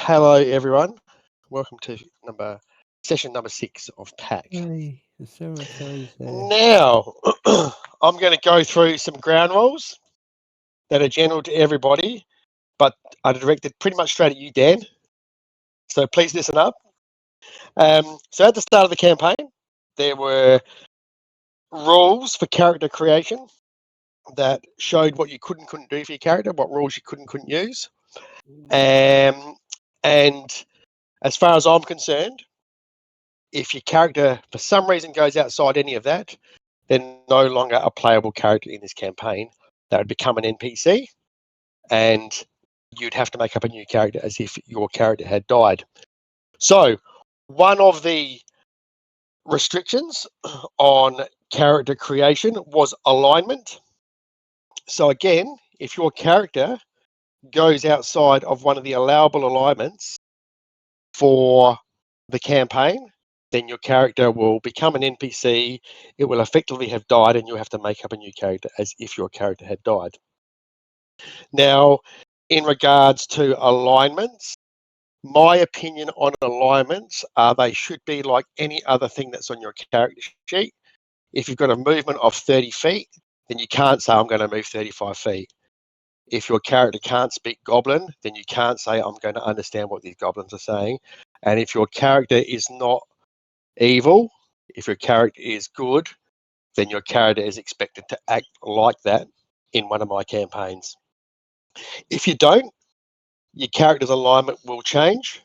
Hello, everyone. Welcome to session number 6 of PAC. Hey, there's so much noise there. Now, I'm going to go through some ground rules that are general to everybody, but are directed pretty much straight at you, Dan. So please listen up. So at the start of the campaign, there were rules for character creation that showed what you couldn't do for your character, what rules you couldn't use. And as far as I'm concerned, if your character for some reason goes outside any of that, they're no longer a playable character in this campaign. They would become an NPC, and you'd have to make up a new character as if your character had died. So one of the restrictions on character creation was alignment. So again, if your character goes outside of one of the allowable alignments for the campaign, then your character will become an NPC. It will effectively have died, and you'll have to make up a new character as if your character had died. Now, in regards to alignments, my opinion on alignments are they should be like any other thing that's on your character sheet. If you've got a movement of 30 feet, then you can't say, I'm going to move 35 feet. If your character can't speak Goblin, then you can't say, I'm going to understand what these goblins are saying. And if your character is not evil, if your character is good, then your character is expected to act like that in one of my campaigns. If you don't, your character's alignment will change.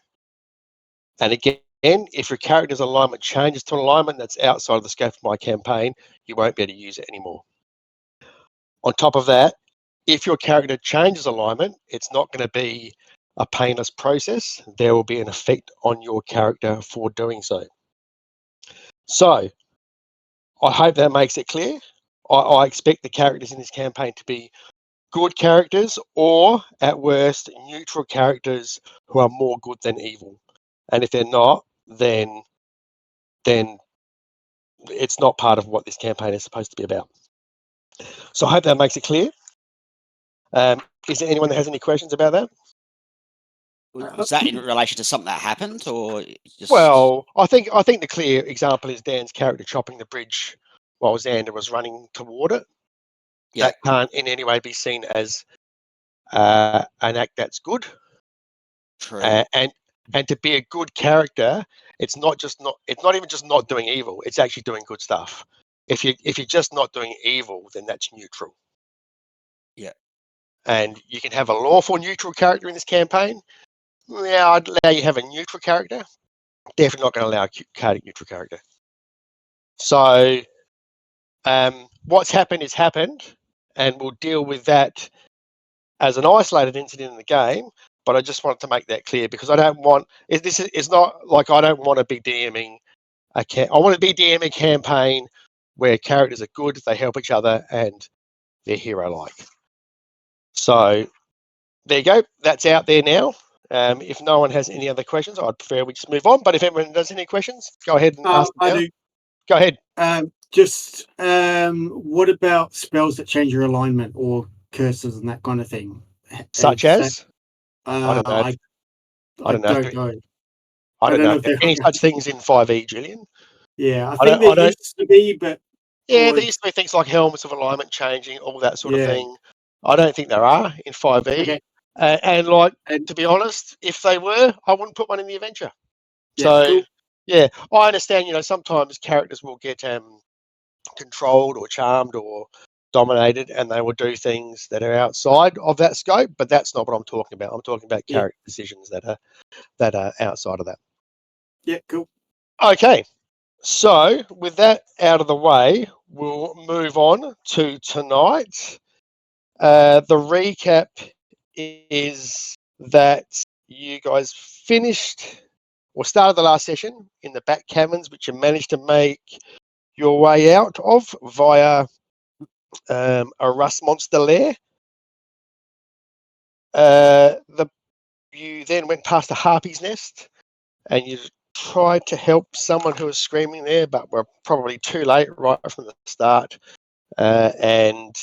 And again, if your character's alignment changes to an alignment that's outside of the scope of my campaign, you won't be able to use it anymore. On top of that, if your character changes alignment, it's not going to be a painless process. There will be an effect on your character for doing so. So, I hope that makes it clear. I expect the characters in this campaign to be good characters, or at worst, neutral characters who are more good than evil. And if they're not, then it's not part of what this campaign is supposed to be about. So I hope that makes it clear. Is there anyone that has any questions about that? Was that in relation to something that happened, or just... Well, I think the clear example is Dan's character chopping the bridge while Xander was running toward it. Yeah. That can't in any way be seen as an act that's good. True. And to be a good character, it's not even just not doing evil. It's actually doing good stuff. If you're just not doing evil, then that's neutral. Yeah. And you can have a lawful neutral character in this campaign. Yeah, I'd allow you have a neutral character. Definitely not going to allow a chaotic neutral character. So what's happened is happened, and we'll deal with that as an isolated incident in the game. But I just wanted to make that clear because I don't want it's not like I don't want to be DMing I want to be DMing a campaign where characters are good, they help each other, and they're hero-like. So there you go. That's out there now. If no one has any other questions, I'd prefer we just move on. But if anyone does any questions, go ahead and ask them. I do. Go ahead. What about spells that change your alignment or curses and that kind of thing? Such as? I don't know. I don't know if there are any such things in 5e, Julian. Yeah, I think there used to be, but... Yeah, there used to be things like helmets of alignment changing, all that sort of thing. I don't think there are in 5e. Okay. And to be honest, if they were, I wouldn't put one in the adventure. Yeah, so, cool. Yeah, I understand, sometimes characters will get controlled or charmed or dominated, and they will do things that are outside of that scope, but that's not what I'm talking about. I'm talking about character decisions that are outside of that. Yeah, cool. Okay, so with that out of the way, we'll move on to tonight. The recap is that you guys finished or started the last session in the back caverns, which you managed to make your way out of via a rust monster lair. You then went past a harpy's nest, and you tried to help someone who was screaming there, but were probably too late right from the start, and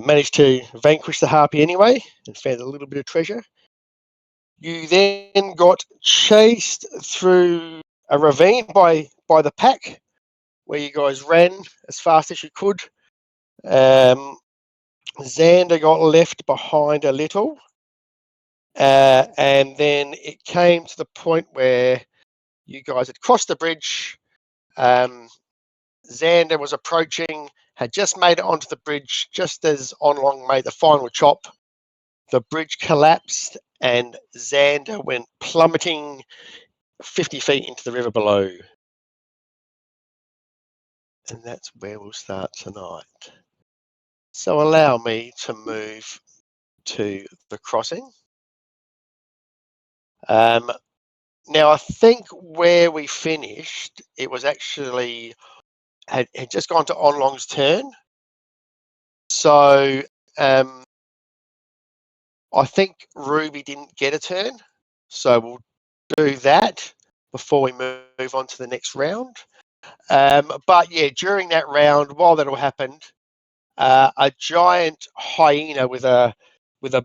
managed to vanquish the harpy anyway and found a little bit of treasure. You then got chased through a ravine by the pack, where you guys ran as fast as you could. Xander got left behind a little, and then it came to the point where you guys had crossed the bridge. Xander was approaching, had just made it onto the bridge just as Onlong made the final chop. The bridge collapsed and Xander went plummeting 50 feet into the river below. And that's where we'll start tonight. So allow me to move to the crossing. Now, I think where we finished, it was actually had just gone to Onlong's turn. So I think Ruby didn't get a turn. So we'll do that before we move on to the next round. But yeah, during that round, while that all happened, a giant hyena with a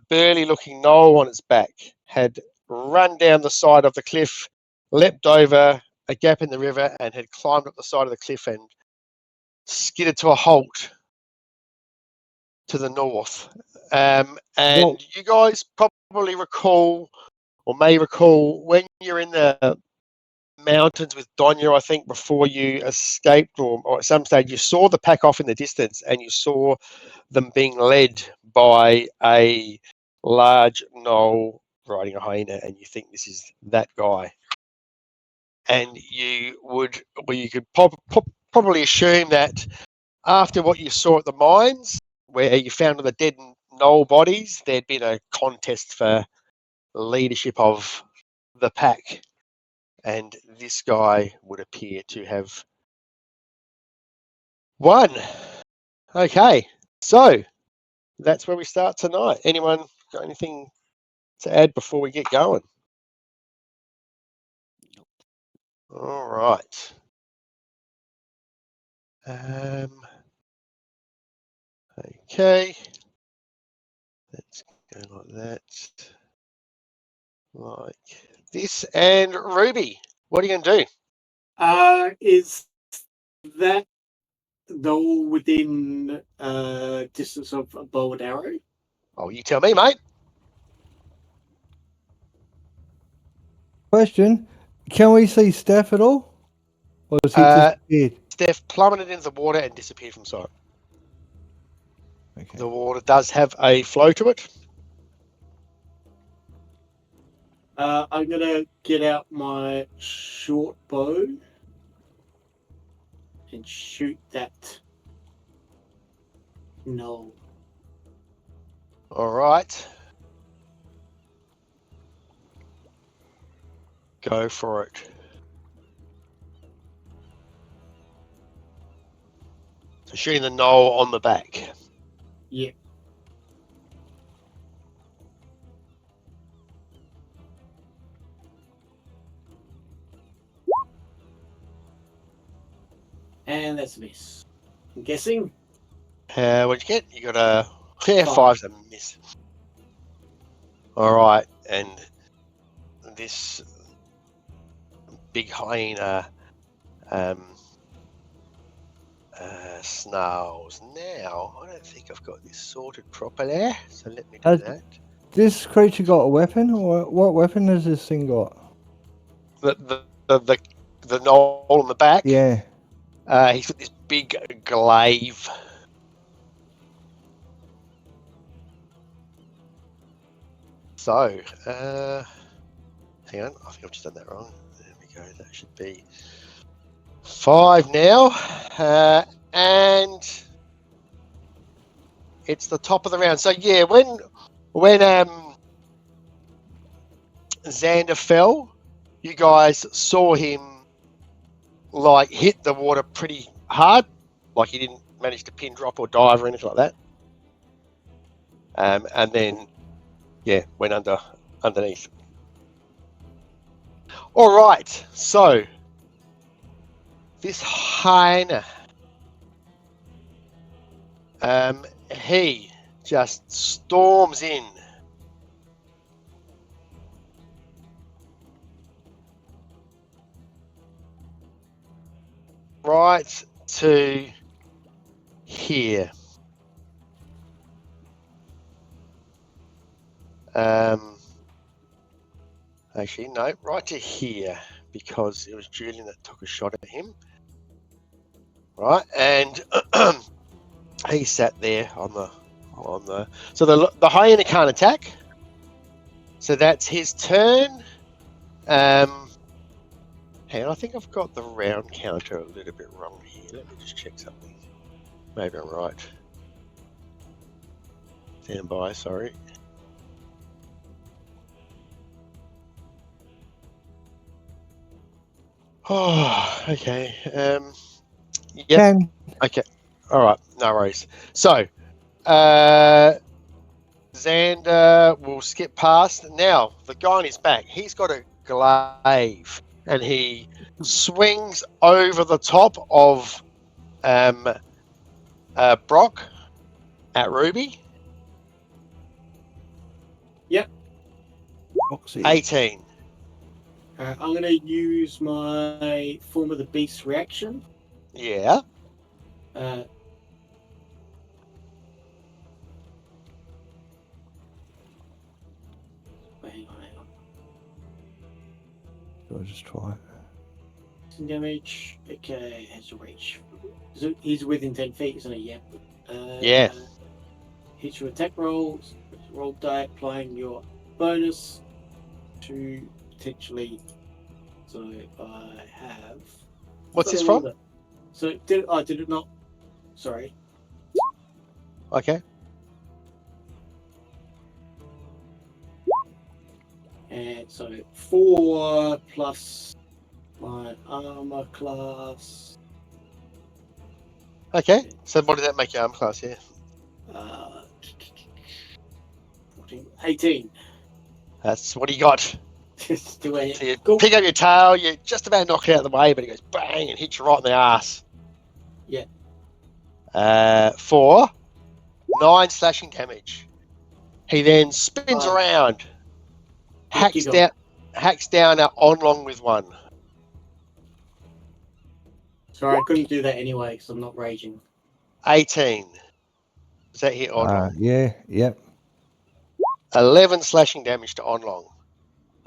burly-looking knoll on its back had run down the side of the cliff, leapt over a gap in the river, and had climbed up the side of the cliff and skidded to a halt to the north. And you guys probably recall, or may recall, when you're in the mountains with Donya, I think, before you escaped, or at some stage you saw the pack off in the distance, and you saw them being led by a large knoll riding a hyena, and you think this is that guy. And you could probably assume that after what you saw at the mines, where you found the dead knoll bodies, there'd been a contest for leadership of the pack. And this guy would appear to have won. Okay, so that's where we start tonight. Anyone got anything to add before we get going? All right. Okay. Let's go like that. Like this. And Ruby, what are you going to do? Is that all within distance of a bow and arrow? Oh, you tell me, mate. Question: can we see Steph at all, or is he disappeared? Steph plummeted into the water and disappeared from sight. Okay. The water does have a flow to it. I'm gonna get out my short bow and shoot that. No. All right. Go for it. So shooting the knoll on the back. Yeah. And that's a miss. I'm guessing. What'd you get? You got a Five. Five's a miss. All right, and this big hyena snarls. Now, I don't think I've got this sorted properly, so let me do that. This creature got a weapon, or what weapon has this thing got? The knoll on the back. Yeah. He's got this big glaive. So, hang on, I think I've just done that wrong. There we go. That should be 5 now, and it's the top of the round. So yeah, when Xander fell, you guys saw him like hit the water pretty hard, like he didn't manage to pin drop or dive or anything like that, and then yeah, went underneath. All right, so this hyena, he just storms in right to here. Actually, no, right to here, because it was Julian that took a shot at him. Right, and he sat there on the. So the hyena can't attack. So that's his turn. Hang on, I think I've got the round counter a little bit wrong here. Let me just check something. Maybe I'm right. Stand by, sorry. Oh, okay. Yep. Ken, Okay. All right. No worries. So, Xander will skip past. Now, the guy on his back, he's got a glaive, and he swings over the top of Brock at Ruby. Foxy. 18. I'm going to use my Form of the Beast reaction. Yeah. Hang on. I'll just try it. Some damage. Okay, has a reach. So he's within 10 feet, isn't he? Yep. Yeah. Hit your attack rolls. Roll die, applying your bonus to potentially. So I have. What's this from? So did it not? Sorry. Okay. And so 4 plus my armor class. Okay. So what does that make your arm class? Yeah. 14, 18. That's what he got. Just do it. So you Cool. pick up your tail, you just about knock it out of the way, but it goes bang and hits you right in the ass. Yeah. For 9 slashing damage. He then spins around, hacks down on long with 1. Sorry, I couldn't do that anyway because I'm not raging. 18. Does that hit on long? Yeah, yep. 11 slashing damage to on long.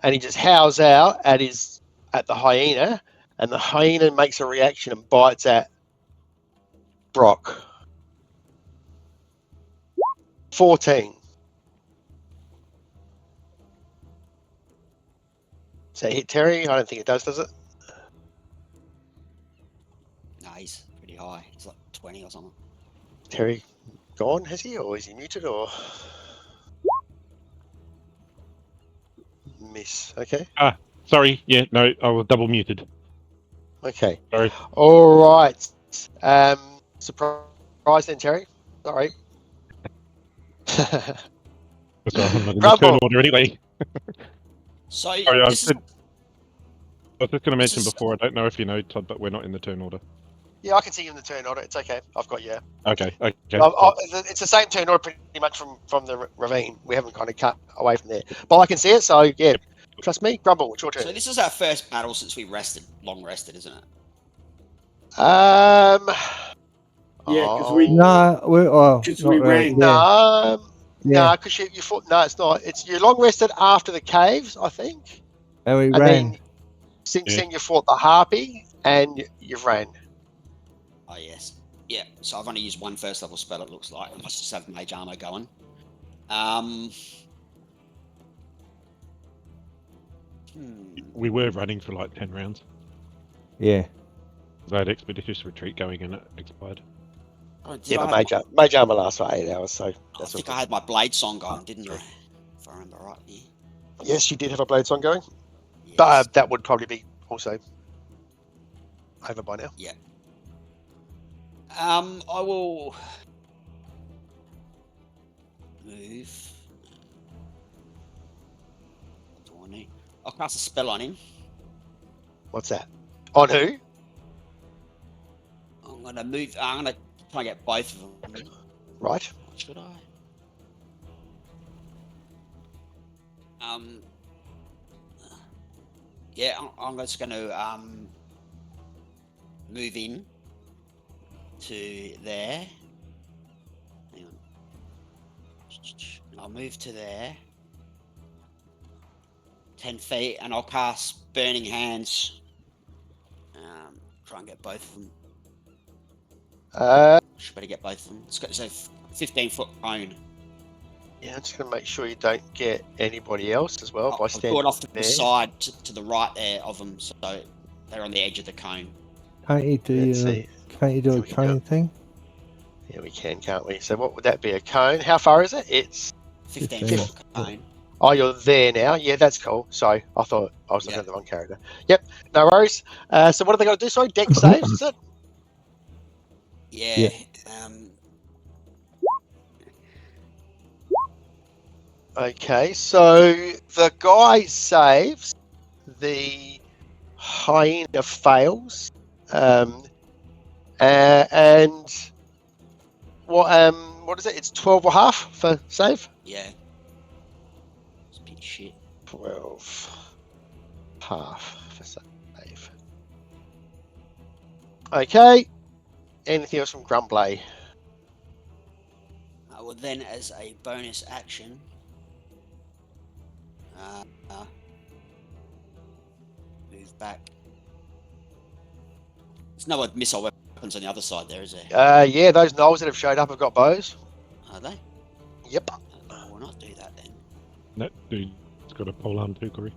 And he just howls out at the hyena, and the hyena makes a reaction and bites at Brock. 14. Does that hit Terry? I don't think it does it? No, he's pretty high. He's like 20 or something. Terry gone, has he? Or is he muted? Or miss? Okay. Sorry. Yeah, no, I was double muted. Okay. Sorry. All right. Surprise then, Terry. Sorry. So I'm not in the Grumble. turn order anyway. So Sorry, I this is, was just going to mention is- before, I don't know if you know, Todd, but we're not in the turn order. Yeah, I can see you in the turn order. It's okay. I've got you. Okay. It's the same turn order pretty much from the ravine. We haven't kind of cut away from there. But I can see it, so yeah. Trust me. Grumble, it's your turn. so this is our first battle since we long rested, isn't it? Yeah, because we No, we ran. No, Yeah. because you fought. No, it's not. It's you long rested after the caves, I think. And we And ran. then since Yeah. then you fought the harpy and you've ran. Oh yes. Yeah. So I've only used 1 first level spell. It looks like I must just have mage armor going. We were running for like 10 rounds. Yeah. I had Expeditious Retreat going and it expired. Oh, did Yeah, I but have mage armor lasts for 8 hours, so I that's think all I had my blade song going, didn't I? If I remember right. Yeah. good. Yes, you did have a blade song going. Yes. That would probably be also over by now. Yeah. I will move. What do I need? I'll cast a spell on him. What's that? On who? I'm gonna move. I'm gonna try and get both of them. Right. Should I? Yeah, I'm just gonna move in to there. Hang on. I'll move to there. 10 feet, and I'll cast Burning Hands. Try and get both of them. Should better get both of them. It's a 15-foot cone. Yeah, I'm just going to make sure you don't get anybody else as well by I'll standing do it off to there. the side to the right there of them, so they're on the edge of the cone. Can't you do Let's see. Can't you do a We can do cone it. thing? Yeah, we can, can't we? So what would that be? A cone? How far is it? It's 15-foot cone. Oh, you're there now. Yeah, that's cool. Sorry, I thought I was looking Yeah. at the wrong character. Yep, no worries. So what are they going to do? Sorry, deck saves, is it? Yeah. Okay, so the guy saves, the hyena fails, and what is it? It's 12.5 for save. Yeah. It's a bit shit. 12.5 for save. Okay. Anything else from Grumblay? Well, then, as a bonus action, move back. There's no missile weapons on the other side there, is there? Yeah, those gnolls that have showed up have got bows. Are they? Yep. We'll not do that then. That dude's got a polearm too, Corey.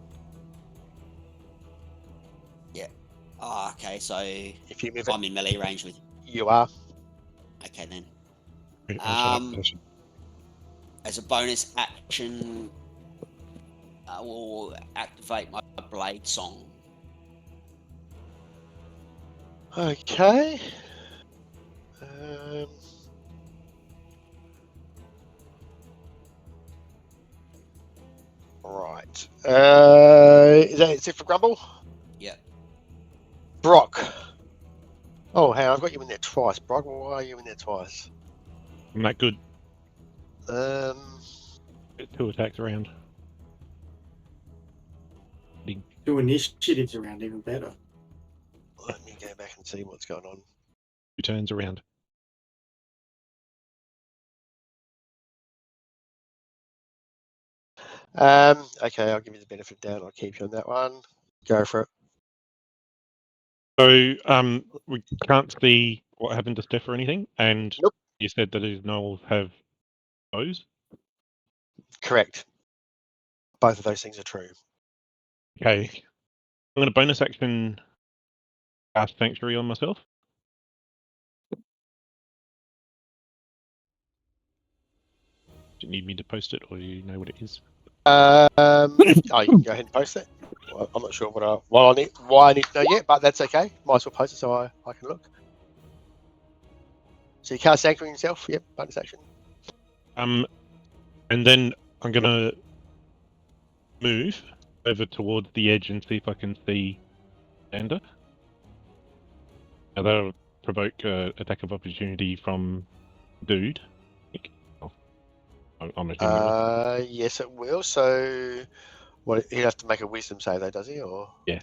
Oh, okay, so If you move it, I'm in melee range with. you are. Okay then. Wait, I'll shut up. As a bonus action, I will activate my blade song. Okay. Right. Is it for Grumble? Yeah. Brock. Oh, hang on, I've got you in there twice. Brock, why are you in there twice? I'm that good. Um, Get 2 attacks around. Do initiatives around even better. let me go back and see what's going on. 2 turns around. Okay, I'll give you the benefit down. I'll keep you on that one. Go for it. So, we can't see what happened to Steph or anything, and Nope. you said that his gnolls have bows. Correct. Both of those things are true. Okay. I'm going to bonus action cast Sanctuary on myself. Do you need me to post it, or you know what it is? Oh, you can go ahead and post it. Well, I'm not sure why I need to know yet, but that's okay. Might as well post it so I can look. So you cast Sanctuary yourself. Yep, bonus action. And then I'm going to move over towards the edge and see if I can see Xander. Now that'll provoke attack of opportunity from dude. Oh, I'm assuming. Yes, it will. So, what? He'd have to make a wisdom save, though, does he? Or Yeah.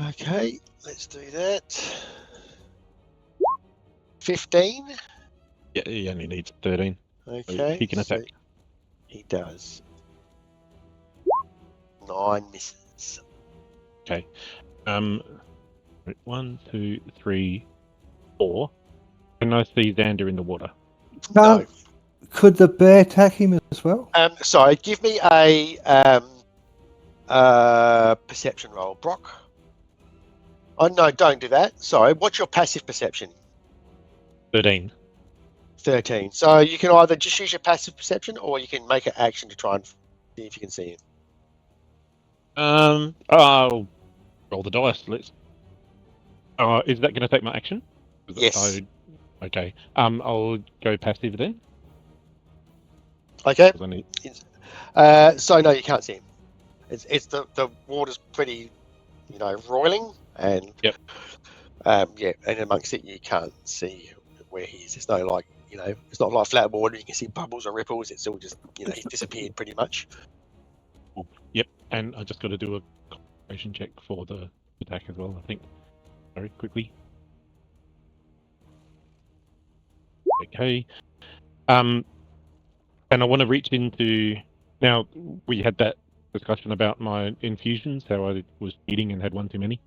Okay, let's do that. 15. Yeah, he only needs 13. Okay, he can attack. so he does. 9 misses. Okay. 1, 2, 3, 4. Can I see Xander in the water? No. Could the bear attack him as well? Sorry, give me a perception roll, Brock. Oh no, don't do that. Sorry, what's your passive perception? 13. 13. So you can either just use your passive perception, or you can make an action to try and see if you can see him. I'll roll the dice. Let's. Is that going to take my action? Yes. Okay. I'll go passive then. Okay. 'cause I need... So no, you can't see him. It's the water's pretty, roiling, and Yep. Yeah, and amongst it you can't see where he is. It's no like it's not like flat water. You can see bubbles or ripples. It's all just he's disappeared pretty much. Yep. And I just got to do a concentration check for the attack as well. I think very quickly. Okay. And I want to reach into. Now we had that discussion about my infusions, how I was eating and had one too many.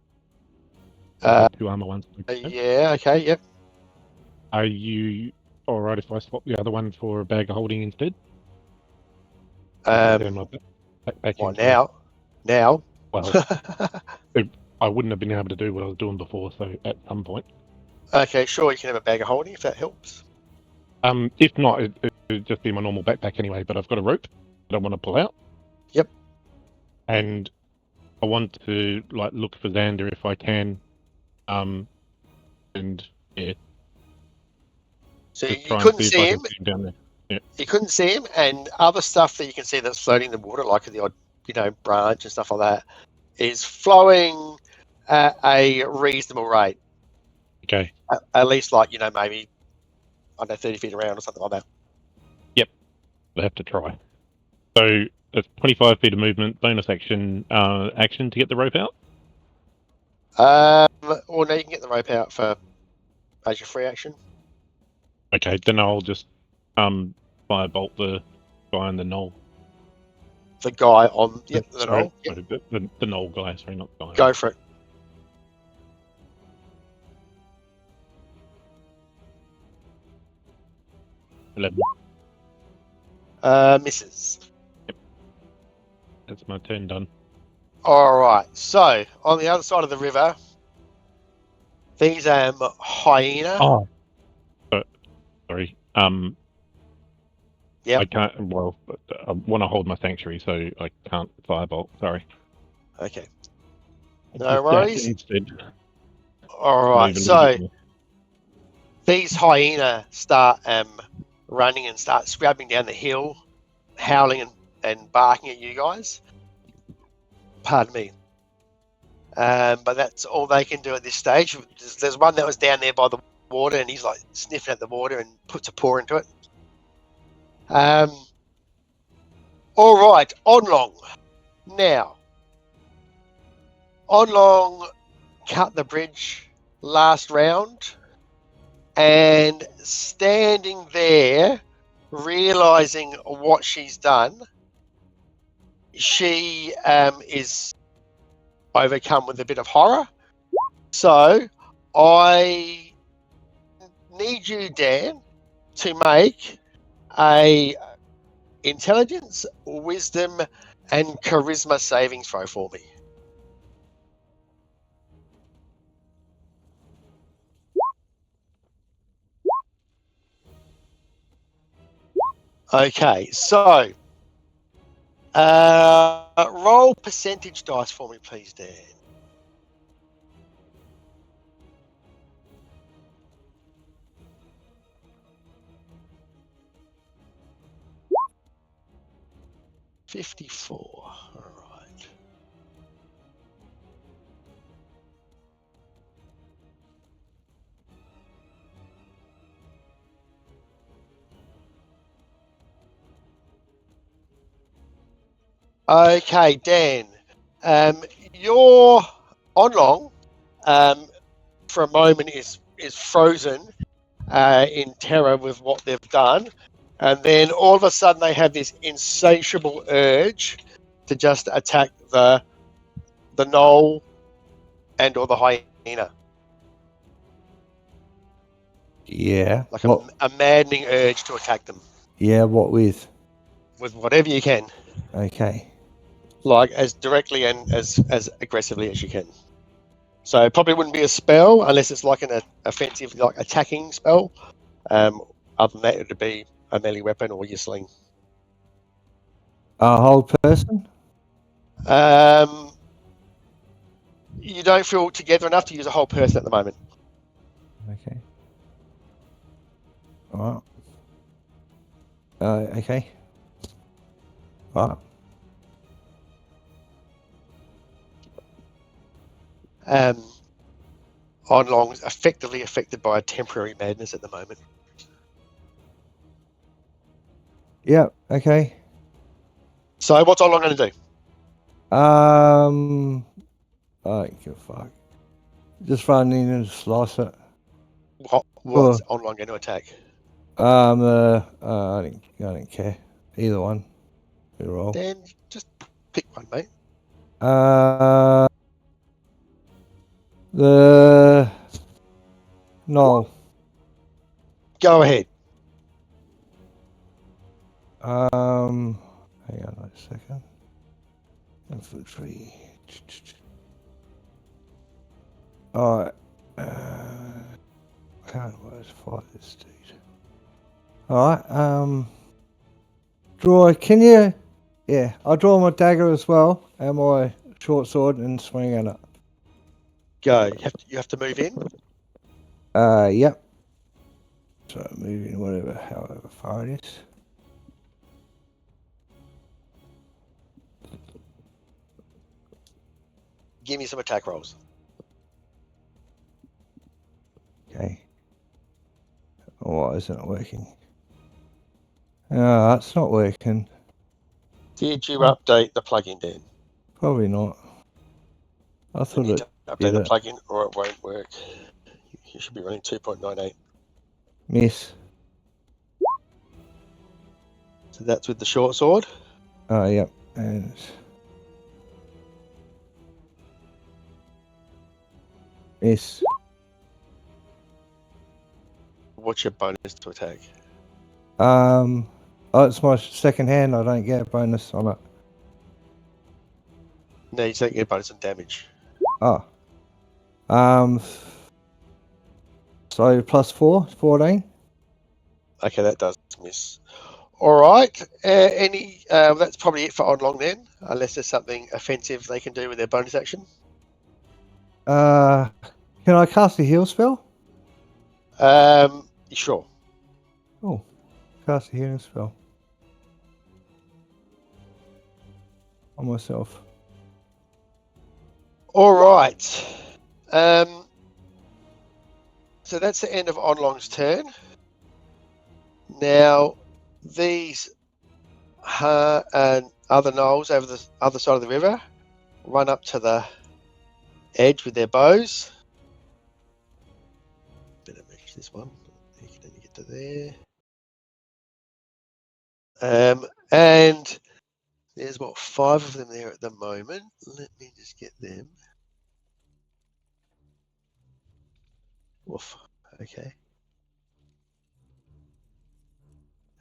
I had 2 armor ones. Yeah. Okay. Yep. Are you all right if I swap the other one for a bag of holding instead? Turn my back What into- now? Now. Well, I wouldn't have been able to do what I was doing before, so at some point. Okay. Sure. You can have a bag of holding if that helps. If not, it'd just be my normal backpack anyway. But I've got a rope that I want to pull out. Yep. And I want to look for Xander if I can. And yeah. So Just you try and couldn't see if see I him. can see him down there. Yeah. You couldn't see him, and other stuff that you can see that's floating in the water, like the odd, branch and stuff like that, is flowing at a reasonable rate. Okay. At least, maybe 30 feet around or something like that. I have to try. So it's 25 feet of movement, bonus action to get the rope out. Or now you can get the rope out for as your free action. Okay, then I'll just firebolt the guy on the knoll. The guy on the Sorry, knoll. Yep. sorry, the knoll guy. Sorry, not the guy. Go for it. Misses. That's my turn done. All right. So on the other side of the river, these hyena. Oh, sorry. Yep. I can't. Well, I want to hold my sanctuary, so I can't firebolt. Sorry. Okay. Just No worries. instead. All right. So these hyena start running and start scrabbling down the hill, howling and barking at you guys. Pardon me. But that's all they can do at this stage. There's one that was down there by the water, and he's sniffing at the water and puts a paw into it. All right, Onlong. Now, Onlong cut the bridge last round, and standing there, realizing what she's done, she is overcome with a bit of horror. So I need you, Dan, to make a intelligence, wisdom, and charisma saving throw for me. Okay, so roll percentage dice for me, please, Dan. $54. All right. Okay, Dan. Your Onlong, for a moment, is frozen in terror with what they've done, and then all of a sudden they have this insatiable urge to just attack the knoll and or the hyena, Yeah. like What? a maddening urge to attack them Yeah. What with? with whatever you can, Okay. like as directly and as aggressively as you can. So it probably wouldn't be a spell unless it's like an offensive, like attacking spell. Other than that, it would be a melee weapon or your sling. A whole person? You don't feel together enough to use a whole person at the moment. Okay. All right. Okay. All right. Onlong is effectively affected by a temporary madness at the moment. Yeah. Okay. So what's Onlong going to do? I don't give a fuck. Just run in and slice it. What's Onlong going to attack? I didn't care. Either one. We roll. Dan, just pick one, mate. The no. Go ahead. Hang on a second. Infantry. Alright. Can't fight this dude. Alright, draw, can you? Yeah, I'll draw my dagger as well, and my short sword, and swing at it. Go. You have to move in. Yep. So moving however far it is. Give me some attack rolls. Okay. Why isn't it working? No, that's not working. Did you update the plugin, Dan? Probably not. I You thought need it to update did the it. plugin or it won't work. You should be running 2.98. Miss. So that's with the short sword. Oh, yep. And miss. What's your bonus to attack? Oh, it's my second hand. I don't get a bonus on it. No, you don't get a bonus on damage. Oh. So plus 4, 14. Okay, that does miss. All right. That's probably it for on long then, unless there's something offensive they can do with their bonus action. Can I cast a heal spell? Sure. Oh, cast a healing spell on myself. All right. So that's the end of Onlong's turn. Now, these and other gnolls over the other side of the river run up to the edge with their bows. Better match this one. You can only get to there. And there's 5 of them there at the moment. Let me just get them. Woof. Okay.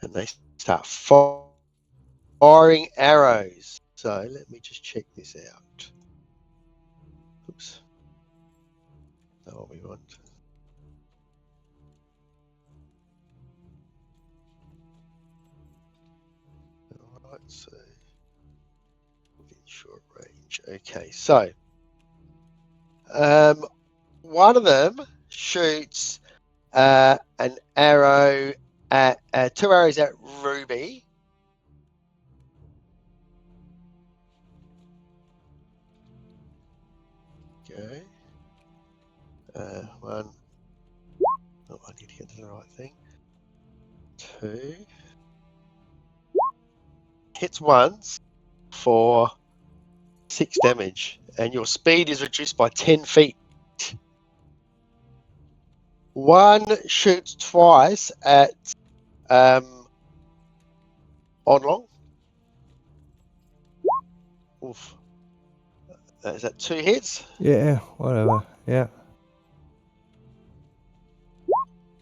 And they start firing arrows. So let me just check this out. Oops. Not what we want. Alright, so within short range. Okay, so one of them shoots an arrow at 2 arrows at Ruby. Okay. One. Oh, I need to get to the right thing. 2. Hits once for 6 damage, and your speed is reduced by 10 feet. One shoots twice at Onlong. Oof. Is that 2 hits? Yeah, whatever. Yeah.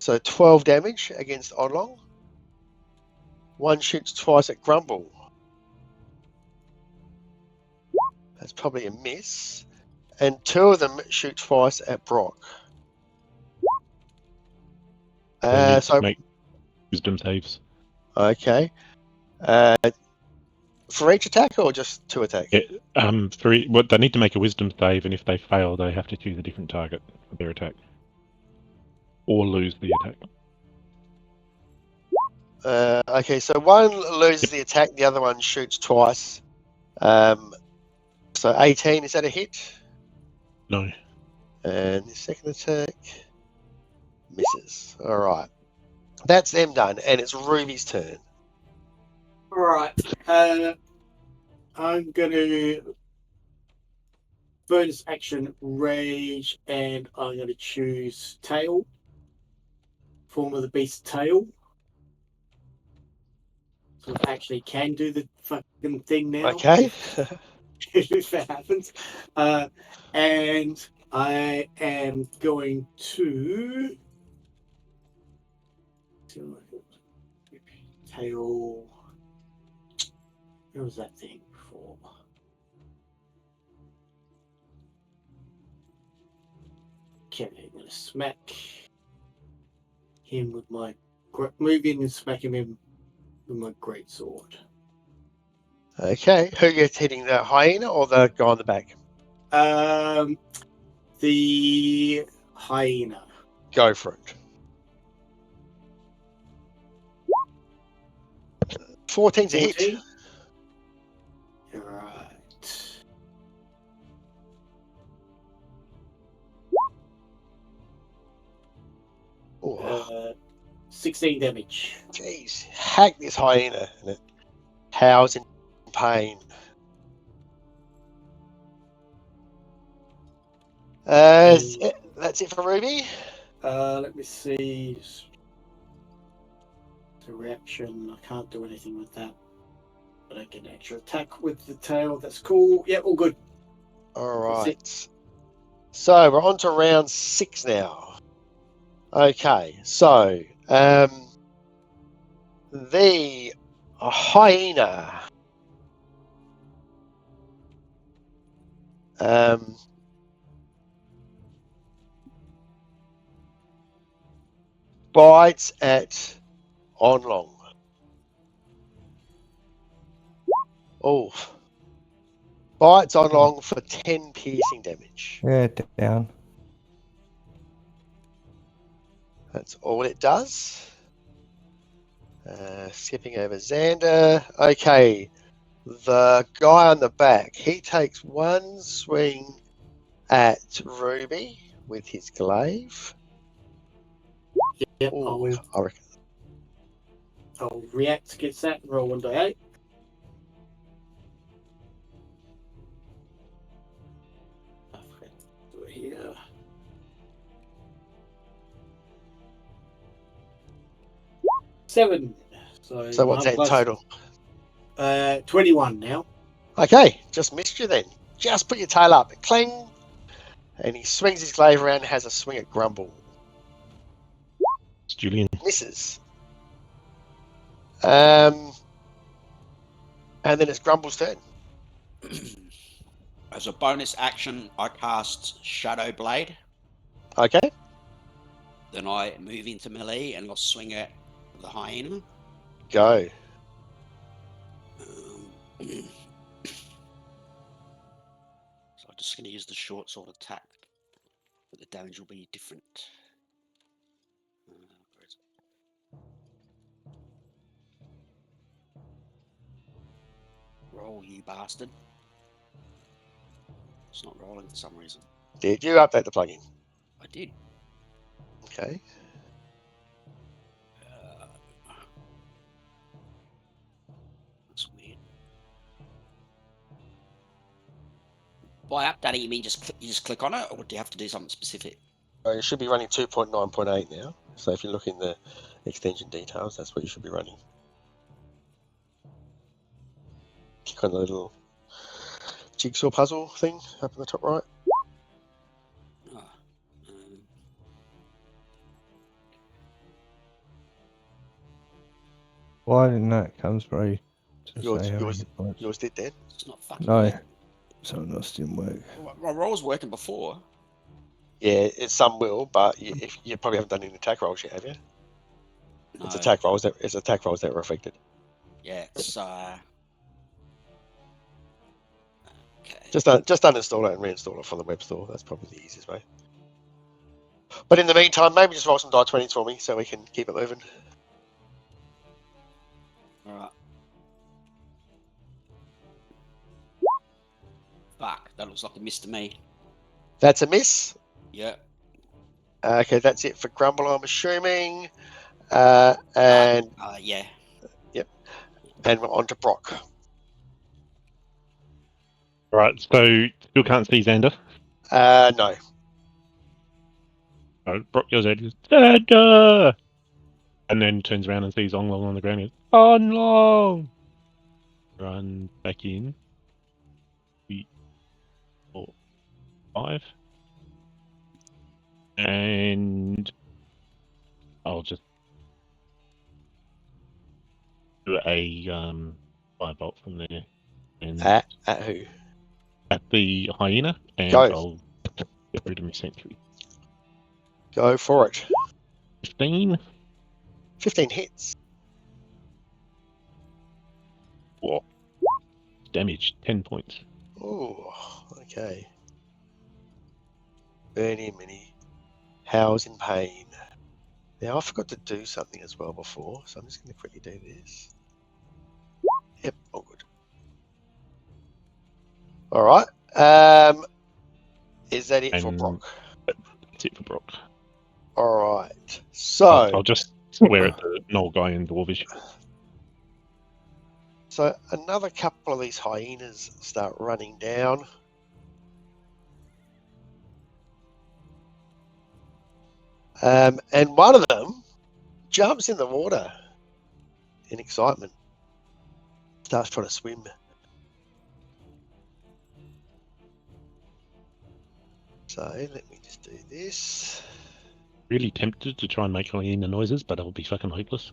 So 12 damage against Onlong. One shoots twice at Grumble. That's probably a miss. And 2 of them shoot twice at Brock. They need So to make wisdom saves. okay. For each attack or just 2 attacks? They need to make a wisdom save, and if they fail, they have to choose a different target for their attack, or lose the attack. Okay, so one loses the attack, the other one shoots twice. So 18, is that a hit? No. And the second attack misses. All right. That's them done, and it's Ruby's turn. All right. I'm going to bonus action rage, and I'm going to choose tail. Form of the beast tail. sort of actually can do the fucking thing now. Okay. If that happens. And I am going to tail. Where was that thing before? Okay, I'm gonna smack him with my move in and smack him in with my greatsword. Okay. Who gets hitting, the hyena or the guy on the back? The hyena. Go for it. 14's a hit. 14. Right. Oh, 16 damage. jeez. Hack this hyena. And it howls in pain. That's it for Ruby. Let me see. The reaction. I can't do anything with that. But I get an extra attack with the tail. That's cool. Yeah, all good. All That's right. So we're on to round 6 now. Okay. So the hyena bites at Onlong. Oh. Bites Onlong for 10 piercing damage. Yeah, down. That's all it does. Skipping over Xander. Okay. The guy on the back, he takes one swing at Ruby with his glaive. Yep, Ooh, I reckon. I'll react against that and roll 1d8. Here. Seven. So what's that in plus, total? 21 now. Okay, just missed you then. Just put your tail up. Clang! And he swings his glaive around and has a swing at Grumble. It's Julian. Misses. And then it's Grumble's turn. As a bonus action, I cast Shadow Blade. Okay. Then I move into melee and I'll swing at the hyena. Go. So I'm just going to use the short sword attack, but the damage will be different. Where is it? Roll, you bastard. It's not rolling for some reason. Did you update the plugin? I did. Okay. That's weird. By updating, you mean you just click on it, or do you have to do something specific? You should be running 2.9.8 now. So if you look in the extension details, that's what you should be running. Click on the little jigsaw puzzle thing up in the top right. Why didn't that come through? To Yours- say how yours- many points? Yours did, Dan? It's not fucking. No. working. Something else didn't work. My roll was working before. Yeah, some will, but if you probably haven't done any attack rolls yet, have you? No. It's attack rolls that were affected. Yeah, it's okay. Just uninstall it and reinstall it from the web store. That's probably the easiest way. But in the meantime, maybe just roll some die 20s for me so we can keep it moving. Alright. Fuck, that looks like a miss to me. That's a miss. Yeah. Okay, that's it for Grumble, I'm assuming. And yeah. Yep. And we're on to Brock. Right, so still can't see Xander. No. Oh, Brock yells at you, Xander! And then turns around and sees On Long on the ground and goes, On Long! Run back in. 3, 4, 5. And I'll just do a firebolt from there. And At who? at the hyena, and Go. I'll get rid of my sentry. Go for it. 15. 15 hits. Whoa. Damage, 10 points. Oh, okay. Bernie and Minnie. How's in pain. Now, I forgot to do something as well before, so I'm just going to quickly do this. Yep, all good. All right. Is that it for And Brock? That's it for Brock. All right. So, I'll just swear at the Knoll guy in Dwarvish. so another couple of these hyenas start running down. And one of them jumps in the water in excitement. Starts trying to swim. So let me just do this. Really tempted to try and make hyena noises, but I'll be fucking hopeless.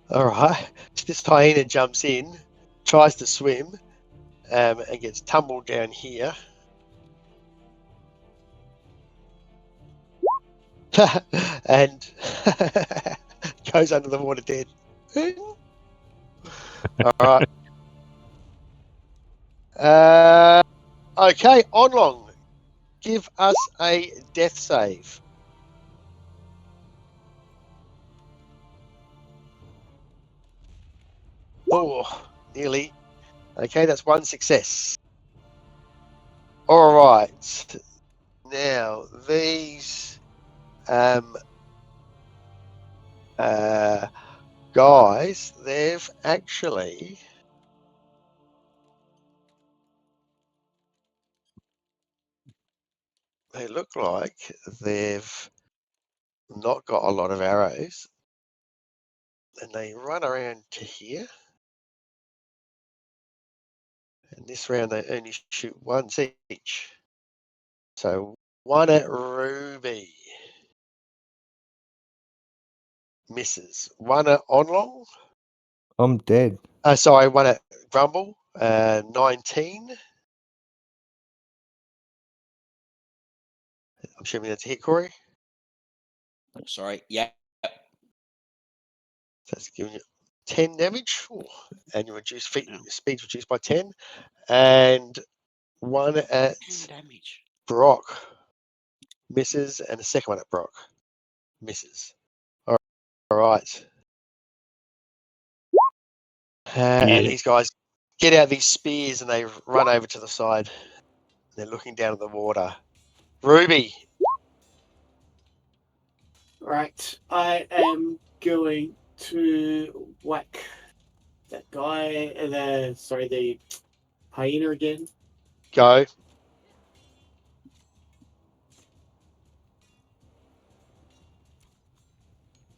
All right. This hyena jumps in, tries to swim, and gets tumbled down here. And goes under the water dead. All right. Okay, Onlong, give us a death save. Oh, nearly. Okay, that's one success. All right. Now, these guys, they've actually they look like they've not got a lot of arrows, and they run around to here. And this round they only shoot once each. So one at Ruby. Misses. One at Onlong. I'm dead. Sorry, one at Grumble. 19. I'm assuming that's a hit, Corey. Sorry. Yeah. That's giving you 10 damage. Ooh. And you reduce Yeah. speed's reduced by 10. And one at 10 damage. Brock. Misses. And the second one at Brock. Misses. All right. And these guys get out these spears and they run over to the side. They're looking down at the water. Ruby. Right, I am going to whack that guy. The hyena again. Go.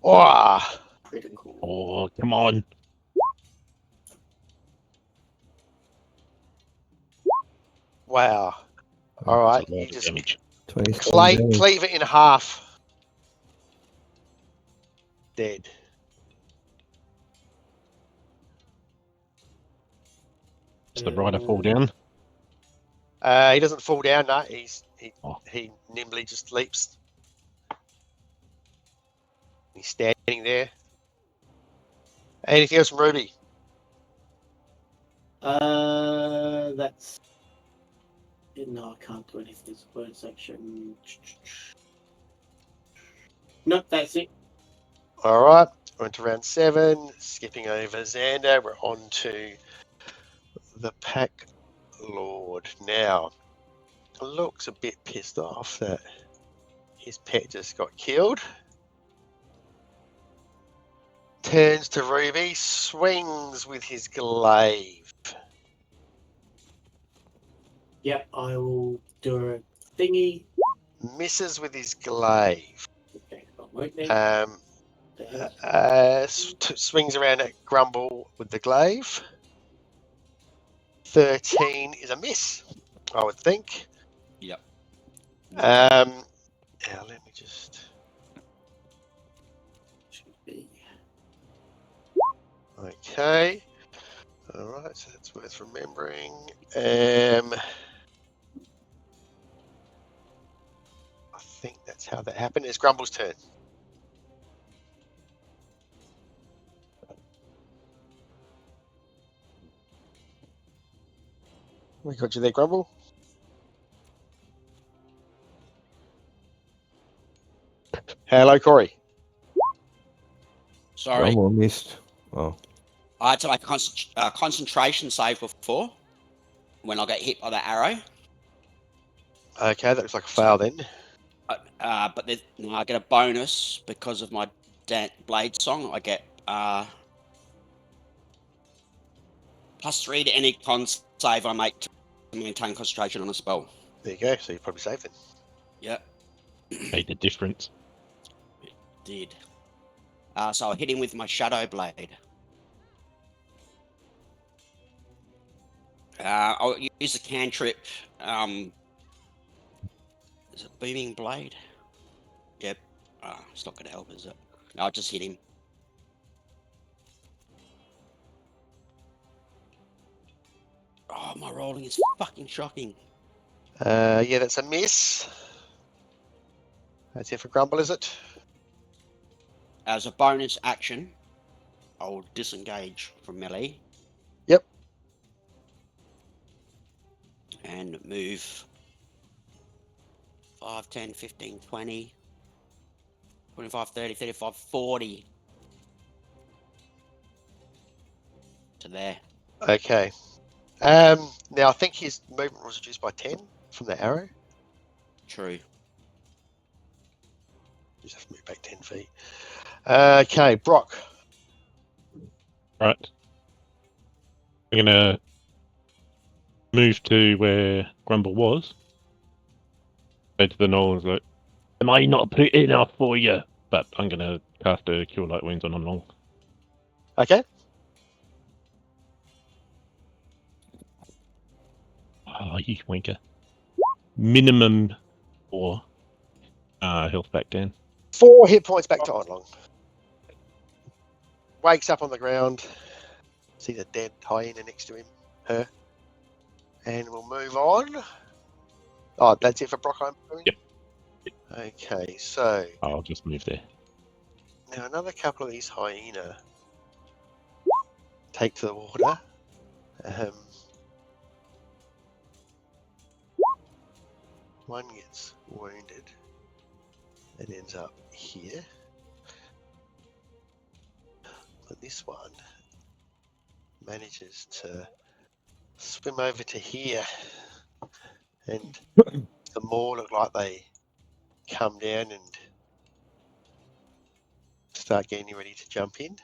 Oh, Critical. Oh, come on. wow. All right. That's a lot You of just damage. 27 damage. cleave it in half. Dead. Does the rider fall down? He doesn't fall down, no. Oh. He nimbly just leaps. He's standing there. Anything else from Ruby? That's. No, I can't do anything. It's a bonus action. Nope, that's it. All right. We're into round 7. Skipping over Xander. We're on to the Pack Lord. Now, looks a bit pissed off that his pet just got killed. Turns to Ruby, swings with his glaive. Yep, I will do a thingy. misses with his glaive. Okay, got my name. Swings around at Grumble with the glaive. 13 is a miss, I would think. Yep. Now let me just. Should be. Okay. All right, so that's worth remembering. I think that's how that happened. It's Grumble's turn. We got you there, Grumble. Hello, Corey. Sorry. Rumble missed. Oh. I had to make a concentration save before when I get hit by that arrow. Okay, that looks like a fail then. But I get a bonus because of my blade song. I get +3 to any con save I make to maintain concentration on a spell. There you go. So you're probably safe then. Yep. Made the difference. It did. So I hit him with my shadow blade. I'll use the cantrip. Is it Booming Blade? Yep. It's not going to help, is it? No, I'll just hit him. Oh, my rolling is fucking shocking. Yeah, that's a miss. That's it for Grumble, is it? As a bonus action, I'll disengage from melee. Yep. And move 5, 10, 15, 20, 25, 30, 35, 40 to there. Okay. Now I think his movement was reduced by 10 from the arrow. True. Just have to move back 10 feet. Okay, Brock. Right. I'm gonna move to where Grumble was. Go to the Knolls, like, am I not put enough for you? But I'm gonna cast a Cure Light Wounds on Long. Okay. Oh, you wanker. Minimum 4 health back down. 4 hit points back to Onlong. Wakes up on the ground. Sees a dead hyena next to him. Her. And we'll move on. Oh, that's it for Brock, I'm assuming? Yep. Okay, so I'll just move there. now another couple of these hyena take to the water. One gets wounded and ends up here. But this one manages to swim over to here, and the more look like they come down and start getting ready to jump in.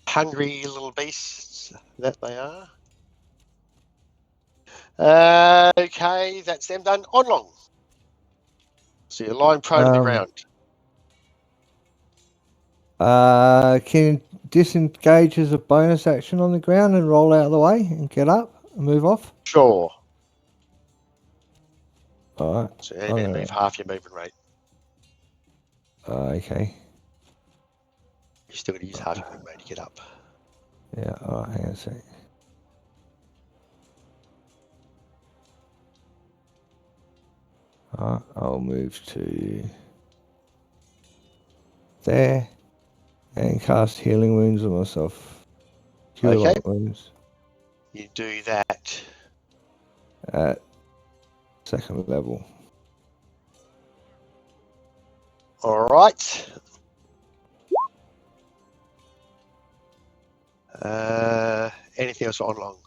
Hungry little beasts that they are. Okay, that's them done. Onlong. So you're lying prone to the ground. Can you disengage as a bonus action on the ground and roll out of the way and get up and move off? Sure. All right. So you're going to move half your movement rate. Okay. You're still going to use half your movement rate to get up. Yeah. All right. Hang on a sec. All right. I'll move to there and cast healing wounds on myself. Cure Okay. light wounds You do that. at second level. All right. Anything else for Onlong?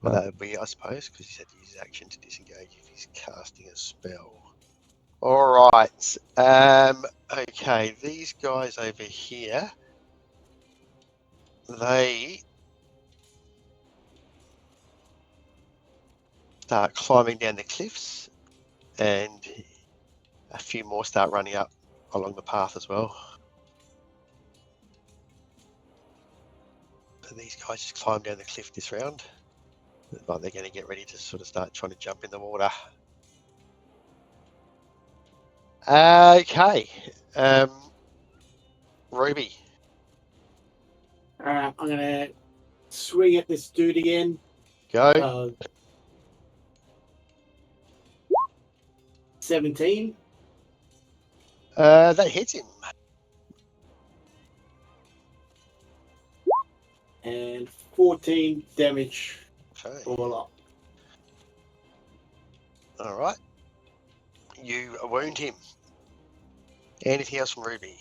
Well, No. that would be, I suppose, because he said to use his action to disengage if he's casting a spell. All right. Okay, these guys over here, they start climbing down the cliffs, and a few more start running up along the path as well. So these guys just climb down the cliff this round. Look like they're going to get ready to sort of start trying to jump in the water. Okay. Ruby. Alright, I'm gonna swing at this dude again. Go. 17. That hits him. And 14 damage Okay. all up. All right. You wound him. Anything else from Ruby?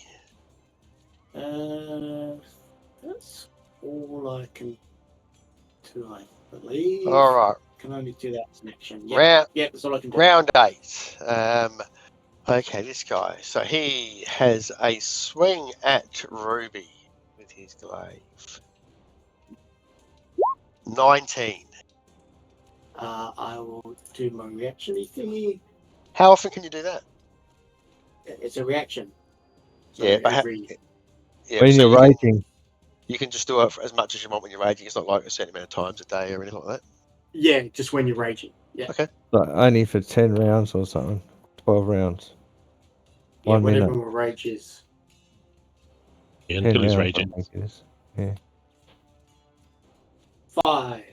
That's all I can do, I believe. All right. Can only do that as an action. Round, that's all I can do. round 8. Okay, this guy. So he has a swing at Ruby with his glaive. 19. I will do my reaction thingy. How often can you do that? It's a reaction. So Yeah, but yeah, When so you're raging. you can just do it for as much as you want when you're raging. It's not like a certain amount of times a day or anything like that. yeah, just when you're raging. Yeah. Okay. Like only for 10 rounds or something. 12 rounds. Yeah, 1 whenever minute. my rage is. Yeah, 10 until he's rounds, I raging. think it is. Yeah. 5.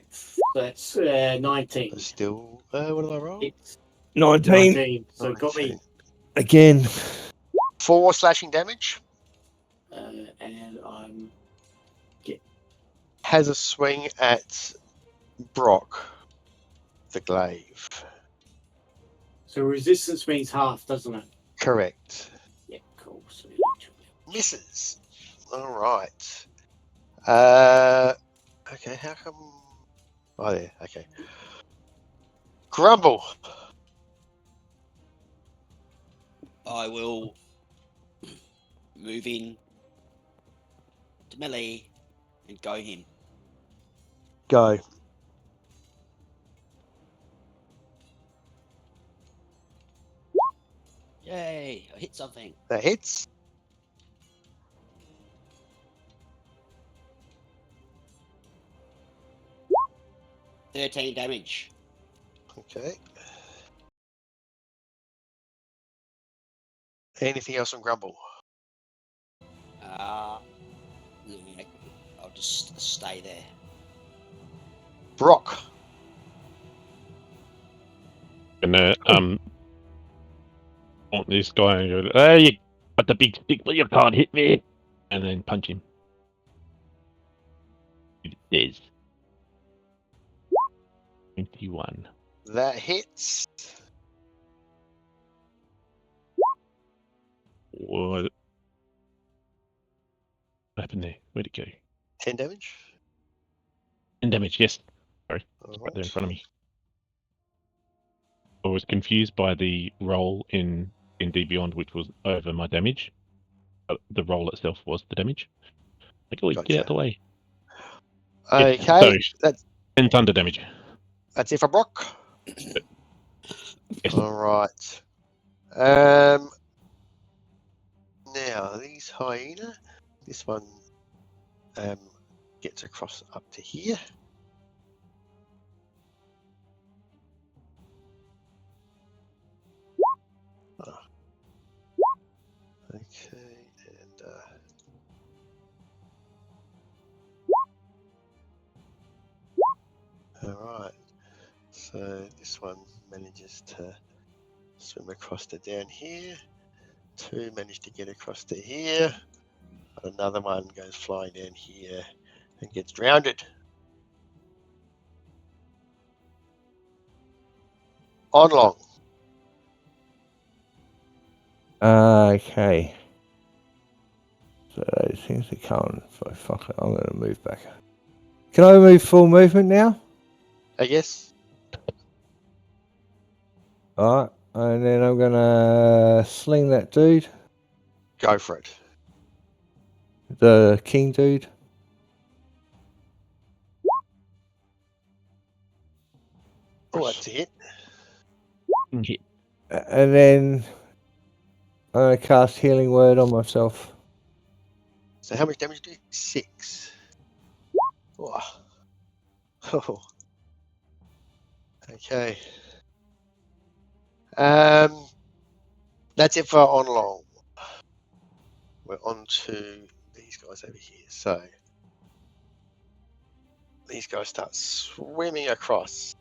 That's 19. But still, what did I roll? It's 19. 19. So it got me. 19. Again. 4 slashing damage. And I'm Has a swing at Brock, the glaive. so resistance means half, doesn't it? Correct. Yeah, cool. So Misses. All right. Okay, how come? Oh, there. Okay. Grumble. I will move in to melee and go him. Go. Yay! I hit something. That hits. $13 damage. Okay. Anything else on Grumble? Yeah, I'll just stay there. Brock. Gonna want this guy and go, "Hey, you got the big stick, but you can't hit me," and then punch him. It is 21. That hits. What happened there? Where'd it go? 10 damage. 10 damage. Yes, All right there in right. front of me. I was confused by the roll in D Beyond, which was over my damage. But the roll itself was the damage. Like, oh, get out the way. Okay, so that's 10 thunder damage. it for Brock. Yes. All right. Now these hyena. This one gets across up to here. Okay, and all right. So this one manages to swim across to down here. 2 managed to get across to here. Another one goes flying down here and gets drowned. On long. Okay. So those things are coming. So fuck it. I'm going to move back. Can I move full movement now? I guess. Alright. And then I'm going to sling that dude. Go for it. The king dude. Oh, that's a hit. Hit. And then I'm going to cast Healing Word on myself. So how much damage do you do? 6. Oh. Oh. Okay. That's it for on long. We're on to these guys over here. So these guys start swimming across.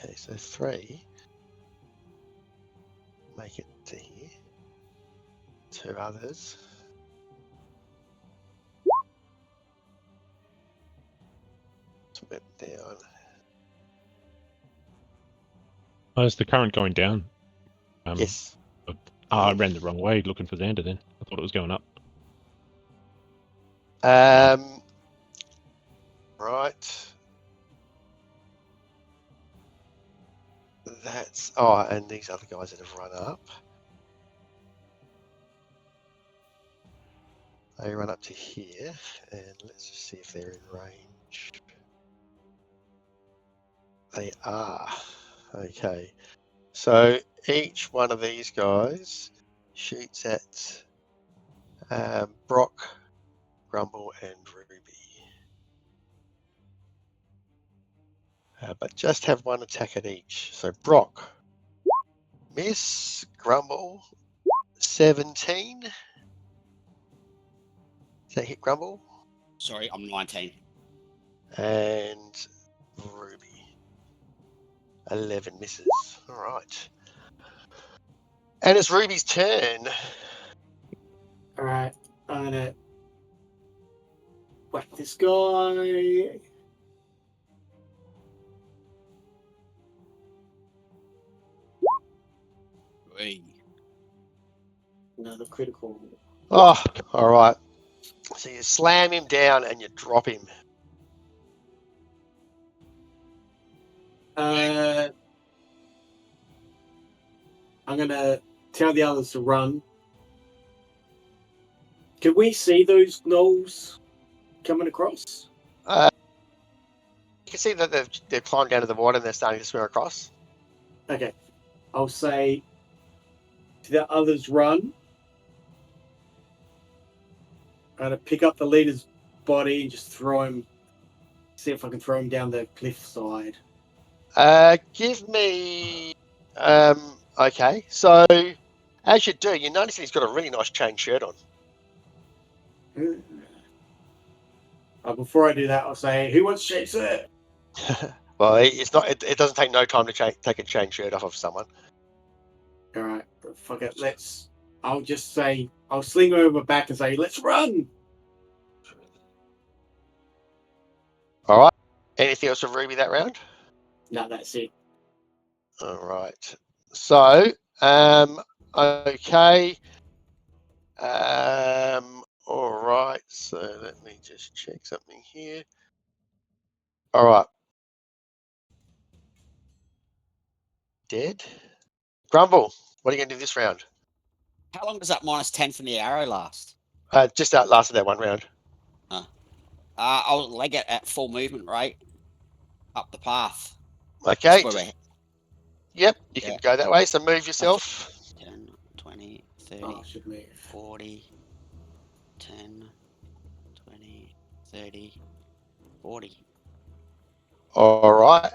Okay, so 3 make it to here. 2 others. Swim down. Oh, is the current going down? Yes. I ran the wrong way looking for Xander then. I thought it was going up. Right. That's and these other guys that have run up. They run up to here, and let's just see if they're in range. They are. Okay. So each one of these guys shoots at Brock, Grumble, and Ruby. But just have one attack at each. So Brock, miss. Grumble, 17. Does that hit Grumble? Sorry, I'm 19. And Ruby, 11 misses. All right. And it's Ruby's turn. All right, I'm gonna whack this guy. Hey. Another critical. Oh, all right. So you slam him down and you drop him. I'm gonna tell the others to run. Can we see those gnolls coming across? You can see that they've climbed down to the water and they're starting to swim across. Okay, I'll say to the others, run. I'm gonna pick up the leader's body and just throw him. See if I can throw him down the cliff side. Give me. Okay, so as you do, you notice he's got a really nice chain shirt on. Before I do that, I'll say, "Who wants shake shirt?" Well, it's not. It doesn't take no time to take a chain shirt off of someone. All right, but fuck it. I'll just say, I'll sling over my back and say, "Let's run." All right. Anything else from Ruby that round? No, that's it. All right. So, okay. All right. So let me just check something here. All right. Dead. Grumble. What are you going to do this round? How long does that -10 from the arrow last? Just outlasted that one round. I'll leg it at full movement rate up the path. Okay. That's where we're- Yep, you can go that way. So move yourself. 10, 20, 30, Oh, I should move. 40, 10, 20, 30, 40. All right.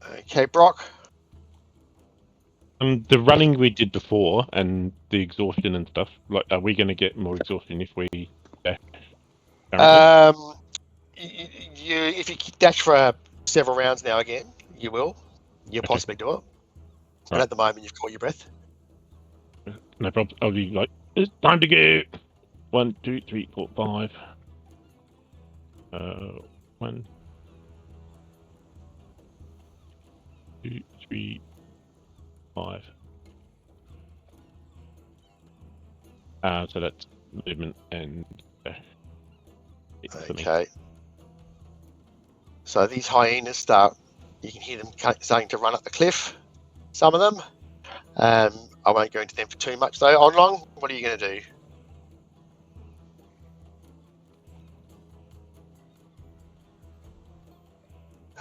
Okay, Brock. The running we did before and the exhaustion and stuff. Like, are we going to get more exhaustion if we dash? If you dash for several rounds now again, you will. You'll Okay. possibly do it. And Right. at the moment, you've caught your breath. No problem. I'll be like, it's time to go. 1, 2, 3, 4, 5. 1, 2, 3, 5. So that's movement and dash. For me. Okay. So these hyenas you can hear them starting to run up the cliff. Some of them. I won't go into them for too much though. On long, what are you going to do?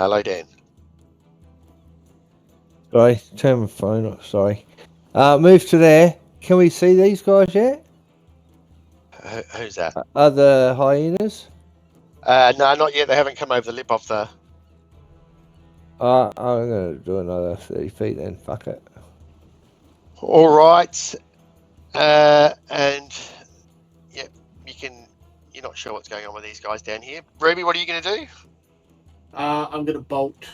Hello, Dan. Sorry, turn my phone off. Sorry. Move to there. Can we see these guys yet? Who's that? Are the hyenas? No, not yet. They haven't come over the lip of the. I'm gonna do another 30 feet then. Fuck it. All right. And yeah, you can. You're not sure what's going on with these guys down here. Ruby, what are you going to do? I'm going to bolt.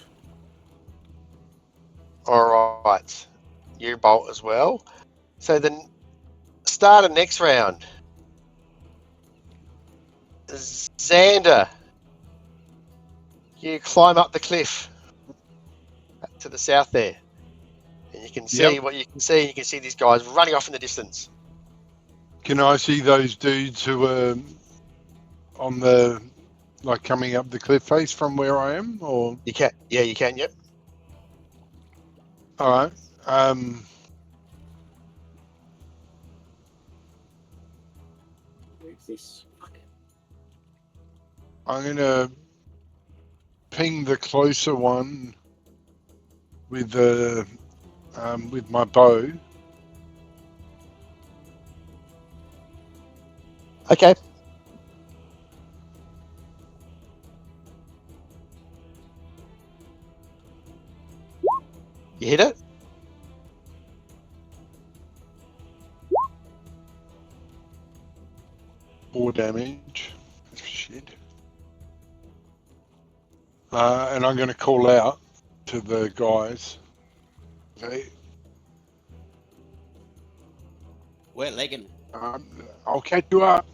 All right. You bolt as well. So then, start of next round. Xander, you climb up the cliff to the south there, and you can see what you can see. You can see these guys running off in the distance. Can I see those dudes who are on the, like, coming up the cliff face from where I am, or? You can, yeah, you can, yep. All right. Where's this? I'm gonna ping the closer one with the with my bow. Okay. You hit it? 4 damage. Shit. And I'm going to call out to the guys. Okay. We're legging. I'll catch you up.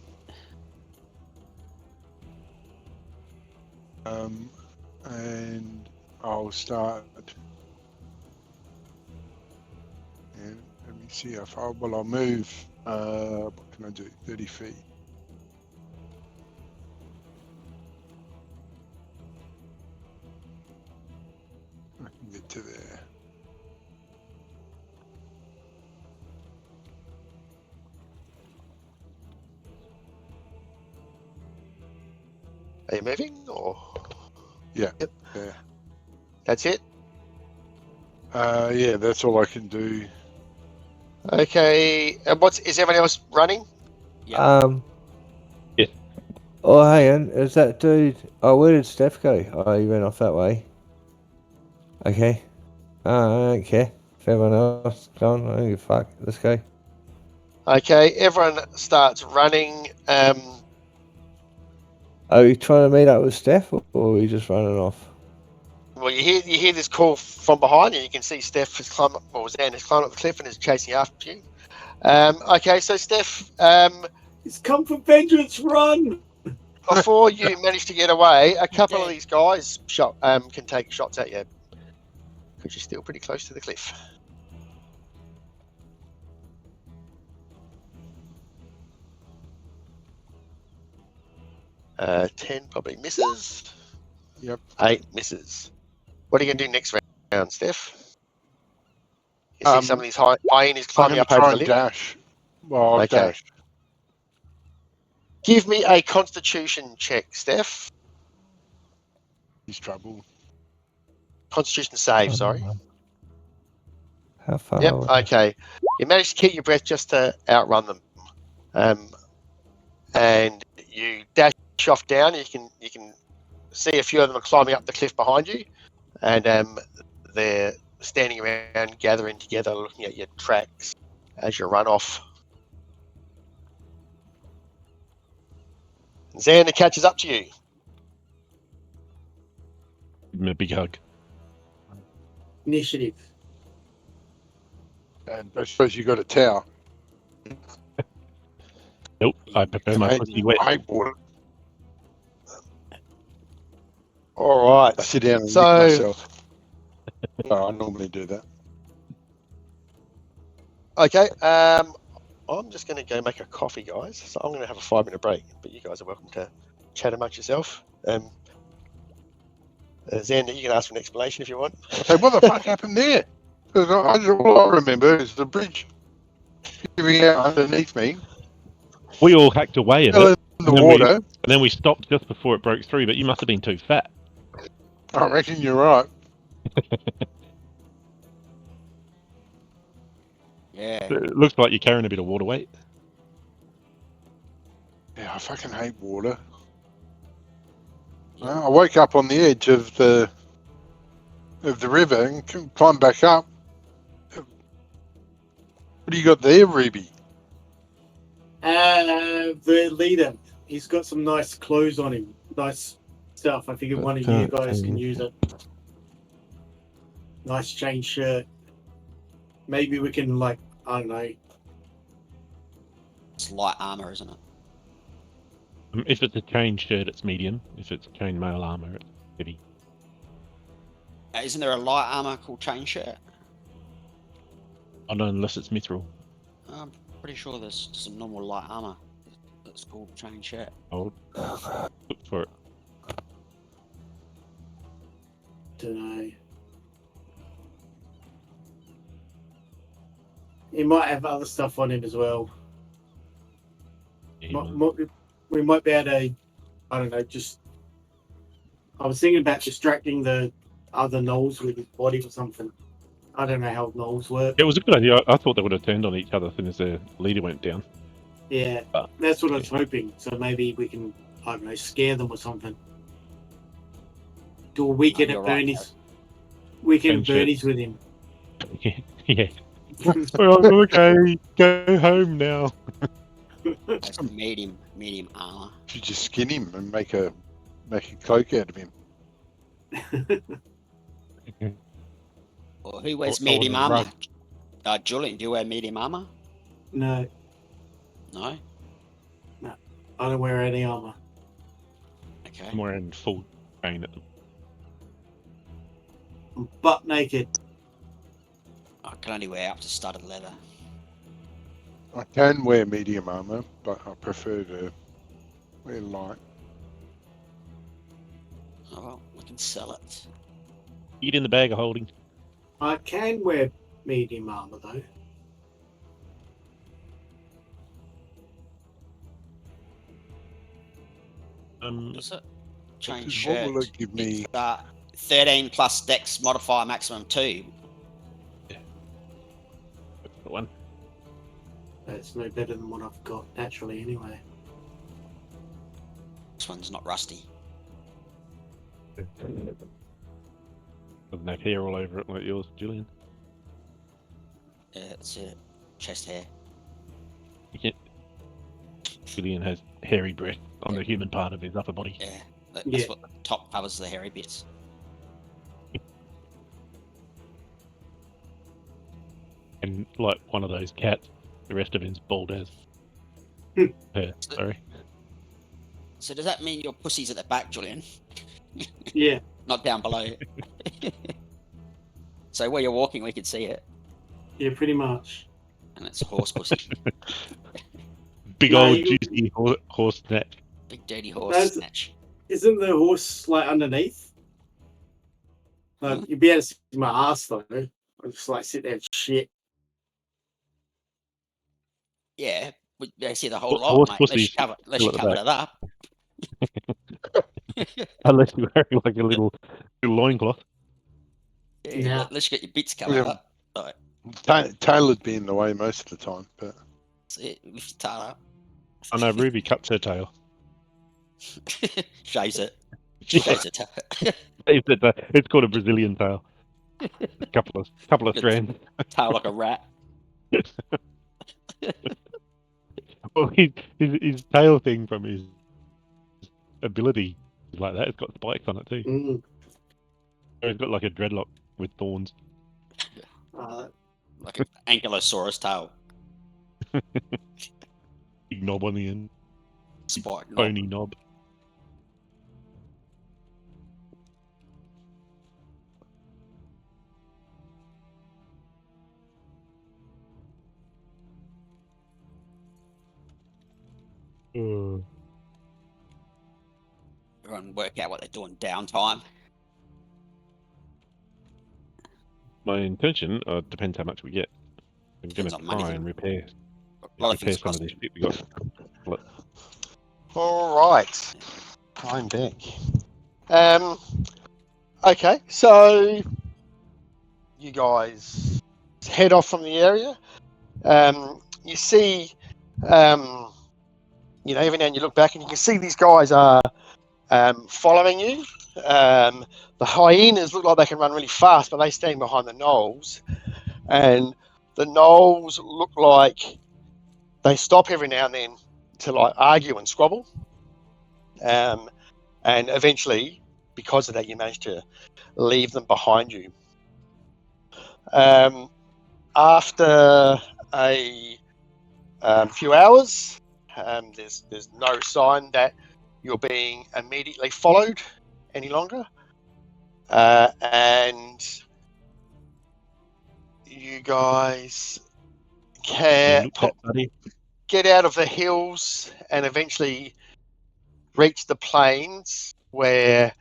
And I'll start. And let me see how far. Well, I'll move. What can I do? 30 feet. I can get to there. Are you moving or? Yeah. Yep. Yeah. That's it. Yeah, that's all I can do. Okay. And is everyone else running? Yeah. Yes. Oh, hang on. Is that dude? Oh, where did Steph go? Oh, he went off that way. Okay. I don't care. If everyone else gone, I don't give a fuck. Let's go. Okay. Everyone starts running. Are we trying to meet up with Steph, or are we just running off? Well, you hear this call from behind, and you can see Steph has climbed up, or Zan has climbed up the cliff and is chasing after you. Okay, so Steph, It's come for vengeance, run! before you manage to get away, a couple of these guys can take shots at you because you're still pretty close to the cliff. Uh, 10 probably misses. Yep. 8 misses. What are you going to do next round, Steph? You see some of these hyenas climbing I'm up going to over try the and lip? dash. Well, I'll Okay. dash. Give me a constitution check, Steph. He's trouble. Constitution save, sorry. How far? Yep, away? okay. You managed to keep your breath just to outrun them. And you dash off down. You can see a few of them are climbing up the cliff behind you. And they're standing around, gathering together, looking at your tracks as you run off. Xander catches up to you. Give him a big hug. Initiative. And I suppose you got a towel. Nope, I prefer my pussy wet. I hate water. All right. I sit down and So- lick myself. No, I normally do that. Okay. I'm just going to go make a coffee, guys. So I'm going to have a 5-minute break, but you guys are welcome to chat amongst yourself. Xander, you can ask for an explanation if you want. So what the fuck happened there? Because all I remember is the bridge giving out underneath me. We all hacked away at Fell it, in the and then water. and then we stopped just before it broke through. But you must have been too fat. I reckon you're right. Yeah. It looks like you're carrying a bit of water weight. Yeah, I fucking hate water. Yeah. I woke up on the edge of the river and couldn't climb back up. What do you got there, Ruby? The leader, he's got some nice clothes on him. Nice stuff. I figured one of you guys can use it. Nice chain shirt. Maybe we can, like, I don't know. It's light armor, isn't it? If it's a chain shirt, it's medium. If it's chain mail armor, it's heavy. Isn't there a light armor called chain shirt? I don't know unless it's mithril. I'm pretty sure there's some normal light armor that's called chain shirt. I'll look for it. Don't know. He might have other stuff on him as well. Yeah, We might be able to, I don't know, just. I was thinking about distracting the other gnolls with his body or something. I don't know how gnolls work. it was a good idea. I thought they would have turned on each other as soon as their leader went down. Yeah, that's what I was hoping. So maybe we can, I don't know, scare them or something. Do a weekend you're at right, Bernie's. Weekend at Same shit. Bernie's with him. Yeah. Well, okay, go home now. That's medium armor. You just skin him and make a cloak out of him. Or who wears Or medium the armor? rug. Julian, do you wear medium armor? No, No? I don't wear any armor. Okay. I'm wearing full chain at them. I'm butt naked. I can only wear up to studded leather. I can wear medium armor, but I prefer to wear light. Oh well, we can sell it. Eat in the bag of holding. I can wear medium armor though. Is it? Chain What shirt. will it give me? It's, 13 plus dex modifier maximum 2. That's the one. That's no better than what I've got naturally anyway. This one's not rusty. Doesn't have hair all over it like yours, Julian. Yeah, it's chest hair. Julian has hairy breath on the human part of his upper body. Yeah, that's Yeah. what the top covers the hairy bits. And like one of those cats, the rest of him's bald as. Sorry. So does that mean your pussy's at the back, Julian? Yeah, Not down below? So where you're walking, we can see it. yeah, pretty much. And it's horse pussy. Big No, old you- juicy horse neck. Big dirty horse That's- snatch. Isn't the horse like underneath? Like, you'd be able to see my ass though. I just like sit there and shit. Yeah, they see the whole Horse lot, mate. pussy's Unless you still at covered the it up. Unless you're wearing like a little loincloth. Yeah, Yeah. Unless you get your bits covered Yeah. up. Right, Tail would be in the way most of the time, but that's it. Lift your tail up. I know Ruby cuts her tail. Shaves it. Shaves it. It's called a Brazilian tail. Couple of strands. Tail like a rat. Well, his tail thing from his ability is like that. It's got spikes on it too. Mm. He's got like a dreadlock with thorns. Like an ankylosaurus tail. Big knob on the end. Spike. knob. Bony knob. Everyone work out what they're doing downtime. My intention depends how much we get. I'm going Depends to on money, try doesn't and it? repair A lot of repair things some of cost. this shit we got. All right, I'm back. Okay, so you guys head off from the area. You see, every now and you look back and you can see these guys are following you. The hyenas look like they can run really fast, but they stand behind the gnolls. And the gnolls look like they stop every now and then to like argue and squabble. And eventually, because of that, you manage to leave them behind you. After a few hours, there's no sign that you're being immediately followed any longer, and you guys can get out of the hills and eventually reach the plains where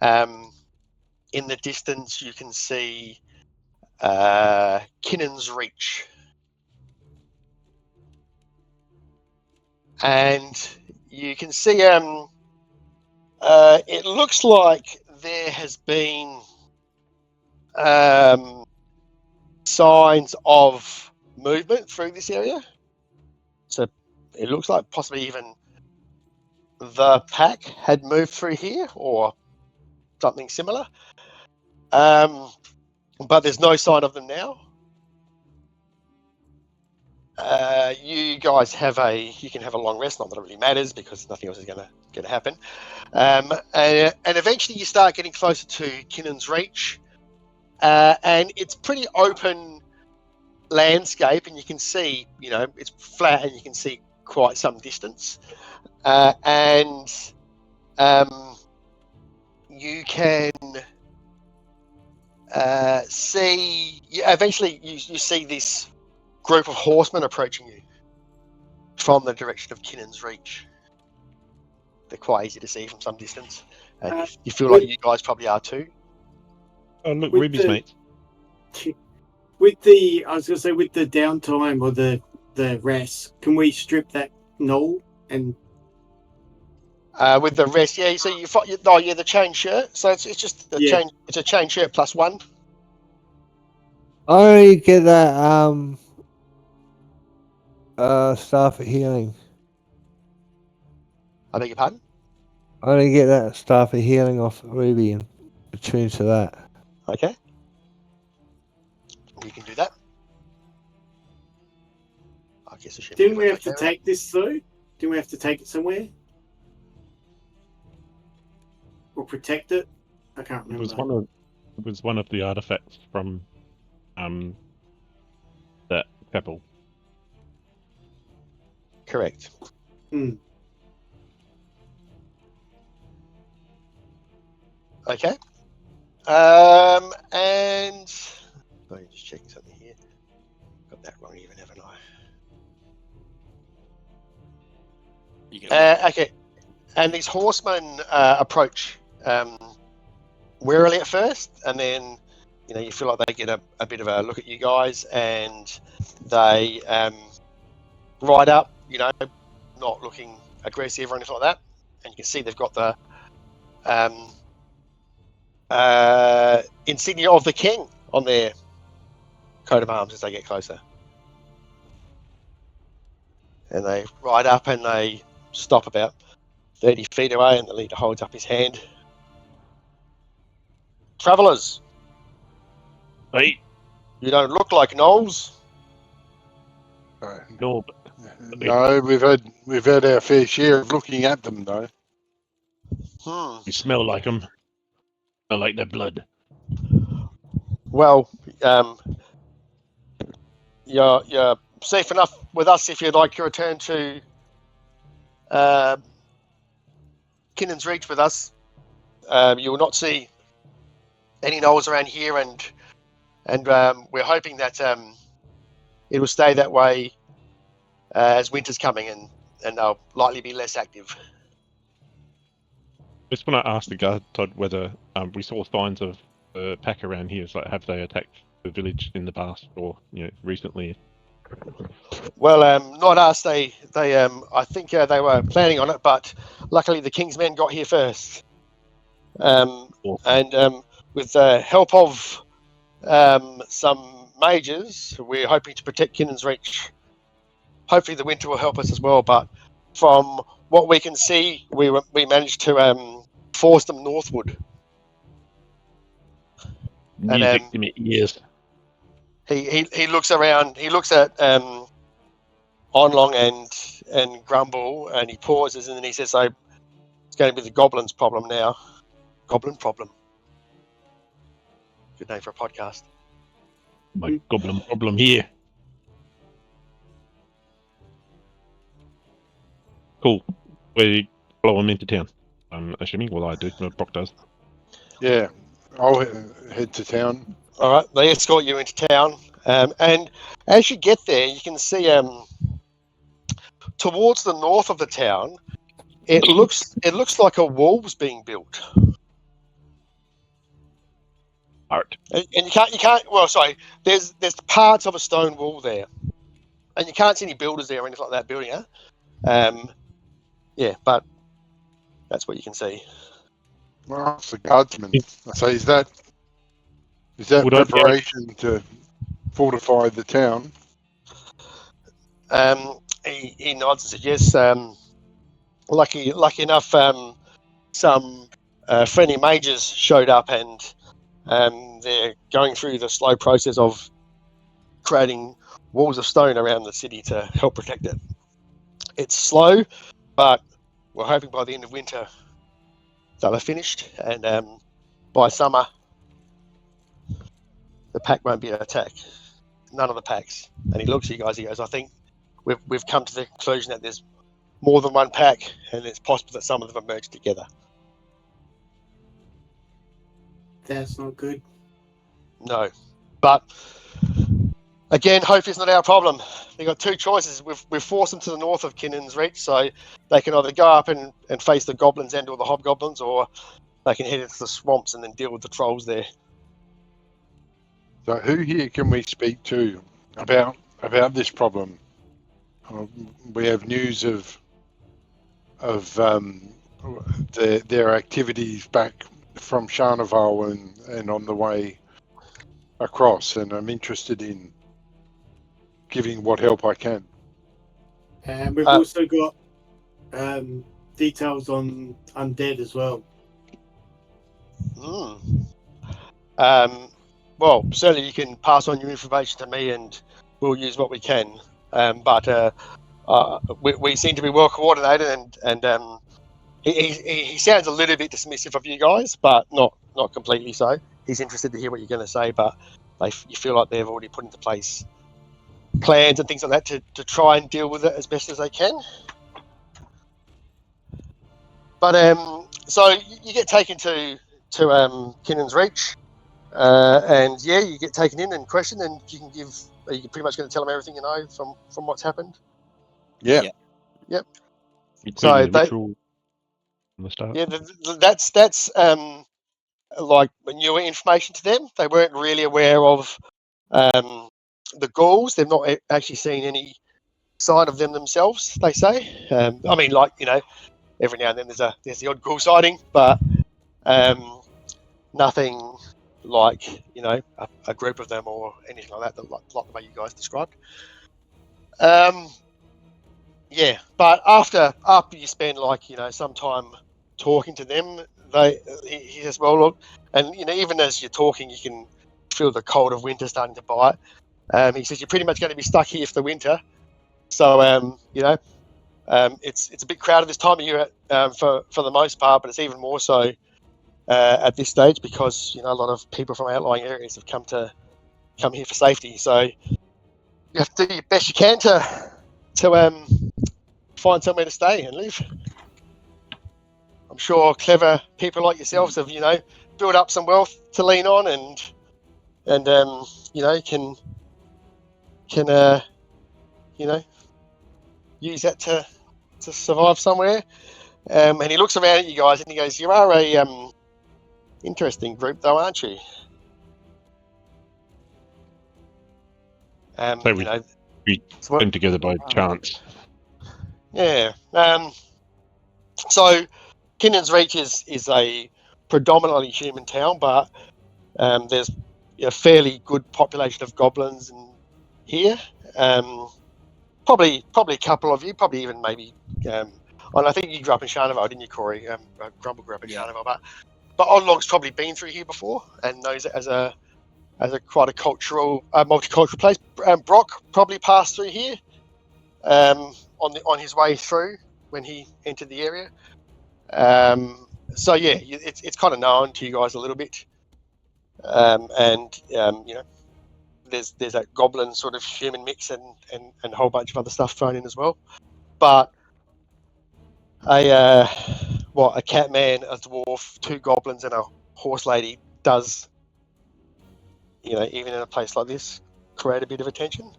in the distance you can see Kinnon's Reach. And you can see it looks like there has been signs of movement through this area. So it looks like possibly even the pack had moved through here or something similar. But there's no sign of them now. You guys you can have a long rest, not that it really matters because nothing else is going to happen. And eventually you start getting closer to Kinnon's Reach, and it's pretty open landscape, and you can see, it's flat, and you can see quite some distance, and you can see. Eventually, you see this group of horsemen approaching you from the direction of Kinnon's Reach. They're quite easy to see from some distance, and you feel like you guys probably are too. Oh, look, Ruby's mates. With the downtime or the rest, can we strip that gnoll and? With the rest, yeah. So the chain shirt. So it's just chain. It's a chain shirt plus one. I get that staff of healing. I beg your pardon? I only get that staff of healing off Ruby and attuned to that. Okay. You can do that. I guess Didn't we have to take this though? Didn't we have to take it somewhere? Or protect it? I can't remember. It was one of the artifacts from that chapel. Correct. Okay. And I'm just checking something here. Got that wrong even, haven't I? Okay. And these horsemen approach warily at first, and then you feel like they get a bit of a look at you guys, and they ride up, not looking aggressive or anything like that. And you can see they've got the insignia of the king on their coat of arms as they get closer. And they ride up and they stop about 30 feet away, and the leader holds up his hand. Travellers, Hey, you don't look like gnolls. no, No, we've had our fair share of looking at them though. you smell like them. I like their blood. Well, you're safe enough with us if you'd like to return to Kinnon's Reach with us. You will not see any gnolls around here, and we're hoping that it will stay that way as winter's coming, and they'll likely be less active. Just when I asked the guard, Todd, whether we saw signs of a pack around here, so have they attacked the village in the past or recently? Well, not us. They I think they were planning on it, but luckily the King's men got here first. And with the help of some mages, we're hoping to protect Kinnon's Reach. Hopefully the winter will help us as well, but from what we can see, we managed to force them northward. Music to my ears. He looks around. He looks at Onlong and Grumble, and he pauses, and then he says, "So it's going to be the goblins' problem now. Goblin problem. Good name for a podcast." My goblin problem here. Cool. We follow him into town. I'm assuming. Well, I do. Brock does. Yeah, I'll head to town. All right, they escort you into town, and as you get there, you can see towards the north of the town, it looks like a wall's being built. Art. And you can't. Well, sorry. There's parts of a stone wall there, and you can't see any builders there or anything like that building it. Yeah, but that's what you can see. Well, it's the guardsman. I say, is that Would I be preparation to fortify the town? He nods and says yes. Lucky enough, some friendly mages showed up, and they're going through the slow process of creating walls of stone around the city to help protect it. It's slow, but we're hoping by the end of winter they'll have finished, and by summer the pack won't be an attack. None of the packs. And he looks at you guys. He goes, "I think we've come to the conclusion that there's more than one pack, and it's possible that some of them have merged together." That's not good. No, but again, hope is not our problem. They've got two choices. We've forced them to the north of Kinnon's Reach, so they can either go up and face the goblins and or the hobgoblins, or they can head into the swamps and then deal with the trolls there. So who here can we speak to about this problem? We have news of their activities back from Charnival and on the way across, and I'm interested in giving what help I can. And we've also got details on undead as well. Well, certainly you can pass on your information to me, and we'll use what we can. But we seem to be well coordinated, and he sounds a little bit dismissive of you guys, but not completely so. He's interested to hear what you're going to say, but you feel like they've already put into place plans and things like that to try and deal with it as best as they can. But so you get taken to Kinnon's Reach, and yeah, you get taken in and questioned, and are you pretty much going to tell them everything you know from what's happened? Yeah. Yep. So the ritual from the start. Yeah, that's like newer information to them. They weren't really aware of the ghouls. They've not actually seen any sign of them themselves, they say. I mean, like, every now and then there's the odd ghoul sighting, but nothing like, a group of them or anything like that, like the way you guys described. Yeah, but after you spend some time talking to them, he says, well, look, and even as you're talking, you can feel the cold of winter starting to bite. He says you're pretty much going to be stuck here for the winter, so it's a bit crowded this time of year for the most part, but it's even more so at this stage because a lot of people from outlying areas have come here for safety. So you have to do your best you can to find somewhere to stay and live. I'm sure clever people like yourselves have built up some wealth to lean on and can use that to survive somewhere. And he looks around at you guys and he goes, "You are a interesting group, though, aren't you?" So we came together by chance. Yeah. So Kinnon's Reach is a predominantly human town, but there's a fairly good population of goblins in here. Probably a couple of you, probably even maybe. And I think you grew up in Charnival, didn't you, Corey? Grumble grew up in Charnival, but Onlog's probably been through here before and knows it as a quite a multicultural place. Brock probably passed through here on his way through when he entered the area. So yeah, it's kind of known to you guys a little bit, and there's that goblin sort of human mix and a whole bunch of other stuff thrown in as well. But a cat man, a dwarf, 2 goblins, and a horse lady does, even in a place like this, create a bit of attention.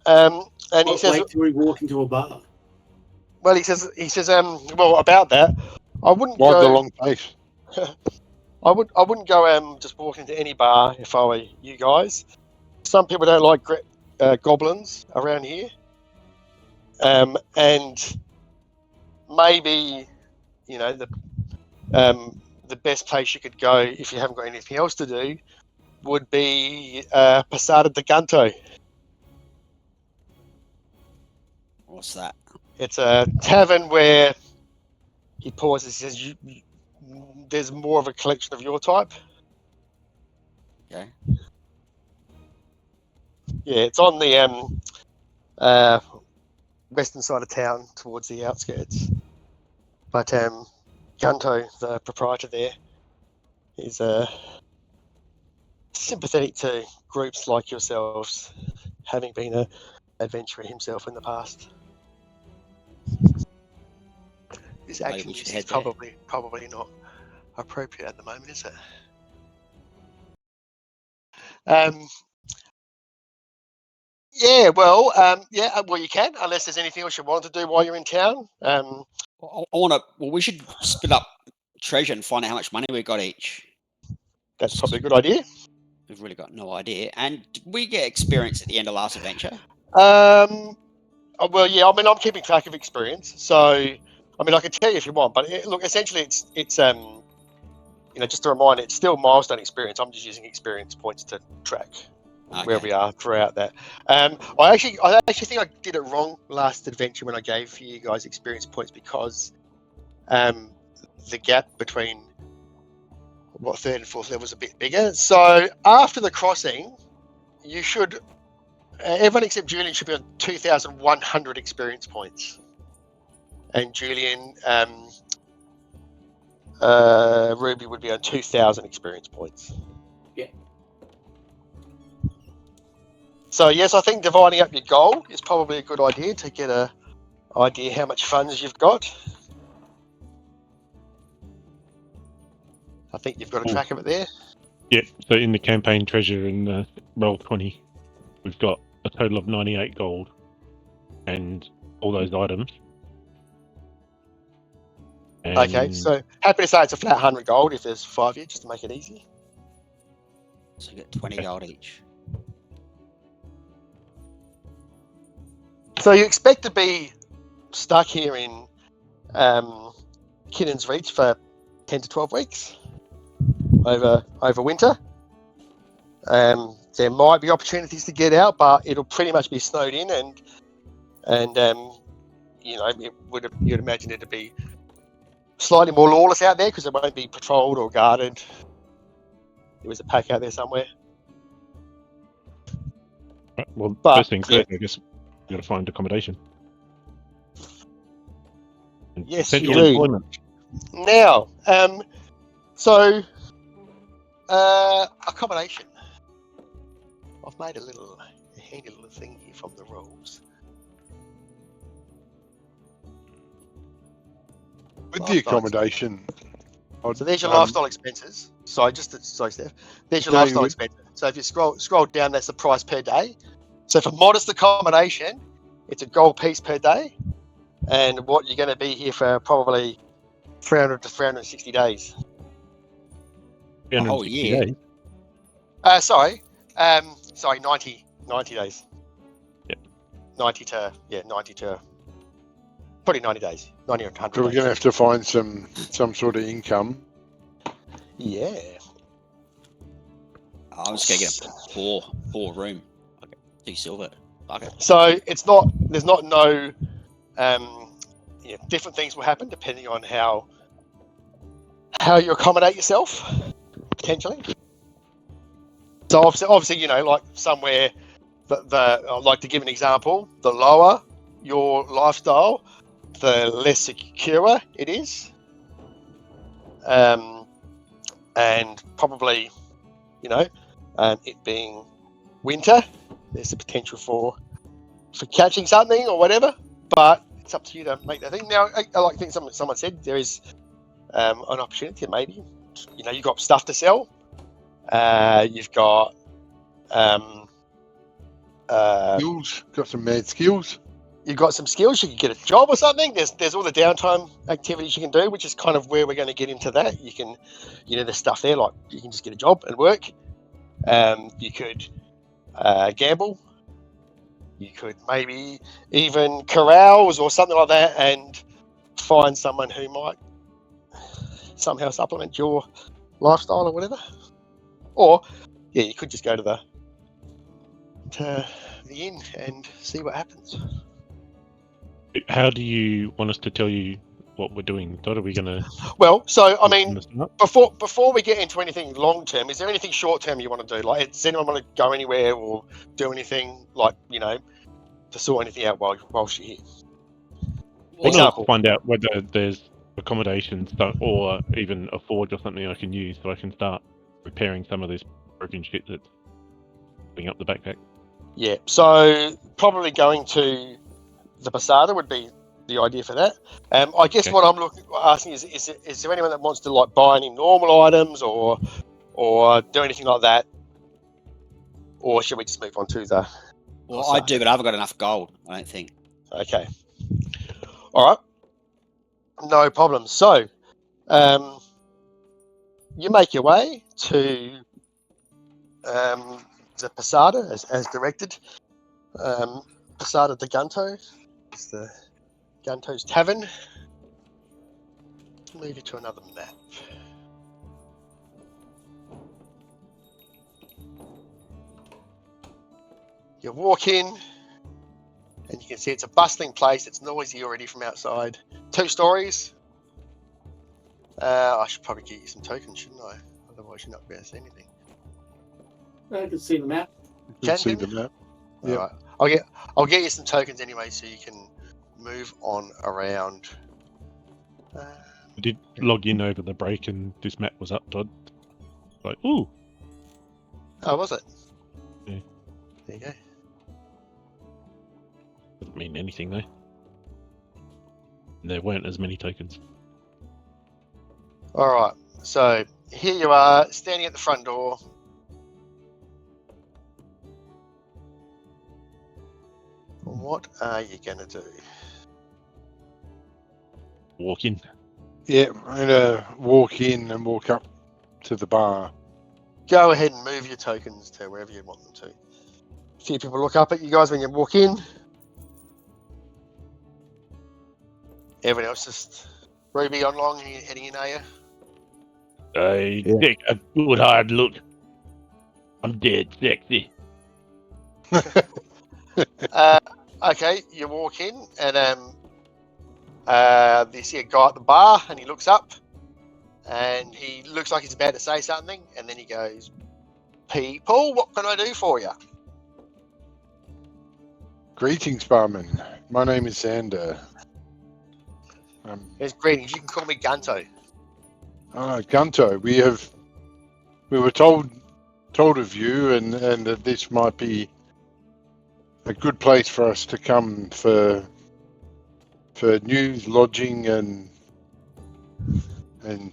And he says, wait till we walk into a bar. well, he says, about that, I wouldn't Why go. the long face? I wouldn't go just walk into any bar if I were you guys. Some people don't like goblins around here, and maybe the best place you could go if you haven't got anything else to do would be Posada de Gunto. What's that? It's a tavern where he pauses. He says, "There's more of a collection of your type." Okay. Yeah, it's on the western side of town, towards the outskirts. But Gunto, the proprietor there, is sympathetic to groups like yourselves, having been an adventurer himself in the past. This Maybe action we should is head there. probably not appropriate at the moment, is it? Well, you can, unless there's anything else you want to do while you're in town. I want to. Well, we should split up treasure and find out how much money we got each. That's probably a good idea. We've really got no idea. And did we get experience at the end of last adventure? Well, yeah. I mean, I'm keeping track of experience, so I mean, I can tell you if you want. But look, essentially, it's just a reminder. It's still milestone experience. I'm just using experience points to track where we are throughout that. I actually think I did it wrong last adventure when I gave you guys experience points, because the gap between third and fourth level was a bit bigger. So after the crossing, you should everyone except Julian should be on 2,100 experience points, and Julian Ruby would be on 2,000 experience points. Yeah. So yes, I think dividing up your goal is probably a good idea to get a idea how much funds you've got. I think you've got a track of it there. Yeah, so in the campaign treasure in Roll20, we've got a total of 98 gold and all those items. And Okay, so happy to say it's a flat 100 gold if there's 5 of you, just to make it easy. So we get 20 gold each. So you expect to be stuck here in Kinnon's Reach for 10 to 12 weeks over winter. There might be opportunities to get out, but it'll pretty much be snowed in, and you'd imagine it to be slightly more lawless out there because it won't be patrolled or guarded. There was a pack out there somewhere. Well, But, first things yeah. first, I guess you got to find accommodation. And Yes, potential you do. employment. Now, accommodation. I've made a handy little thing here from the rules. With the accommodation, So there's your lifestyle expenses. Sorry, Steph. There's your lifestyle expenses. So if you scroll down, that's the price per day. So for modest accommodation, it's a gold piece per day, and what you're going to be here for probably 300 to 360 days. 360 year. days. 90 days. Yep. 90 to probably 90 days. 90 or 100. So we're going to have to find some sort of income. Yeah. I'm just gonna get a poor room. Okay, 2 silver. Okay. So it's not. There's not no. Different things will happen depending on how you accommodate yourself, potentially. So obviously, like somewhere that I'd like to give an example. The lower your lifestyle, the less secure it is, and probably, it being winter, there's the potential for catching something or whatever. But it's up to you to make that thing. Now, I like things someone said there is an opportunity. Maybe you've got stuff to sell. You've got Skills, got some mad skills. you've got some skills. You can get a job or something. There's all the downtime activities you can do, which is kind of where we're going to get into that. You can, there's stuff there like you can just get a job and work. You could gamble. You could maybe even carouse or something like that, and find someone who might somehow supplement your lifestyle or whatever. Or you could just go to the inn and see what happens. How do you want us to tell you what we're doing? Todd, are we going to... Well, so, I mean, before we get into anything long-term, is there anything short-term you want to do? Like, does anyone want to go anywhere or do anything, like, to sort anything out whilst you're here? I want Example. to find out whether there's accommodations or even a forge or something I can use so I can start repairing some of this broken shit that's filling up the backpack. Yeah, so probably going to the Posada would be the idea for that. I guess Okay. what I'm asking is there anyone that wants to like buy any normal items or do anything like that, or should we just move on to the? Well, I do, but I haven't got enough gold. I don't think. Okay. All right. No problem. So, you make your way to the Posada as directed. Posada de Gunto is the Gunto's Tavern. Move you to another map. You walk in, and you can see it's a bustling place. It's noisy already from outside. 2 stories. I should probably get you some tokens, shouldn't I? Otherwise, you're not going to see anything. I can see the map. You can see the map. All Yep. right. I'll get you some tokens anyway, so you can move on around. I did log in over the break and this map was up, Todd. Like, ooh. Oh, was it? Yeah. There you go. Doesn't mean anything though. There weren't as many tokens. All right. So here you are, standing at the front door. What are you going to do? Walk in. Yeah, I'm going to walk in and walk up to the bar. Go ahead and move your tokens to wherever you want them to. A few people look up at you guys when you walk in. Everyone else just Ruby on long and you're heading in, are you? I take a good hard look. I'm dead sexy. Okay, you walk in and you see a guy at the bar and he looks up and he looks like he's about to say something and then he goes, "People, what can I do for you?" Greetings, barman. My name is Xander. There's greetings. You can call me Gunto. Gunto, we were told of you and that this might be a good place for us to come for news, lodging, and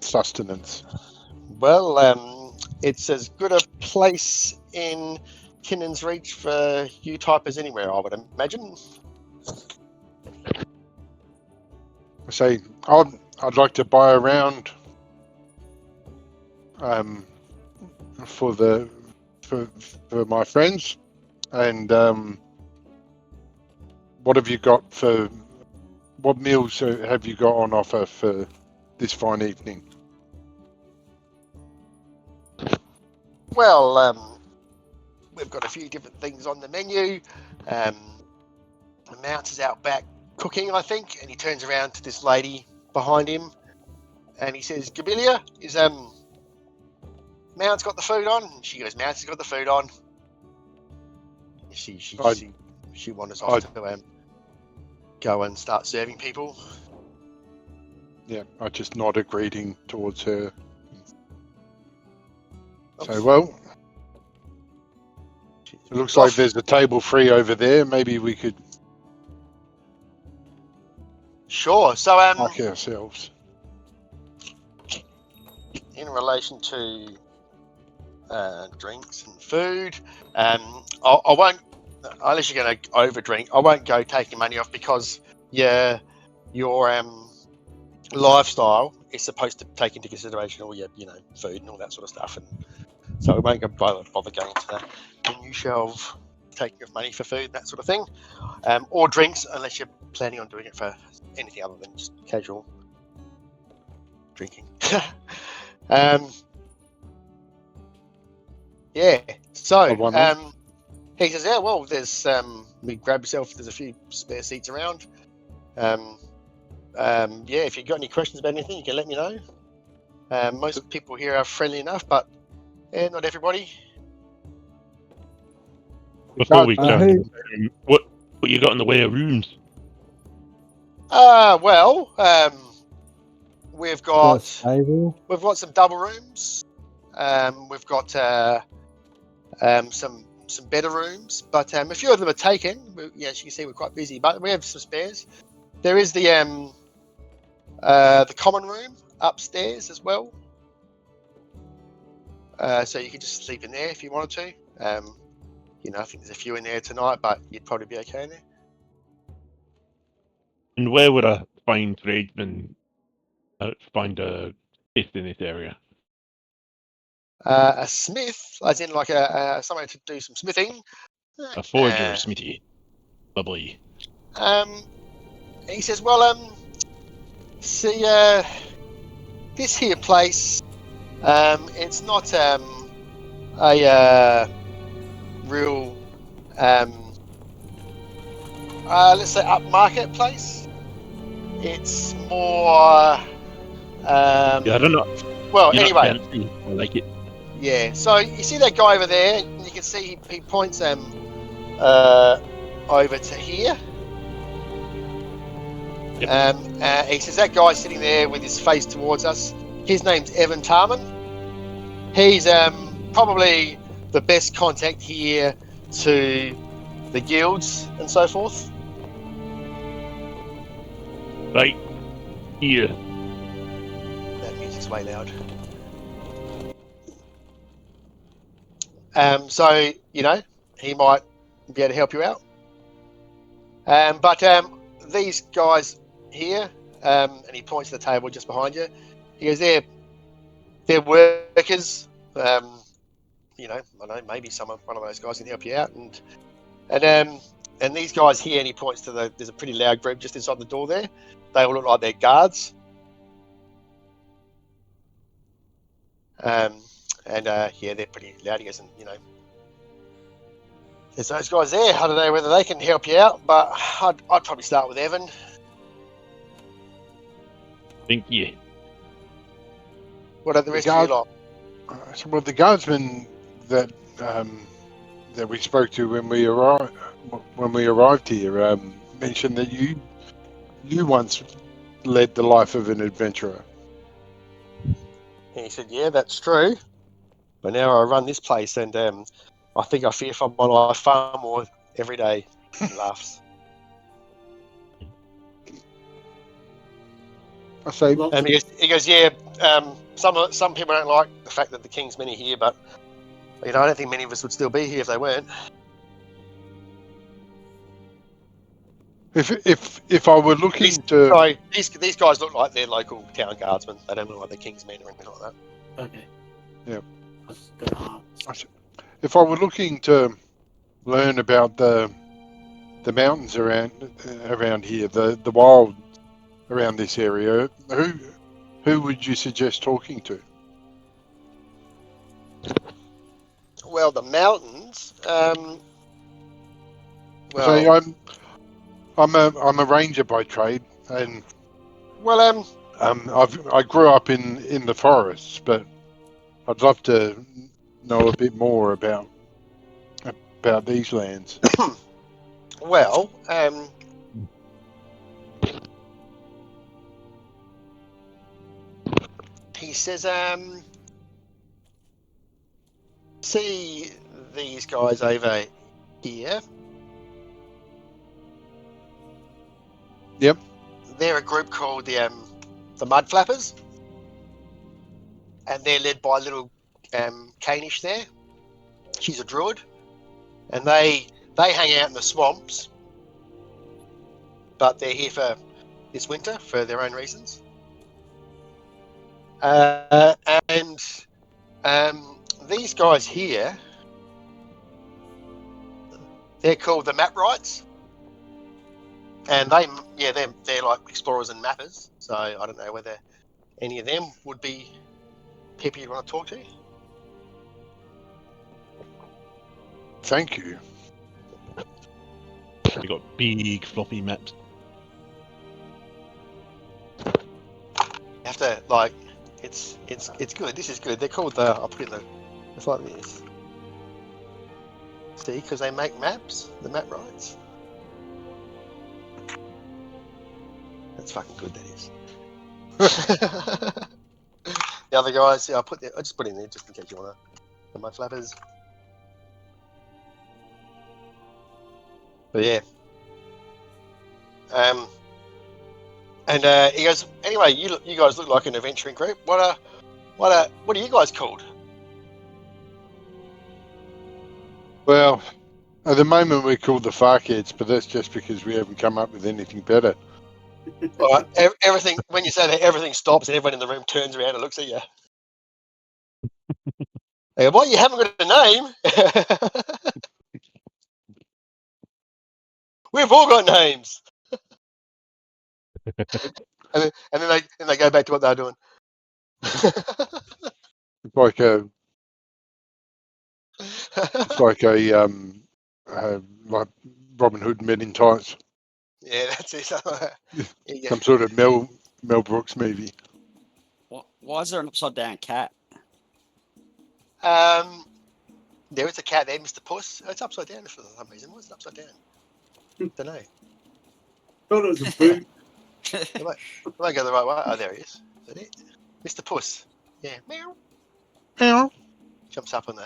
sustenance. Well, it's as good a place in Kinnon's Reach for you type as anywhere, I would imagine. I say I'd like to buy around for my friends, and what have you got for what meals have you got on offer for this fine evening? Well, we've got a few different things on the menu. The Mounts is out back cooking, I think, and he turns around to this lady behind him, and he says, "Gabilia, is Mounts got the food on?" And she goes, "Mounts has got the food on." She wanders off to go and start serving people. Yeah, I just nod a greeting towards her. So, well, it looks like there's a table free over there. Maybe we could Sure. So, mark ourselves. in relation to drinks and food, I won't, unless you're going to overdrink, I won't go taking money off because your lifestyle is supposed to take into consideration all your food and all that sort of stuff, and so we won't bother going into that. And you shall taking off money for food, that sort of thing, or drinks, unless you're planning on doing it for anything other than just casual drinking. Yeah. So he says, "Yeah, well, there's we grab yourself. There's a few spare seats around. Yeah, if you've got any questions about anything, you can let me know. Most people here are friendly enough, but not everybody." Before we go, what you got in the way of rooms? Well, we've got some double rooms. We've got some better rooms, but a few of them are taken. As you can see, we're quite busy, but we have some spares. There is the common room upstairs as well, so you could just sleep in there if you wanted to. I think there's a few in there tonight, but you'd probably be okay in there. And where would a fine tradesman find a smith in this area? A smith, as in like someone to do some smithing. A forger, smithy. Lovely. He says, "Well, see, this here place, it's not a real, let's say, upmarket place. It's more, yeah, I don't know. Well, You're anyway, not fancy. I like it. Yeah. So you see that guy over there, and you can see he points over to here. Yep. He says that guy's sitting there with his face towards us. His name's Evan Tarman. He's probably the best contact here to the guilds and so forth. Right here. That music's way loud. So he might be able to help you out. But these guys here, and he points to the table just behind you. He goes, they're workers. I don't know, maybe one of those guys can help you out. And these guys here, and he points to there's a pretty loud group just inside the door there. They all look like they're guards. Yeah, they're pretty loud. He goes, and there's those guys there. I don't know whether they can help you out, but I'd probably start with Evan. Thank you. What are the rest of you lot? Well, the guardsmen that we spoke to when we arrived here mentioned that you once led the life of an adventurer. And he said, "Yeah, that's true. But now I run this place, and I think I fear for my life far more every day." He laughs. I say, And he goes, "Yeah. Some people don't like the fact that the king's many here, but I don't think many of us would still be here if they weren't." if I were looking to, Sorry, these guys look like they're local town guardsmen. They don't look like the king's men or anything like that. Okay. Yeah. I was gonna ask. if I were looking to learn about the mountains around here, the wild around this area. Who would you suggest talking to? Well, the mountains. Say, Well, I'm a ranger by trade, and well, I grew up in the forests, but I'd love to know a bit more about these lands. well, he says, see these guys over here. Yep. They're a group called the Mud Flappers, and they're led by little Canish there. She's a druid, and they hang out in the swamps, but they're here for this winter for their own reasons. And these guys here, they're called the Map Rights, and they're like explorers and mappers. So I don't know whether any of them would be people you want to talk to. Thank you. They got big floppy maps. You have to like, it's good. This is good. They're called the. I'll put it in the. It's like this. See, because they make maps, the Map Rights. That's fucking good. That is. The other guys, yeah, I just put it in there just in case you wanna. The Mud Flappers. But yeah. And he goes, anyway, you guys look like an adventuring group. What are you guys called? Well, at the moment we're called the Farkheads, but that's just because we haven't come up with anything better. All right, everything, when you say that, everything stops and everyone in the room turns around and looks at you. They go, well, you haven't got a name. We've all got names. and then they go back to what they're doing. It's like a like Robin Hood Men in Tights, Yeah, that's it. Yeah. some sort of Mel Brooks movie. Why is there an upside down cat? There is a cat there, Mr. Puss. Oh, it's upside down for some reason. Why is it upside down? Don't know. Thought it was a boot. It might go the right way. Oh, there he is. Is that it? Mr. Puss. Yeah. Meow. Meow. Jumps up on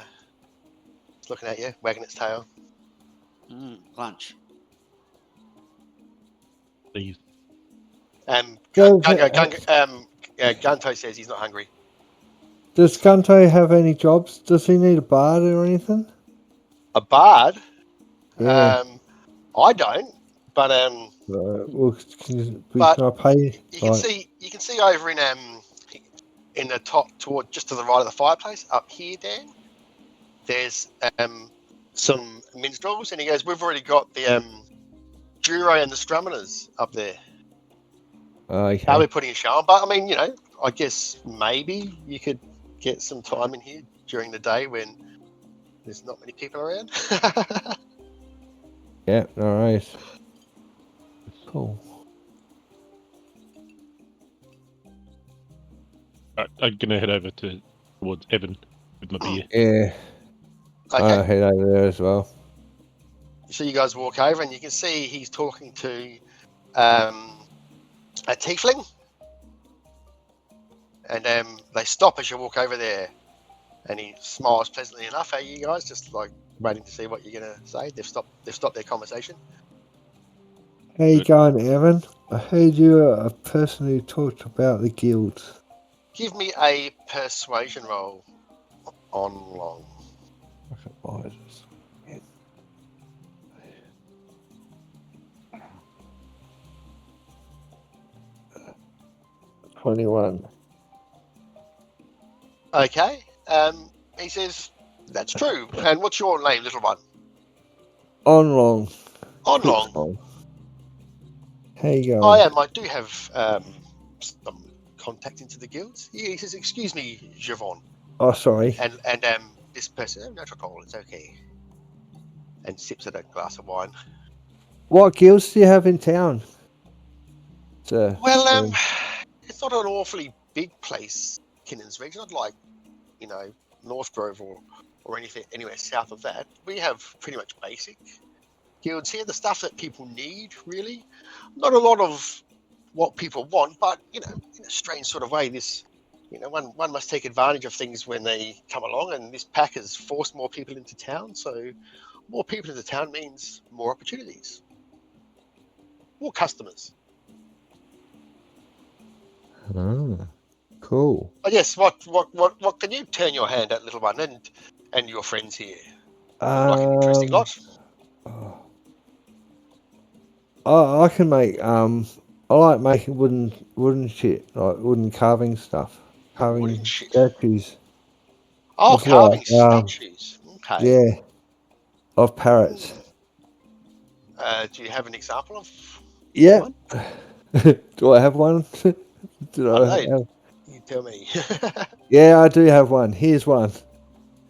it's looking at you, wagging its tail. Lunch. Please. Gunto says he's not hungry. Does Gunto have any jobs? Does he need a bard or anything? A bard? Yeah. I don't, but Well, can but I pay? you can see over in the top toward just to the right of the fireplace up here, Dan. There's some minstrels, and he goes, we've already got the Duro and the Strumminers up there. Okay. They'll be putting a show on, but I mean, I guess maybe you could get some time in here during the day when there's not many people around. Yeah, alright. Cool. I'm gonna head over towards Evan with my beer. Yeah. Okay. I'll head over there as well. So you guys walk over, and you can see he's talking to a tiefling, and they stop as you walk over there, and he smiles pleasantly enough at you guys, just like waiting to see what you're gonna say. They've stopped their conversation. How you going, Evan? I heard you are a person who talked about the guild. Give me a persuasion roll on long. Okay, 21. Okay. He says, that's true. And what's your name, little one? On long. On long. How you I going? am. I do have some contact into the guilds. Yeah, he says, "Excuse me, Javon," Oh, sorry. and this person, "Oh, not at all. It's okay," and sips at a glass of wine. What guilds do you have in town? Sir? Well, it's not an awfully big place, Kinnon's Ridge. Not like North Grove or anything anywhere south of that. We have pretty much basic guilds here. The stuff that people need, really. Not a lot of what people want, but in a strange sort of way, this one must take advantage of things when they come along, and this pack has forced more people into town. So more people into town means more opportunities, more customers. Ah, cool. I guess what can you turn your hand at, little one, and your friends here? Look like an interesting lot. I can make I like making wooden shit, like wooden carving stuff, carving Wooden shit. statues. Oh, Of carving like, statues. Okay. yeah, of parrots. Do you have an example of Yeah. one? Do I have one? Did I I don't know. have? You tell me. Yeah, I do have one. Here's one.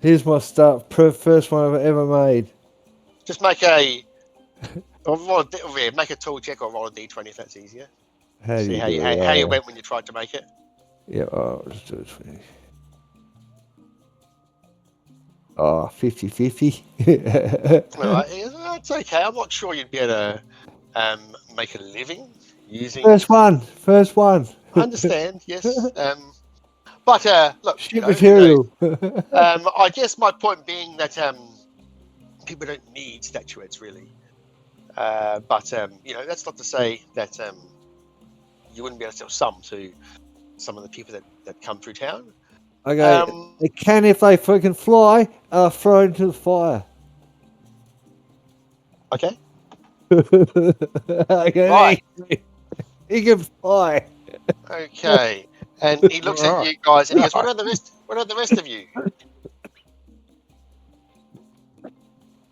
Here's my first one I've ever made. Just make a make a tool check or roll a d20 if that's easier. How do See you how do you, it? how you went when you tried to make it. Yeah, I'll just do it for you. Oh, 50-50. Well, it's okay. I'm not sure you'd be able to make a living using. First one. I understand, yes. But look, Shit who knows? material. I guess my point being that people don't need statuettes really. But that's not to say that you wouldn't be able to sell some to some of the people that come through town. Okay, they can if they freaking fly. Throw into the fire. Okay. Okay, Right. he can fly. Okay. And he looks at you guys and he goes, "What about the rest? What about the rest of you?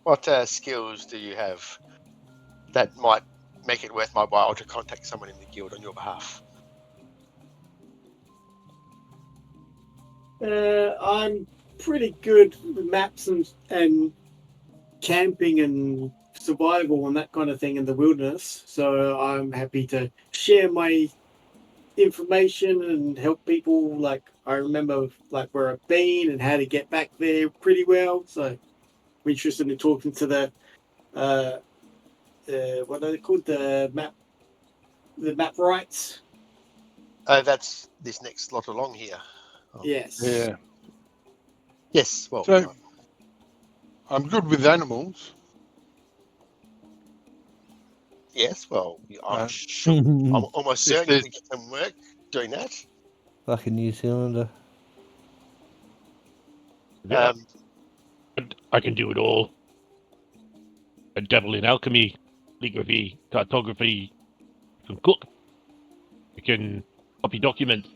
What skills do you have that might make it worth my while to contact someone in the guild on your behalf?" I'm pretty good with maps and camping and survival and that kind of thing in the wilderness. So I'm happy to share my information and help people. Like I remember like where I've been and how to get back there pretty well. So I'm interested in talking to the what are they called? The map rights. That's this next lot along here. Yes. Yeah. Yes. Well, So I'm good with animals. yes. Well, I'm Uh, sure. I'm almost if certain you there's- can get some work doing that. Fucking New Zealander. Yeah, I can do it all. A devil in alchemy, calligraphy, cartography, can cook. I can copy documents.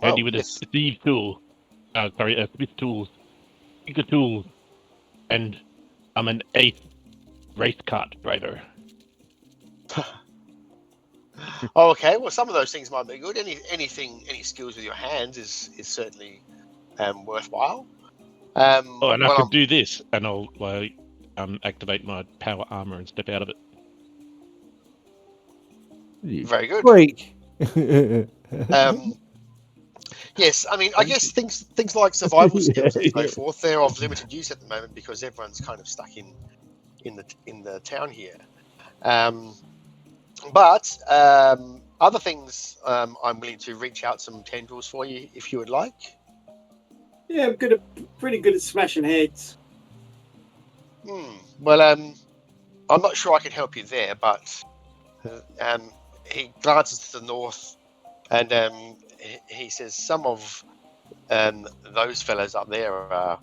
Handy with a yes. Steve tool. A Smith tools, Tinker tools, and I'm an ace race cart driver. Oh, okay. Well, some of those things might be good. Any skills with your hands is certainly worthwhile. Oh, and I Well, can do this, and I'll activate my power armor and step out of it. very good. Freak. Yes, I mean, I guess things like survival skills and so forth, they're of limited use at the moment because everyone's kind of stuck in the town here. But other things, I'm willing to reach out some tendrils for you if you would like. Yeah, I'm pretty good at smashing heads. Well, I'm not sure I can help you there, but he glances to the north and he says some of those fellows up there are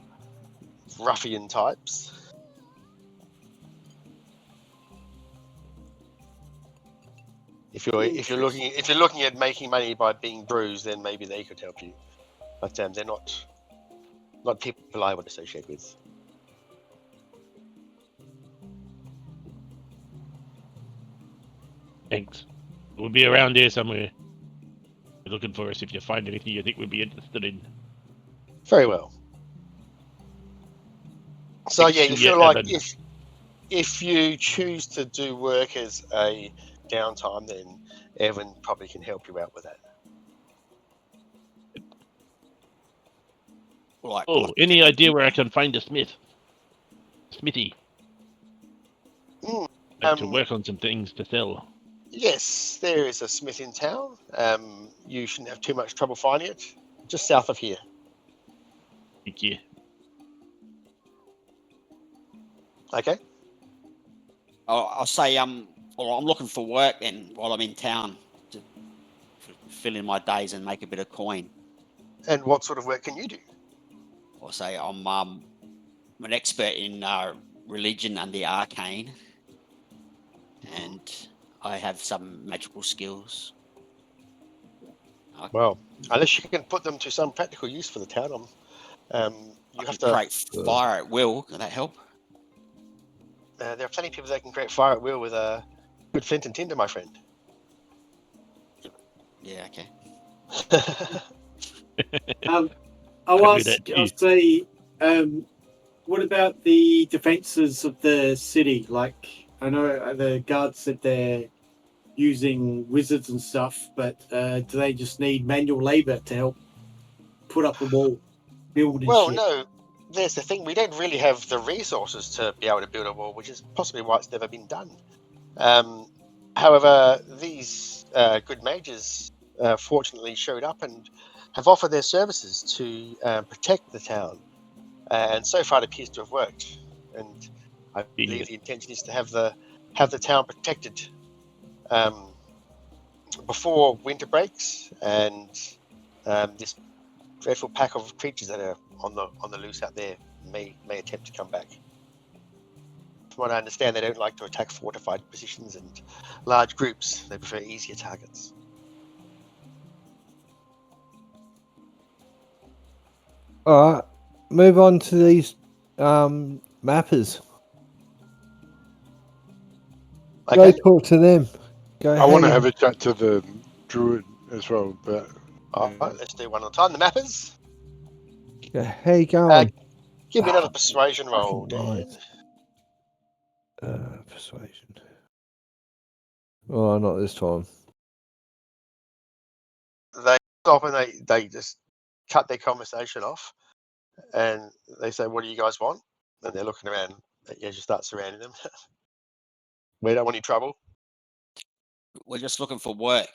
ruffian types. If you're looking at making money by being bruised, then maybe they could help you, but they're not people I would associate with. Thanks. We'll be around here somewhere. You're looking for us if you find anything you think we'd be interested in. Very well. So Thanks yeah, to you you, feel like Evan. if you choose to do work as a downtime, then Evan probably can help you out with that. Right. Oh, any idea where I can find a smith? Smithy. Mm, Like to work on some things to sell. Yes, there is a smith in town. You shouldn't have too much trouble finding it. Just south of here. Thank you. Okay. I'll say or I'm looking for work then while I'm in town to fill in my days and make a bit of coin. And what sort of work can you do? I'll say I'm an expert in religion and the arcane, and I have some magical skills. Well, unless you can put them to some practical use for the town, you I have can to. create fire at will. Can that help? There are plenty of people that can create fire at will with a good flint and tinder, my friend. Yeah. Okay. I'll do ask. that too. I'll say. What about the defences of the city? Like, I know the guards said they're using wizards and stuff, but do they just need manual labour to help put up the wall, build and Well, shit? no. There's the thing. We don't really have the resources to be able to build a wall, which is possibly why it's never been done. However, these good mages fortunately showed up and have offered their services to protect the town, and so far it appears to have worked. And I believe the intention is to have the town protected before winter breaks, and this dreadful pack of creatures that are on the loose out there may attempt to come back. From what I understand, they don't like to attack fortified positions and large groups. They prefer easier targets. All right, move on to these mappers. Okay. Go talk to them. Go I want to hang have a chat to the druid as well, but All right, let's do one at a time. The mappers. Go, how you going? Give me another persuasion roll, Fucking Dan. Persuasion. Oh, not this time. They stop and they just cut their conversation off, and they say, "What do you guys want?" And they're looking around. You just start surrounding them. We don't want any trouble. We're just looking for work.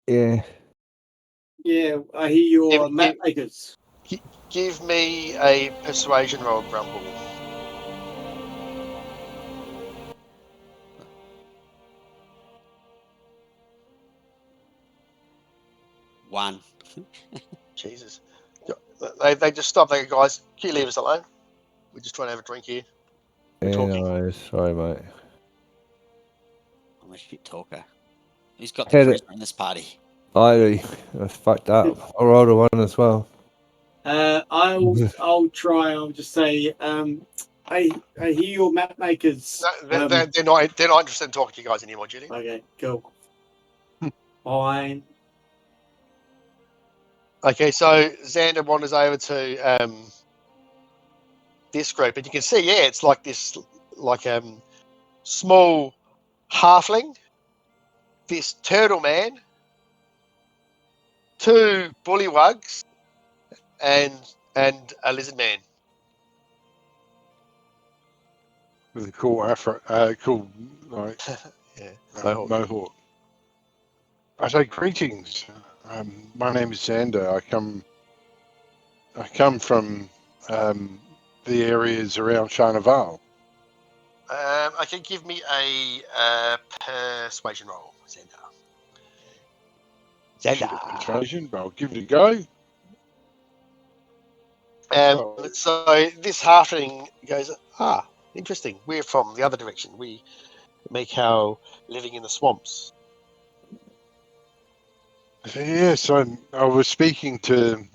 Yeah. Yeah, I hear your Give- map makers. Give me a persuasion roll, Grumble. One. Jesus. They just stop. They go, "Guys, can you leave us alone? We're just trying to have a drink here. We're Yeah, talking." no, sorry, mate. I'm a shit talker. Who's got the Hit it. charisma in this party? I fucked up. I rolled a 1 as well. I'll try. I'll just say, I hear your map makers. No, they're not interested in talking to you guys anymore, Judy. Okay, cool. Fine. Okay, so Xander wanders over to this group, and you can see, yeah, it's like this, like small halfling, this turtle man, 2 bullywugs, and a lizard man. with a cool afro, cool like Yeah, mohawk. I say greetings. My name is Xander. I come from the areas around Charnival. Okay, give me a persuasion roll, Xander. Persuasion, but I'll give it a go. So this halfling goes, interesting. We're from the other direction. We make our living in the swamps. So, yes, I was speaking to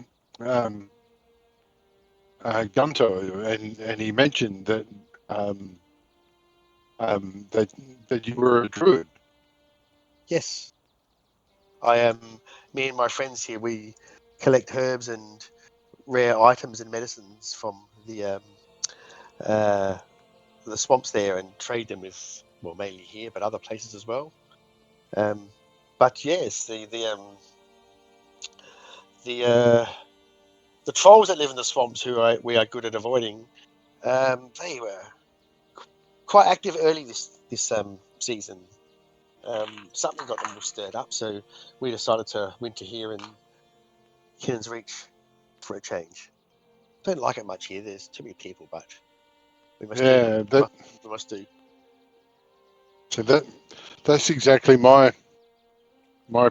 Gunto, and he mentioned that that you were a druid. Yes, I am. Me and my friends here, we collect herbs and rare items and medicines from the swamps there and trade them with, well, mainly here, but other places as well. But yes, the trolls that live in the swamps, we are good at avoiding, they were quite active early this season. Something got them all stirred up, so we decided to winter here in Kinnon's Reach for a change. Don't like it much here. There's too many people, but we must Yeah, do. We must do. so that's exactly my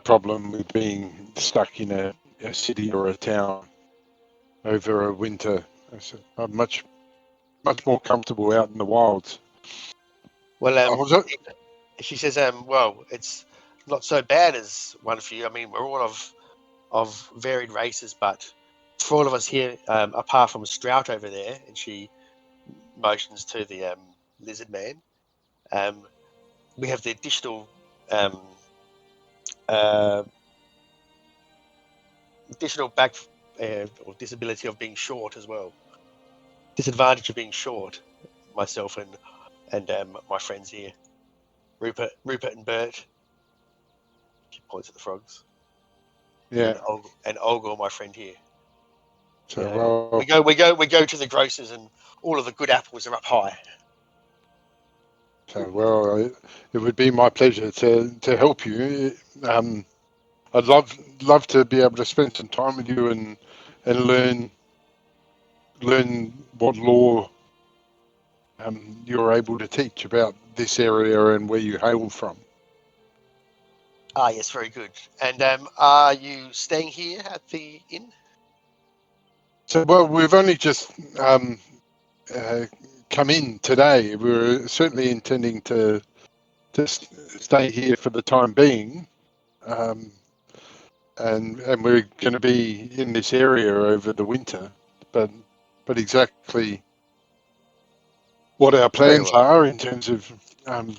problem with being stuck in a city or a town over a winter. I'm much more comfortable out in the wilds. Well, I was she says, well, it's not so bad as one for you. I mean, we're all of varied races, but for all of us here, apart from Strout over there, and she motions to the lizard man, we have the additional back or disability of being short as well. Disadvantage of being short. Myself and my friends here, Rupert and Bert. She points at the frogs. yeah. And Olga, my friend here. So You know, we go to the grocers, and all of the good apples are up high. it would be my pleasure to help you. I'd love to be able to spend some time with you and learn what law you're able to teach about this area and where you hail from. Ah, yes, very good. And are you staying here at the inn? So, well, we've only just come in today. We're certainly intending to stay here for the time being, and we're going to be in this area over the winter. But exactly what our Very plans well. are in terms of um,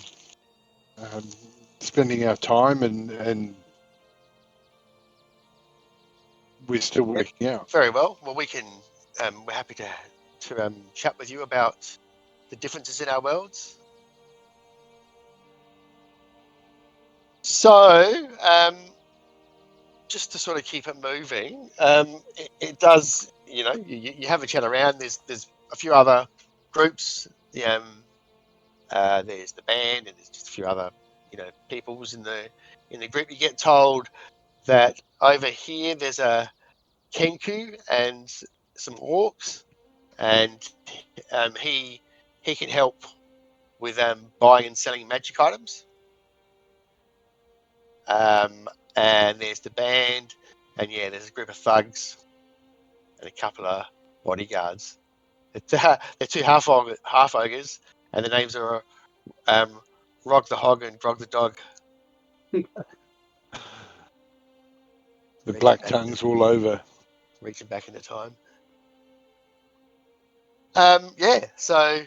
spending our time and we're still working out. Very well. Well, we can. We're happy to chat with you about the differences in our worlds. So, just to sort of keep it moving, it does. You know, you have a chat around. There's a few other groups. There's the band, and there's just a few other peoples in the group. You get told that over here there's a Kenku and some orcs, and he can help with buying and selling magic items. And there's the band, and yeah, there's a group of thugs and a couple of bodyguards. They're two half ogres, and the names are Rog the Hog and Grog the Dog. The black tongues all over. Reaching back into time. Yeah, so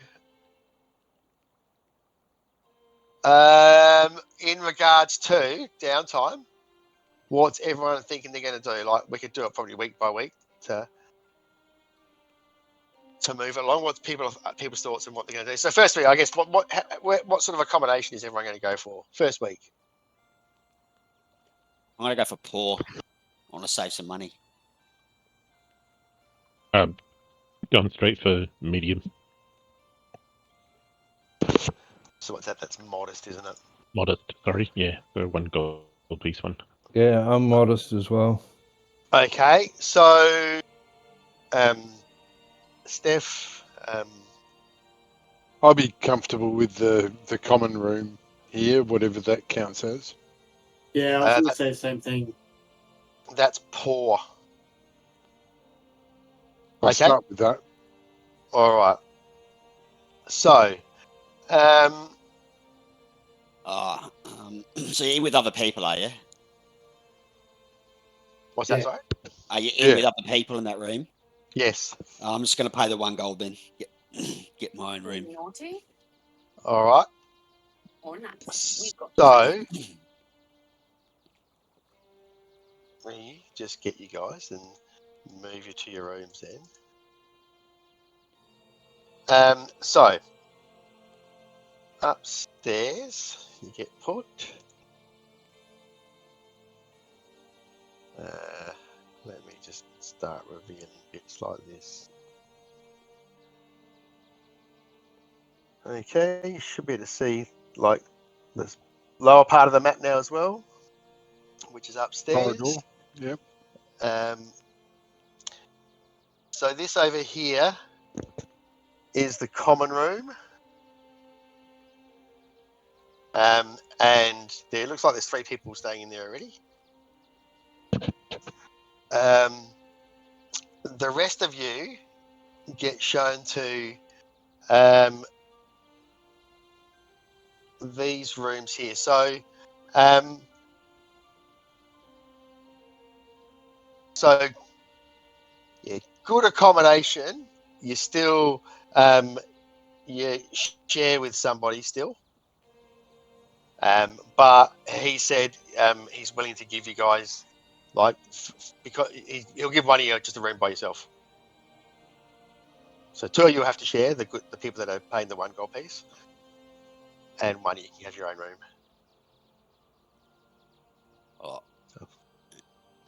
in regards to downtime, what's everyone thinking they're going to do? Like, we could do it probably week by week to move it along. What's people's thoughts on what they're going to do? So, firstly, I guess what sort of accommodation is everyone going to go for first week? I'm going to go for poor. I want to save some money. Gone straight for medium. So what's that? That's modest, isn't it? Modest, sorry. Yeah, the one gold piece one. Yeah, I'm modest as well. Okay, so Steph, I'll be comfortable with the common room here, whatever that counts as. Yeah, I was going to say the same thing. that's poor. I'll Okay. start with that. All right. So, So you're in with other people, are you? what's Yeah. that? Sorry. Are you in with other people in that room? Yes. I'm just going to pay the $1 then. Get my own room. Naughty All right. or nice? We've got So, me just get you guys and move you to your rooms then. So upstairs you get put. Let me just start revealing bits like this. Okay, you should be able to see like the lower part of the map now as well, which is upstairs. Corridor. Yep. So this over here is the common room. And there looks like there's 3 people staying in there already. The rest of you get shown to these rooms here. So, yeah, good accommodation. You still you share with somebody still. But he said he's willing to give you guys like because he'll give one of you just a room by yourself. So 2 of you have to share the people that are paying the 1 gold piece, and 1 you can have your own room. Oh,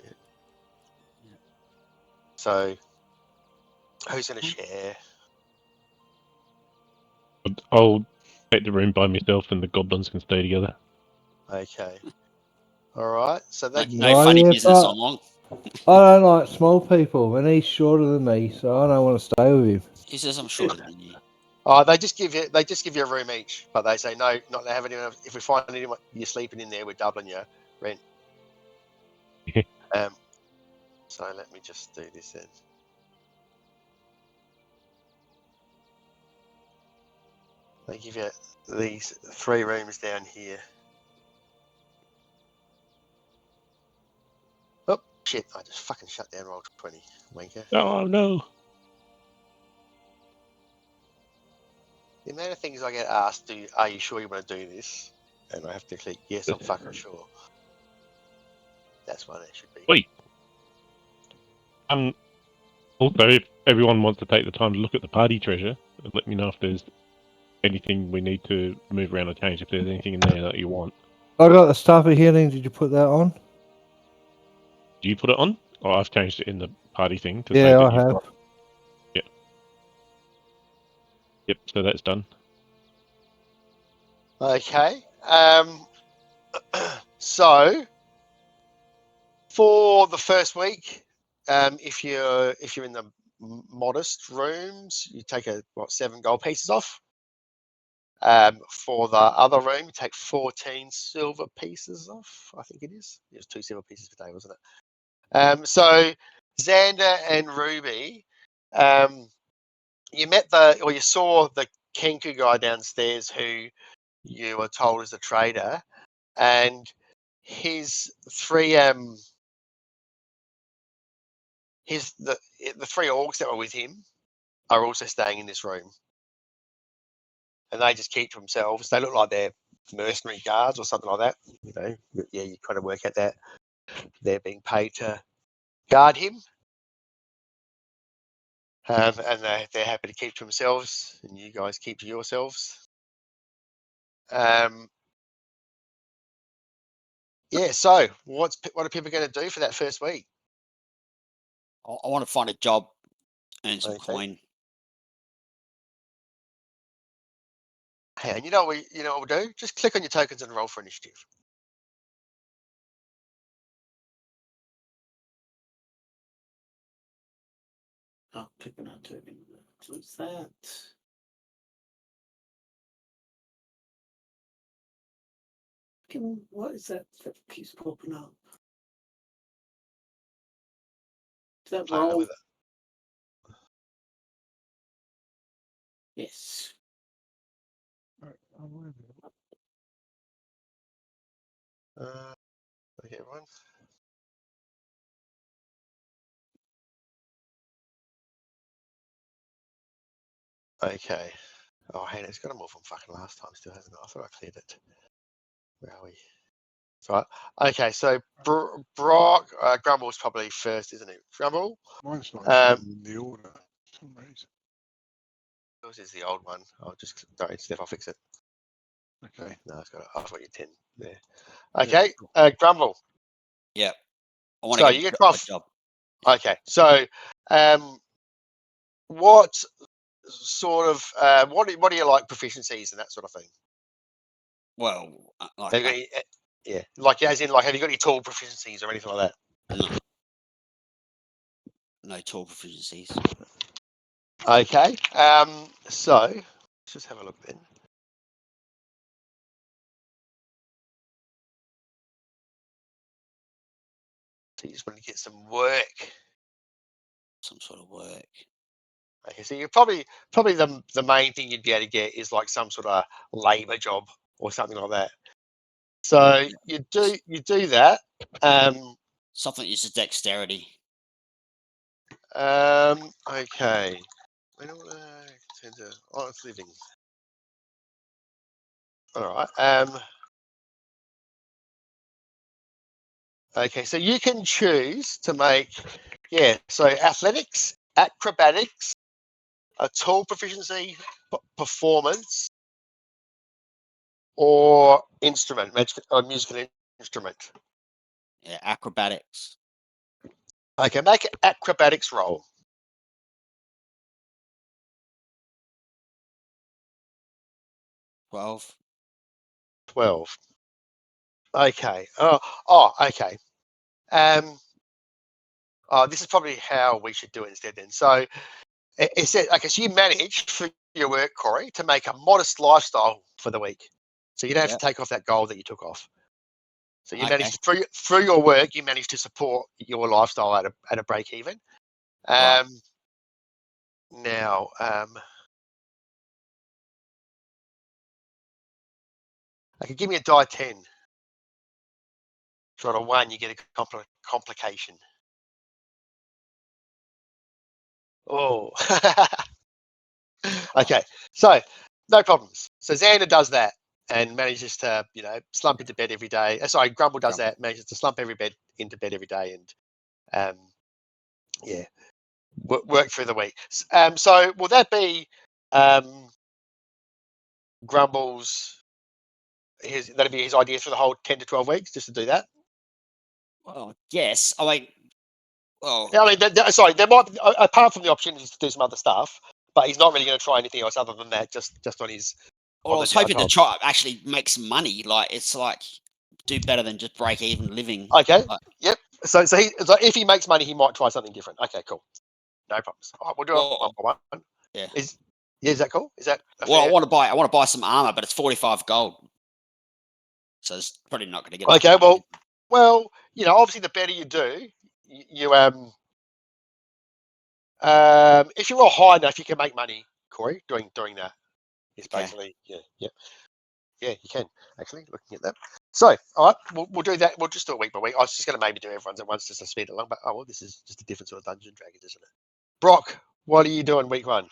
Yeah. So who's going to share? I'll take the room by myself, and the goblins can stay together. Okay. All right. So no, that no Right, funny yeah, business but- on long. I don't like small people, and he's shorter than me, so I don't want to stay with him. He says I'm shorter than you. they just give you a room each, but they say no, not to have anyone. If we find anyone you're sleeping in there, we're doubling your rent. So let me just do this then. They give you these 3 rooms down here. Oh shit! I just fucking shut down roll 20, wanker. Oh no! The amount of things I get asked, are you sure you want to do this? And I have to click yes, I'm fucking sure. That's what it should be. Wait. Also, if everyone wants to take the time to look at the party treasure, let me know if there's anything we need to move around or change. If there's anything in there that you want. I got the staff of healing. Did you put that on? Do you put it on? Oh, I've changed it in the party thing to say Yeah, that I you've have. got. Yep. So that's done. Okay. So for the first week, if you're in the modest rooms, you take 7 gold pieces off. For the other room, you take 14 silver pieces off. I think it is. It was 2 silver pieces per day, wasn't it? So Xander and Ruby, you saw the Kenku guy downstairs who you were told is a trader, and his 3 the 3 orcs that were with him are also staying in this room, and they just keep to themselves. They look like they're mercenary guards or something like that. You know, yeah, you kind of work out that they're being paid to guard him, and they're happy to keep to themselves, and you guys keep to yourselves. Yeah. So what are people going to do for that first week? I want to find a job, earn some Okay. coin. Hey, and you know what we'll do? Just click on your tokens and roll for initiative. Oh, clicking on token. What's that? What is that that keeps popping up? Is that Playing roll? with it. Yes. Okay, everyone. Okay. Oh, hey, it's got a more from fucking last time still, hasn't it? I thought I cleared it. Where are we? Right. Okay, so Brock, Grumble's probably first, isn't it? Grumble. Mine's not Um, in the order for some reason. Yours is the old one. I'll just don't Steph, I'll fix it. Okay. No, it's got. I've got your 10 there. Yeah, Okay, cool. Grumble. Yeah. I want So to you get get a off. job. Okay, so what sort of what do you like proficiencies and that sort of thing? Well, Have you got any, yeah, like as in like have you got any tool proficiencies or anything like that? no tool proficiencies. Okay, so let's just have a look then. So you just want to get some work. Some sort of work. Okay, so you're probably the main thing you'd be able to get is like some sort of labour job or something like that. So you do that. Something that uses dexterity. Okay. I don't want to turn to honest living. All right. Okay, so you can choose to make, so athletics, acrobatics, a tool proficiency, performance, or instrument, or musical instrument. Yeah, acrobatics. Okay, make an acrobatics roll. 12. 12. Okay. Okay. This is probably how we should do it instead then. So it said, okay, so you managed for your work, Corey, to make a modest lifestyle for the week. So you don't have to take off that goal that you took off. So you managed through your work, you managed to support your lifestyle at a break even. Right. Now, okay, give me a die 10. Try to 1, you get a complication. Oh. Okay, so no problems. So Xander does that and manages to, slump into bed every day. Sorry, Grumble does that, manages to slump into bed every day and, work through the week. So will that be Grumble's, that'd be his idea for the whole 10 to 12 weeks, just to do that? Well, yes. I mean, well, Yeah, I mean, sorry, there might, apart from the opportunities to do some other stuff, but he's not really going to try anything else other than that, just on his. I was hoping to try actually make some money. Like it's like do better than just break even living. Okay. Like, Yep. So if he makes money, he might try something different. Okay, cool. No problems. All right, we'll do it one by one. Yeah. Is that cool? Is that well? I want to buy some armor, but it's 45 gold, so it's probably not going to get. Okay. Well, obviously, the better you do, if you roll high enough, you can make money, Corey. Doing that. It's basically yeah, you can actually looking at that. So, all right, we'll do that. We'll just do it week by week. I was just going to maybe do everyone's at once just to speed it along, but this is just a different sort of Dungeons and Dragons, isn't it? Brock, what are you doing week 1?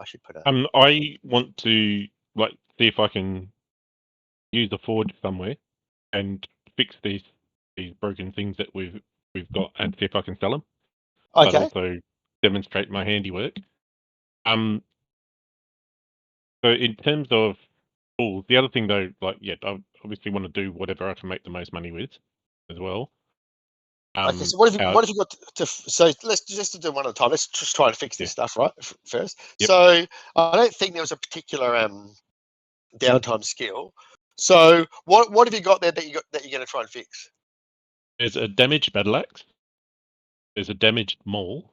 I should put up. I want to see if I can use a forge somewhere and fix these broken things that we've got and see if I can sell them. Okay. But also demonstrate my handiwork. So in terms of tools, the other thing though, I obviously want to do whatever I can make the most money with, as well. Okay, so what have you got to so let's just do one at a time. Let's just try to fix this stuff right first. Yep. So I don't think there was a particular downtime skill. So what have you got there that you're going to try and fix? There's a damaged battle axe. There's a damaged maul,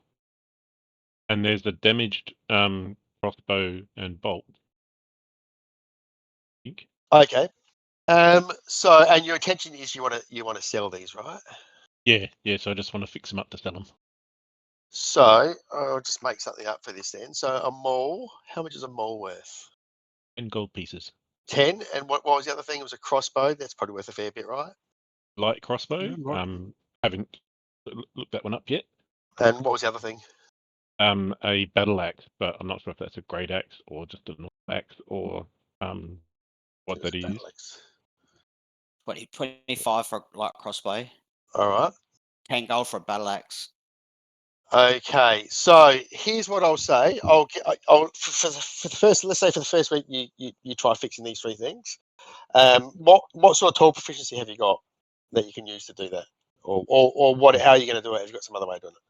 and there's a damaged crossbow and bolt. I think. Okay. So and your intention is you want to sell these, right? Yeah. So I just want to fix them up to sell them. So I'll just make something up for this then. So a maul, how much is a maul worth? 10 gold pieces. 10, and what was the other thing? It was a crossbow. That's probably worth a fair bit, right? Light crossbow. Yeah, haven't looked that one up yet. And what was the other thing? A battle axe, but I'm not sure if that's a great axe or just a normal axe or what that is. 25 for a light crossbow, All right. 10 gold for a battle axe. Okay, so here's what I'll say. I'll for the first, let's say for the first week, you try fixing these three things. What sort of tool proficiency have you got that you can use to do that, or what? How are you going to do it? Have you got some other way of doing it?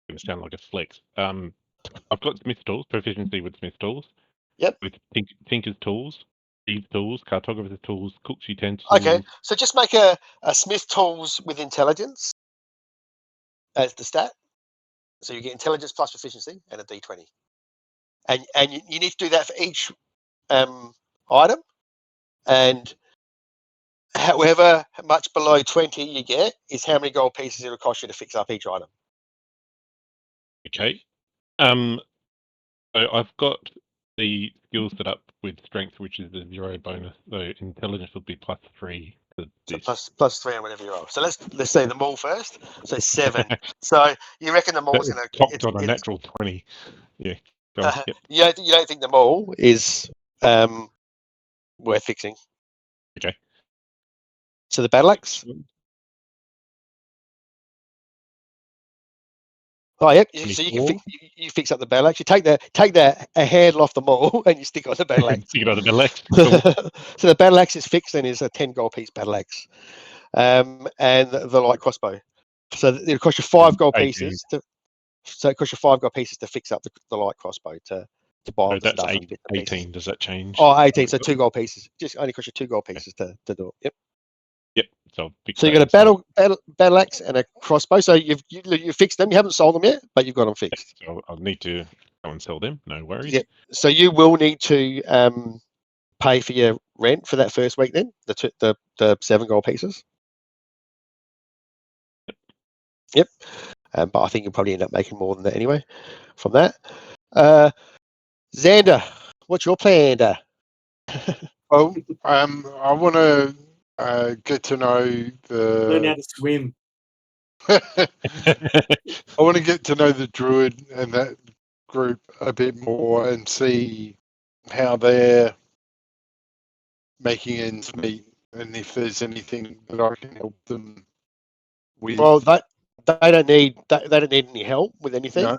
It's going to sound like a flex. I've got Smith tools, proficiency with Smith tools. Yep. With Tinker's tools, Thieves tools, Cartographer's tools, Cook's utensils. Okay, so just make a Smith tools with intelligence as the stat. So you get intelligence plus proficiency and a D20, and you need to do that for each item, and however much below 20 you get is how many gold pieces it'll cost you to fix up each item. Okay. So I've got the skills set up with strength, which is a 0 bonus. So intelligence would be +3 to this. Plus 3 on whatever you roll. So let's say the maul first. So 7. So you reckon the maul's going to topped on a natural 20? Yeah. Go on, yep. You don't think the maul is worth fixing? Okay. So the battle axe. Oh yeah, so you fix up the battle axe. You take a handle off the maul and you stick on the battle axe. Stick it on the battle axe. Cool. So the battle axe is fixed and is a 10 gold piece battle axe, and the light crossbow. So it'll cost you 5 gold 18. pieces. So it costs you 5 gold pieces to fix up the light crossbow to buy all the that's stuff. 18. Does that change? Oh, 18. So 2 gold pieces. Just only cost you 2 gold pieces to do it. Yep. Yep. So you got a battle axe and a crossbow. So you've fixed them. You haven't sold them yet, but you've got them fixed. So I'll need to go and sell them. No worries. Yep. So you will need to pay for your rent for that first week. Then the 7 gold pieces. Yep. But I think you'll probably end up making more than that anyway from that. Xander, what's your plan? Well, I want to get to know Learn how the. to swim. I want to get to know the druid and that group a bit more and see how they're making ends meet, and if there's anything that I can help them with. Well, they don't need any help with anything. No.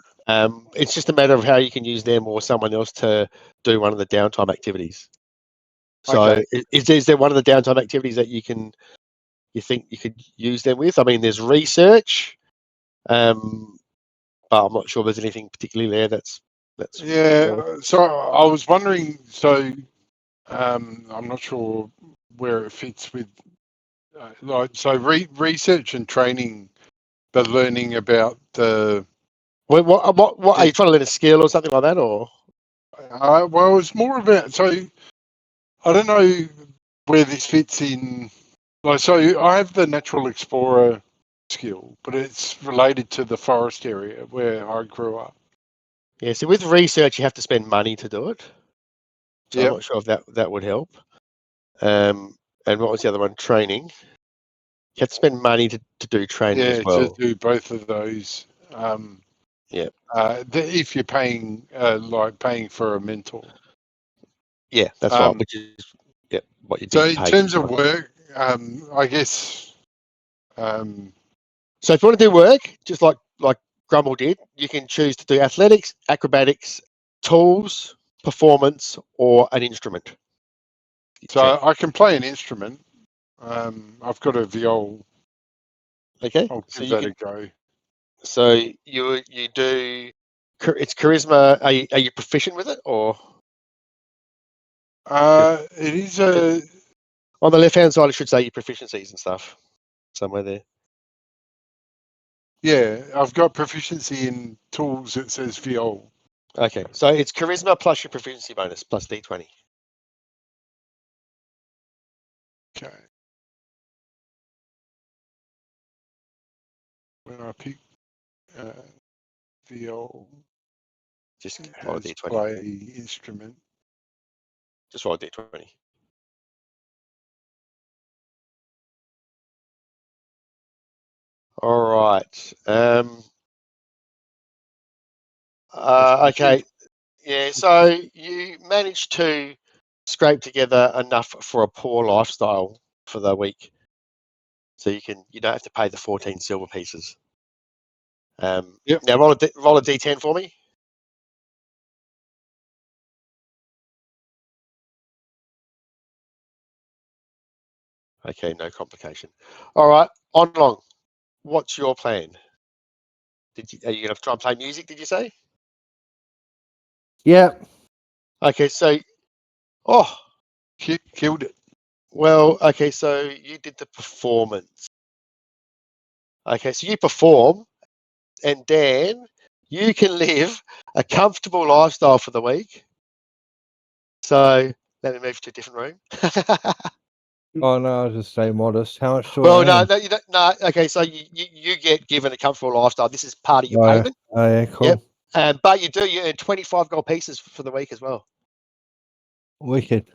It's just a matter of how you can use them or someone else to do one of the downtime activities. So, Okay. is there one of the downtime activities that you think you could use them with? I mean, there's research, but I'm not sure there's anything particularly there that's. Yeah. So I was wondering. So I'm not sure where it fits with. Research and training, the learning about the. What are you trying to learn a skill or something like that, or? Well, it's more about. So I don't know where this fits in. So I have the natural explorer skill, but it's related to the forest area where I grew up. Yeah. So with research, you have to spend money to do it. So Yep. I'm not sure if that would help. And what was the other one? Training. You have to spend money to do training as well. To do both of those. Yeah. If you're paying for a mentor. Yeah, that's right. Which is what you'd be So in paid terms for. of work, I guess. So if you want to do work, just like Grumble did, you can choose to do athletics, acrobatics, tools, performance, or an instrument. So I can play an instrument. I've got a viol. Okay. I'll give that a go. So you do. It's charisma. Are you proficient with it, or? It is a. On the left-hand side, it should say your proficiencies and stuff somewhere there. Yeah, I've got proficiency in tools. It says viol. Okay, so it's charisma plus your proficiency bonus plus D20. Okay. When I pick viol, Just roll a has D20. play instrument. Just roll a D20. All right. Okay. Yeah. So you managed to scrape together enough for a poor lifestyle for the week. So you don't have to pay the 14 silver pieces. Yep. Now roll a d10 for me. Okay, no complication. All right, on long. What's your plan? Are you going to try and play music? Did you say? Yeah. Okay, so Killed it. well, okay, so you did the performance. Okay, so you perform, and Dan, you can live a comfortable lifestyle for the week. So let me move to a different room. Oh no, I'll just stay modest. How much do Well, I no, earn? no, you don't. No, okay, so you get given a comfortable lifestyle. This is part of your Oh, yeah. payment. Oh yeah, cool. Yep. But you earn 25 gold pieces for the week as well. Wicked.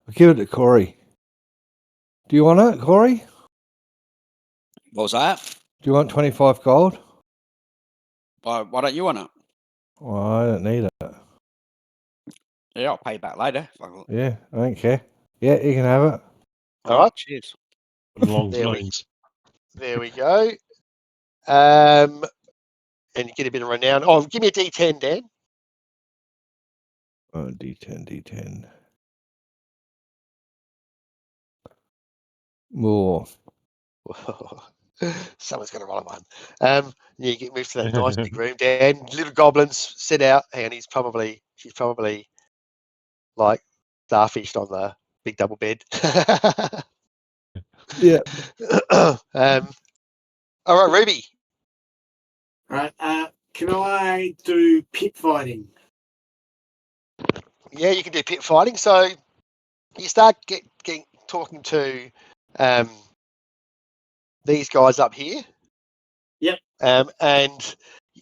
I'll give it to Corey. Do you want it, Corey? What was that? Do you want 25 gold? Why don't you want it? Well, I don't need it. Yeah, I'll pay you back later. Yeah, I don't care. Yeah, you can have it. All right. Cheers. Long There we- loans. There we go. And you get a bit of renown. Oh, give me a D10, Dan. Oh, D10. More. Someone's going to roll a one. You get moved to that nice big room, Dan. Little goblins sit out, and she's probably like starfished on the big double bed. Yeah. All right, Ruby. Right. Can I do pit fighting? Yeah, you can do pit fighting. So you start talking to these guys up here. Yep. And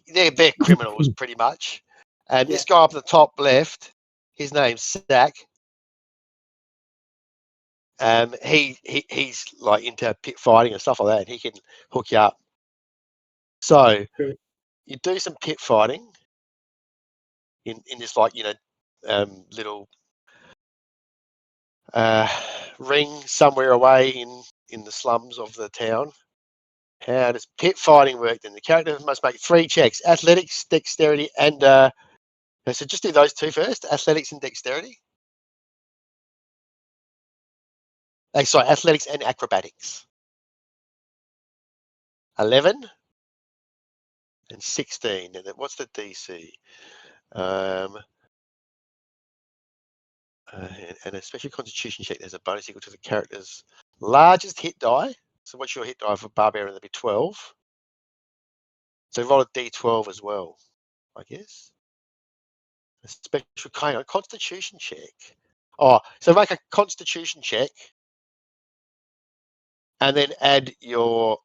they're criminals pretty much. And this Yep. guy up at the top left, his name's Zach. He's like into pit fighting and stuff like that, and he can hook you up. So Good. you do some pit fighting in this little ring somewhere away in the slums of the town. How does pit fighting work then? The character must make 3 checks: athletics, dexterity, and so just do those 2 first: athletics and dexterity. Sorry, athletics and acrobatics. 11 and 16. And then what's the DC? And a special constitution check, there's a bonus equal to the character's largest hit die. So what's your hit die for Barbarian? That'd be 12. So roll a D12 as well, I guess. A special kind of constitution check. Oh, so make a constitution check and then add 12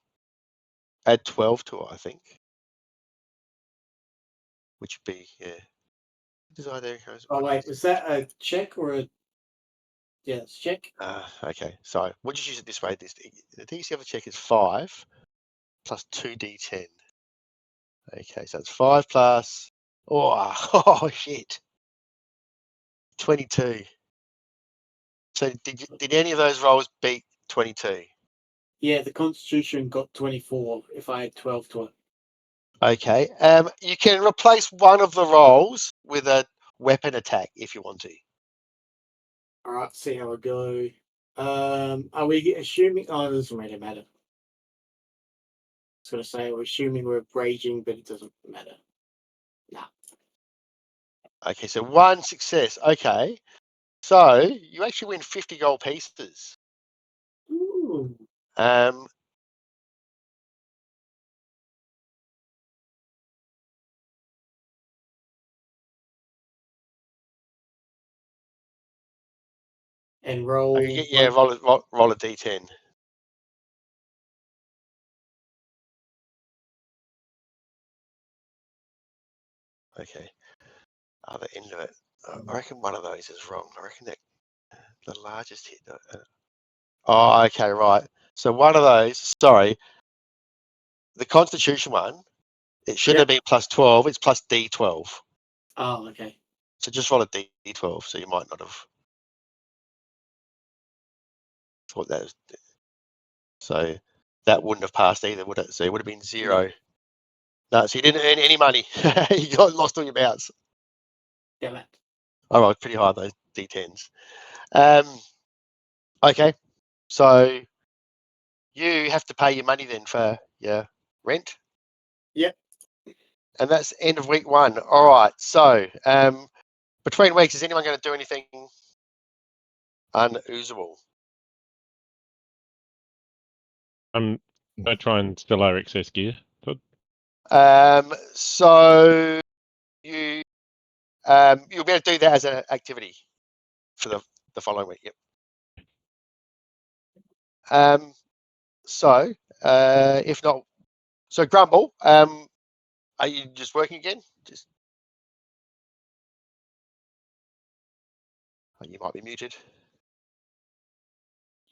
to it, I think. Which would be, yeah. Oh wait, was that a check or a? Yeah, it's check. Okay, so we'll just use it this way. The DC of the check is 5 plus 2d10. Okay, so it's 5 plus. Oh shit. 22. So did any of those rolls beat 22? Yeah, the Constitution got 24. If I had 12 to it. Okay. You can replace one of the rolls with a weapon attack if you want to. All right, see how I go. Are we assuming? Oh, it doesn't really matter. I was gonna say we're assuming we're raging, but it doesn't matter. Nah. Okay, so 1 success. Okay. So you actually win 50 gold pieces. Ooh. And roll. Okay, yeah, roll a d10. Okay. Other end of it. I reckon one of those is wrong. I reckon that the largest hit. Oh, okay, right. So one of those. Sorry, the Constitution one. It shouldn't have been plus 12. It's plus D12. Oh, okay. So just roll a D12. So you might not have. Thought that was, so that wouldn't have passed either, would it? So it would have been 0. No, so you didn't earn any money. You lost all your mounts. Damn it. All right, pretty high those D10s. Okay, so you have to pay your money then for your rent. Yep. And that's end of week 1. All right, so between weeks, is anyone going to do anything unusual? I try and steal our excess gear. So you'll be able to do that as an activity for the following week. Yep. So if not, so Grumble, are you just working again? You might be muted.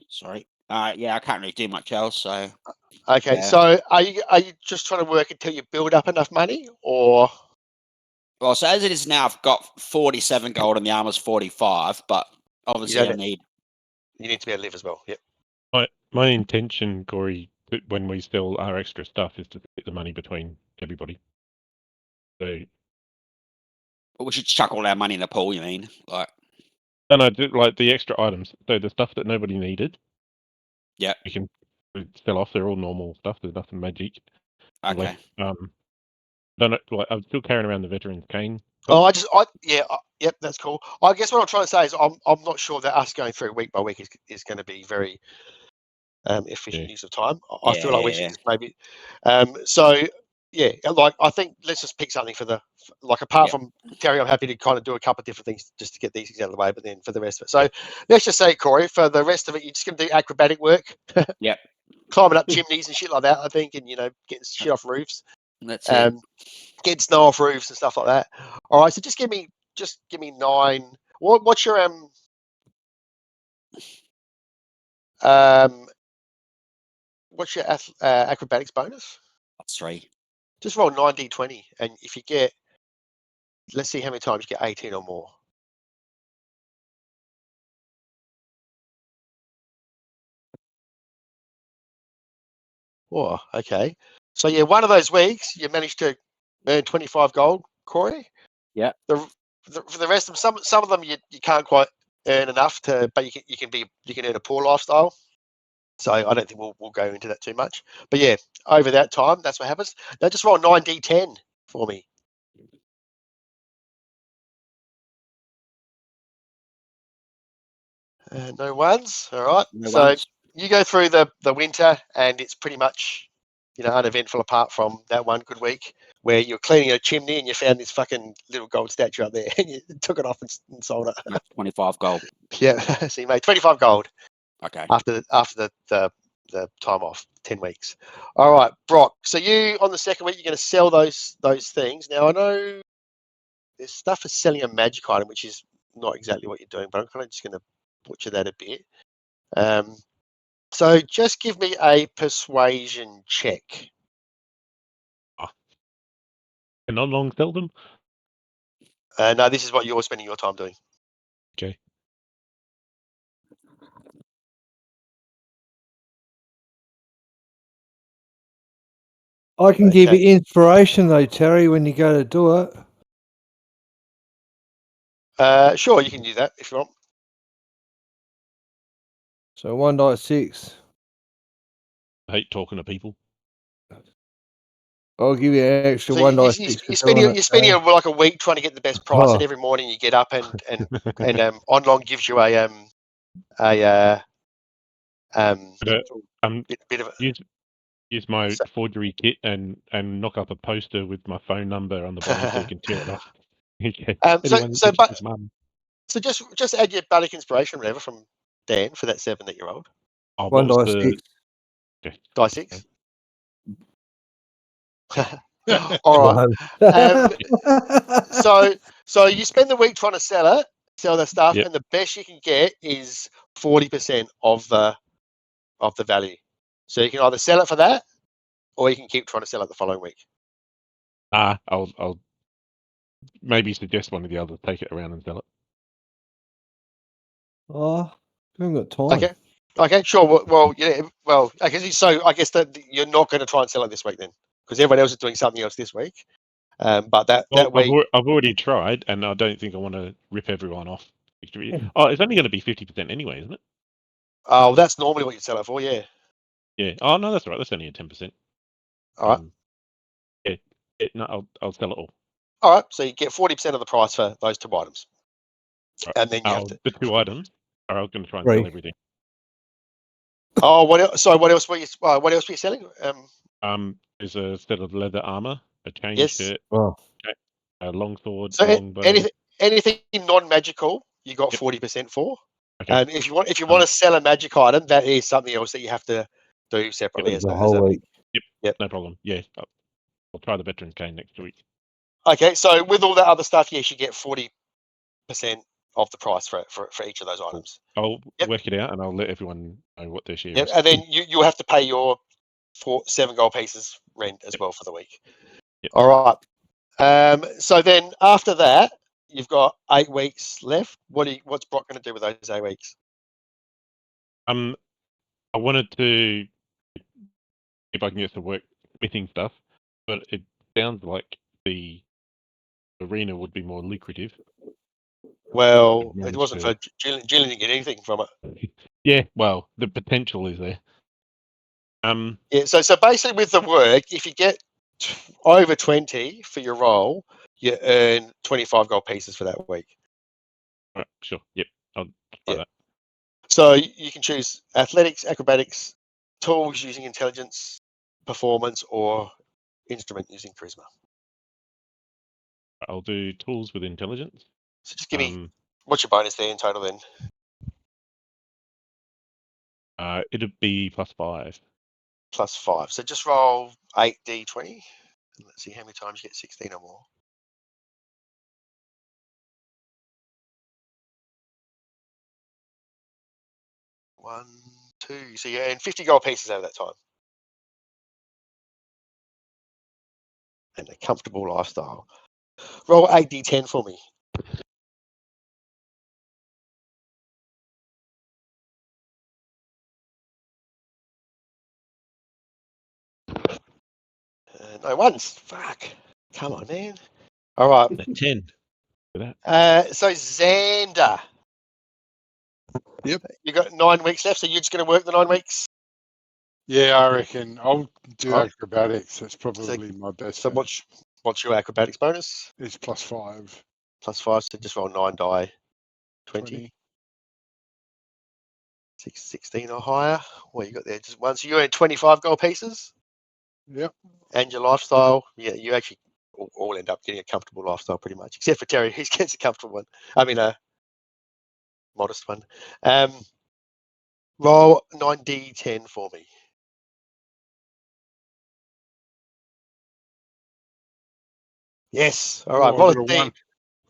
Sorry. Yeah, I can't really do much else. So Okay, yeah. so are you just trying to work until you build up enough money, or? Well, so as it is now, I've got 47 gold and the armor's 45, but obviously I need. You need to be able to live as well. Yep. My intention, Corey, when we sell our extra stuff, is to split the money between everybody. So. But we should chuck all our money in the pool. You mean like? And I do like the extra items. So the stuff that nobody needed. Yeah. We can sell off. They're all normal stuff. There's nothing magic. Okay. Don't know, like I'm still carrying around the veteran's cane. Oh, yep, that's cool. I guess what I'm trying to say is I'm not sure that us going through week by week is going to be very efficient use of time. I feel like we should just maybe. So yeah, like I think let's just pick something for apart from Terry, I'm happy to kind of do a couple of different things just to get these things out of the way, but then for the rest of it. So let's just say, Corey, for the rest of it, you're just going to do acrobatic work. Yep. Climbing up chimneys and shit like that, I think, and getting shit off roofs. That's it. Getting snow off roofs and stuff like that. All right, so just give me 9. What's your acrobatics bonus? That's 3. Just roll 9d20, and if you get, let's see how many times you get 18 or more. Oh, okay. So yeah, one of those weeks you managed to earn 25 gold, Corey. Yeah. For the rest of them, some of them you can't quite earn enough but you can earn a poor lifestyle. So I don't think we'll go into that too much. But yeah, over that time, that's what happens. Now just roll 9d10 for me. No ones. All right. No so ones. You go through the winter, and it's pretty much uneventful apart from that one good week where you're cleaning a chimney and you found this fucking little gold statue up there and you took it off and sold it. That's 25 gold. Yeah, so you made 25 gold. Okay. After the time off, 10 weeks. All right, Brock. So you on the second week you're going to sell those things. Now I know there's stuff for selling a magic item, which is not exactly what you're doing, but I'm kind of just going to butcher that a bit. So just give me a persuasion check. Can I long sell them? No, this is what you're spending your time doing. Okay. I can give you inspiration though, Terry, when you go to do it. Sure, you can do that if you want. So 1.6. I hate talking to people. I'll give you an extra So 1.6. you're spending like a week trying to get the best price, and every morning you get up and Onlong gives you a bit of a, use my forgery kit and knock up a poster with my phone number on the bottom so you can tear it off. So just add your bardic inspiration, whatever, from Dan for that 7 that you rolled. 1.6. Die 6. All right. So you spend the week trying to sell the stuff, and the best you can get is 40% of the value. So you can either sell it for that, or you can keep trying to sell it the following week. I'll maybe suggest one of the others take it around and sell it. Oh, I haven't got time. Okay. Okay, sure. Well, yeah. Well, okay. So I guess that you're not going to try and sell it this week then, because everyone else is doing something else this week. But that Well, week, I've already tried, and I don't think I want to rip everyone off. Oh, it's only going to be 50% anyway, isn't it? oh, that's normally what you sell it for. Yeah. Yeah. Oh no, that's all right. That's only a 10%. All right. Yeah. No, I'll sell it all. All right. So you get 40% of the price for those 2 items, Right. and then you have to. The 2 items. I was going to try and Right. sell everything. Oh, what else? Sorry, what else were you? What else were you selling? There's a set of leather armor, a chain Yes. shirt, Oh, a long sword, So long bow. anything non-magical, you got Yep. 40% for. Okay. And if you want to sell a magic item, that is something else that you have to do separately. the whole week. Yep. No problem. Yeah. I'll try the veteran's cane next week. Okay, so with all that other stuff, yes, you get 40% of the price for each of those items. I'll Yep. work it out, and I'll let everyone know what their share Yep, is. and then you have to pay your 7 gold pieces rent as well for the week. Yep. All right. So then after that, you've got 8 weeks left. What's Brock going to do with those 8 weeks? I wanted to, if I can get to work smithing stuff, but it sounds like the arena would be more lucrative. Well, I've it wasn't for managed Gillian didn't get anything from it. Yeah, well, the potential is there. Yeah, so basically with the work, if you get over 20 for your role, you earn 25 gold pieces for that week. All right, sure. Yep, I'll try Yeah. that. So you can choose athletics, acrobatics, tools using intelligence, performance, or instrument using charisma. I'll do tools with intelligence. So just give me, what's your bonus there in total then? It'd be +5. +5. So just roll 8d20. And let's see how many times you get 16 or more. One, two. So you earn 50 gold pieces over that time. And a comfortable lifestyle. Roll 8d10 for me. No ones. Fuck. Come on, man. All right. A 10 for that. So Xander. Yep. You got 9 weeks left, so you're just going to work the 9 weeks. Yeah, I reckon I'll do Alright. acrobatics. That's probably my best. So what's your acrobatics bonus? It's +5. +5. So just roll 9 die. 20. 16 or higher. What you got there? Just one. So you earn 25 gold pieces. Yep. And your lifestyle, yeah, you actually all end up getting a comfortable lifestyle pretty much, except for Terry, who gets a comfortable one. I mean, a modest one. Roll 9d10 for me. Yes. All right. Oh, I got a 1.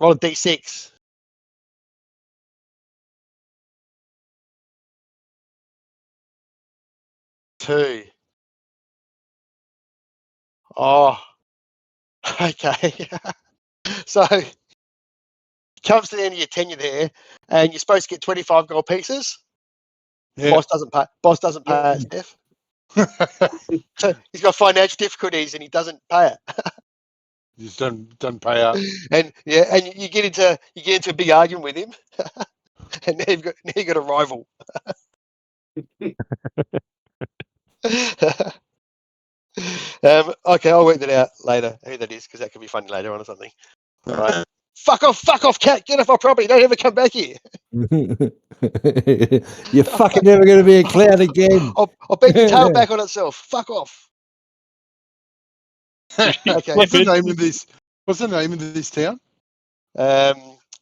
Roll a d6. 2. Oh, okay. So comes to the end of your tenure there, and you're supposed to get 25 gold pieces. Yeah. Boss doesn't pay it, Steph. So he's got financial difficulties and he doesn't pay it. Just don't pay up. And you get into a big argument with him, and now you've got a rival. Okay, I'll work that out later who that is, because that could be funny later on or something. All right. Fuck off, cat! Get off our property! Don't ever come back here. You're fucking never going to be a clown again. I'll bet your tail back on itself. Fuck off. Okay. What's the name of this town?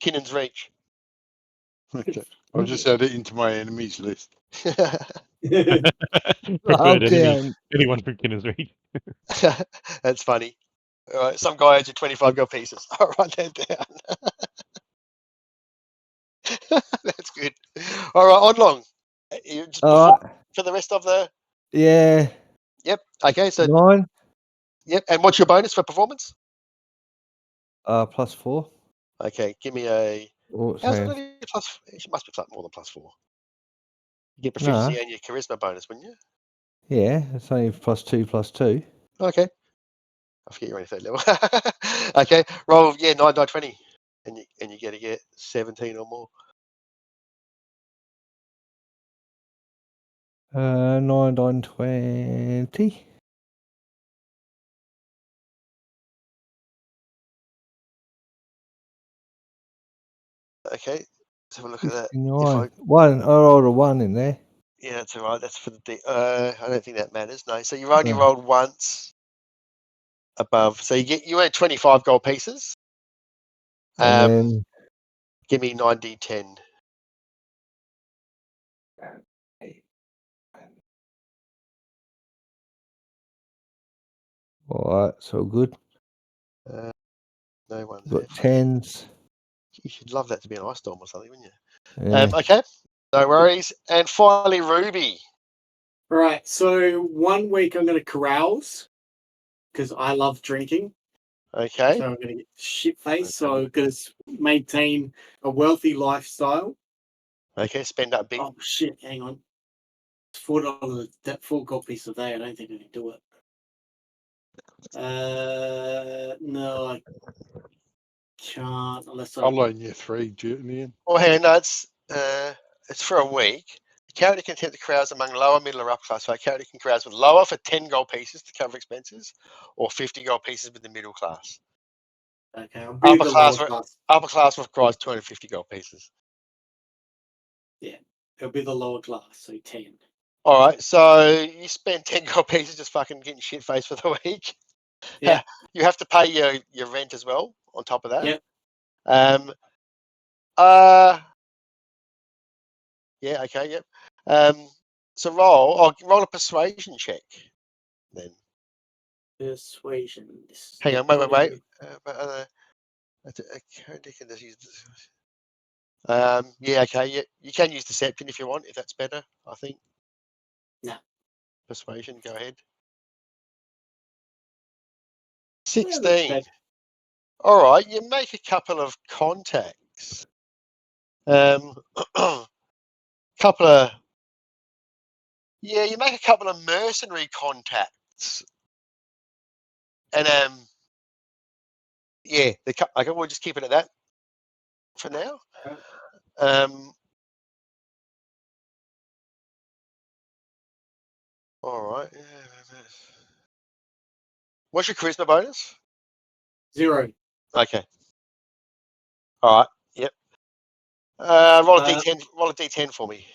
Kinnon's Reach. Okay. I'll just add it into my enemies list. Preferred enemy. down. Anyone from Kinnon Reed. That's funny. All right, some guy owes you 25 gold pieces. I'll write that down. That's good. All right, on long. For the rest of the. Yeah. Yep. Okay. So. 9. Yep. And what's your bonus for performance? +4. Okay. Give me a. Oh, How's it only plus? It must be something more than +4. You get proficiency No. and your charisma bonus, wouldn't you? Yeah, it's only +2/+2. Okay. I forget you're only third level. Okay, roll 9, 20, and you get to get 17 or more. 9, 9, 20. Okay, let's have a look at that. 69. One. I rolled a 1 in there. Yeah, that's all right. That's for the I don't think that matters. No, so you've only No. rolled once above. So you had 25 gold pieces. And then Give me 9d10. all right, so good. No one's Got there. 10s. You should love that to be an ice storm or something, wouldn't you? Yeah. Okay, no worries. And finally, Ruby. Right. So 1 week I'm going to carouse because I love drinking. Okay. So I'm going to get shit faced. So I'm going to maintain a wealthy lifestyle. Okay, spend up big. Oh shit! Hang on. It's $4. That 4 gold piece a day. I don't think I can do it. No, I can't unless I. I'll loan you 3, Julian. Oh, hang on, no, it's for a week. The character can attempt to carouse among lower, middle, or upper class. So a character can carouse with lower for 10 gold pieces to cover expenses, or 50 gold pieces with the middle class. Okay, I'll be the lower class. Upper class requires 250 gold pieces. Yeah, it'll be the lower class, so 10. All right, so you spend 10 gold pieces just fucking getting shit faced for the week. Yeah. You have to pay your rent as well on top of that. Yep. Yeah. Okay. Yep. So roll a persuasion check then. Persuasion. Hang on. Wait. A character can just use this. Yeah. Okay. Yeah. You can use deception if you want, if that's better. I think. No. Persuasion. Go ahead. Yeah, that's 16. bad. All right. You make a couple of contacts. Couple of. Yeah, you make a couple of mercenary contacts, and yeah, okay, we'll just keep it at that for now. All right. Yeah. What's your charisma bonus? 0. Okay. All right. Yep. Roll a d10. Roll a d10 for me.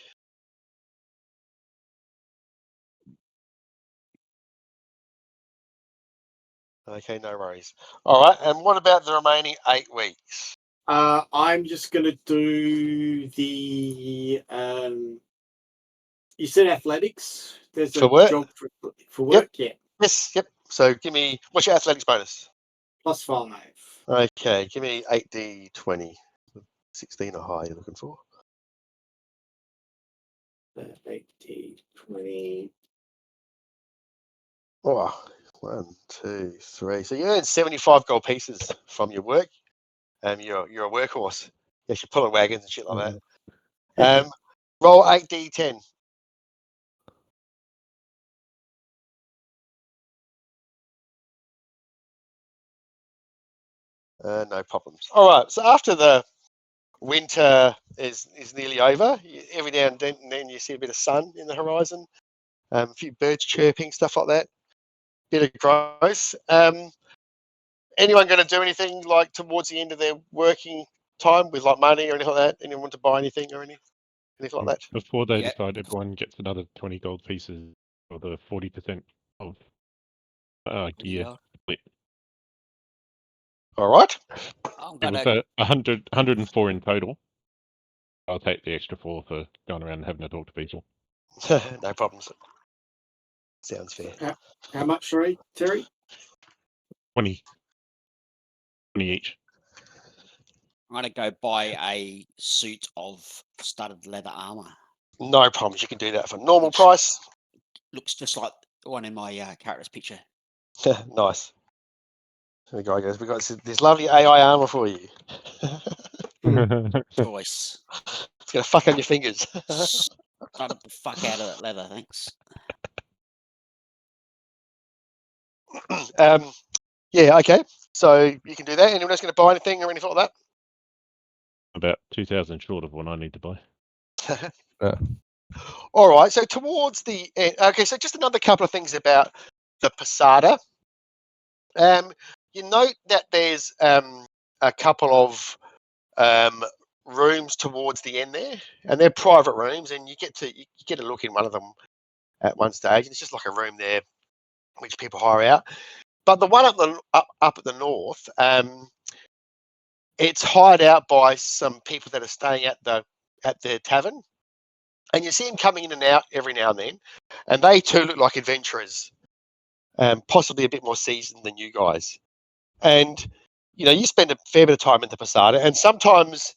Okay, no worries. All right. And what about the remaining 8 weeks? I'm just gonna do the. You said athletics. There's For a work? job for work. Yep. Yeah. Yes. Yep. So give me what's your athletics bonus? +5. Okay. Give me 8d20. 16 or higher you're looking for. 8d20. Oh, 1, 2, 3. So you earn 75 gold pieces from your work. You're a workhorse. Yes, you're pulling wagons and shit like that. Roll 8d10. No problems. All right. So after the winter is nearly over, every now and then you see a bit of sun in the horizon, a few birds chirping, stuff like that. Bit of growth. Anyone going to do anything like towards the end of their working time with like money or anything like that? Anyone want to buy anything or anything like that? Before they Yeah. decide, everyone gets another 20 gold pieces for the 40% of gear. Yeah. All right. I'm It was gonna 104 in total. I'll take the extra 4 for going around and having to talk to people. No problems. Sounds fair. How much, sorry, Terry? 20 each. I'm gonna go buy a suit of studded leather armor. No problems. You can do that for normal price. Looks just like the one in my character's picture. Nice. The guy goes, "We got this lovely AI armor for you." Choice. It's gonna fuck on your fingers. the fuck out of that leather, thanks. Yeah, okay. So you can do that. Anyone else going to buy anything or anything like that? About 2,000 short of what I need to buy. All right. So towards the end, okay. So just another couple of things about the Posada. You note that there's a couple of rooms towards the end there, and they're private rooms, and you get a look in one of them at one stage. It's just like a room there, which people hire out. But the one up at the north, it's hired out by some people that are staying at the tavern, and you see them coming in and out every now and then, and they too look like adventurers, possibly a bit more seasoned than you guys. And you spend a fair bit of time in the Posada, and sometimes,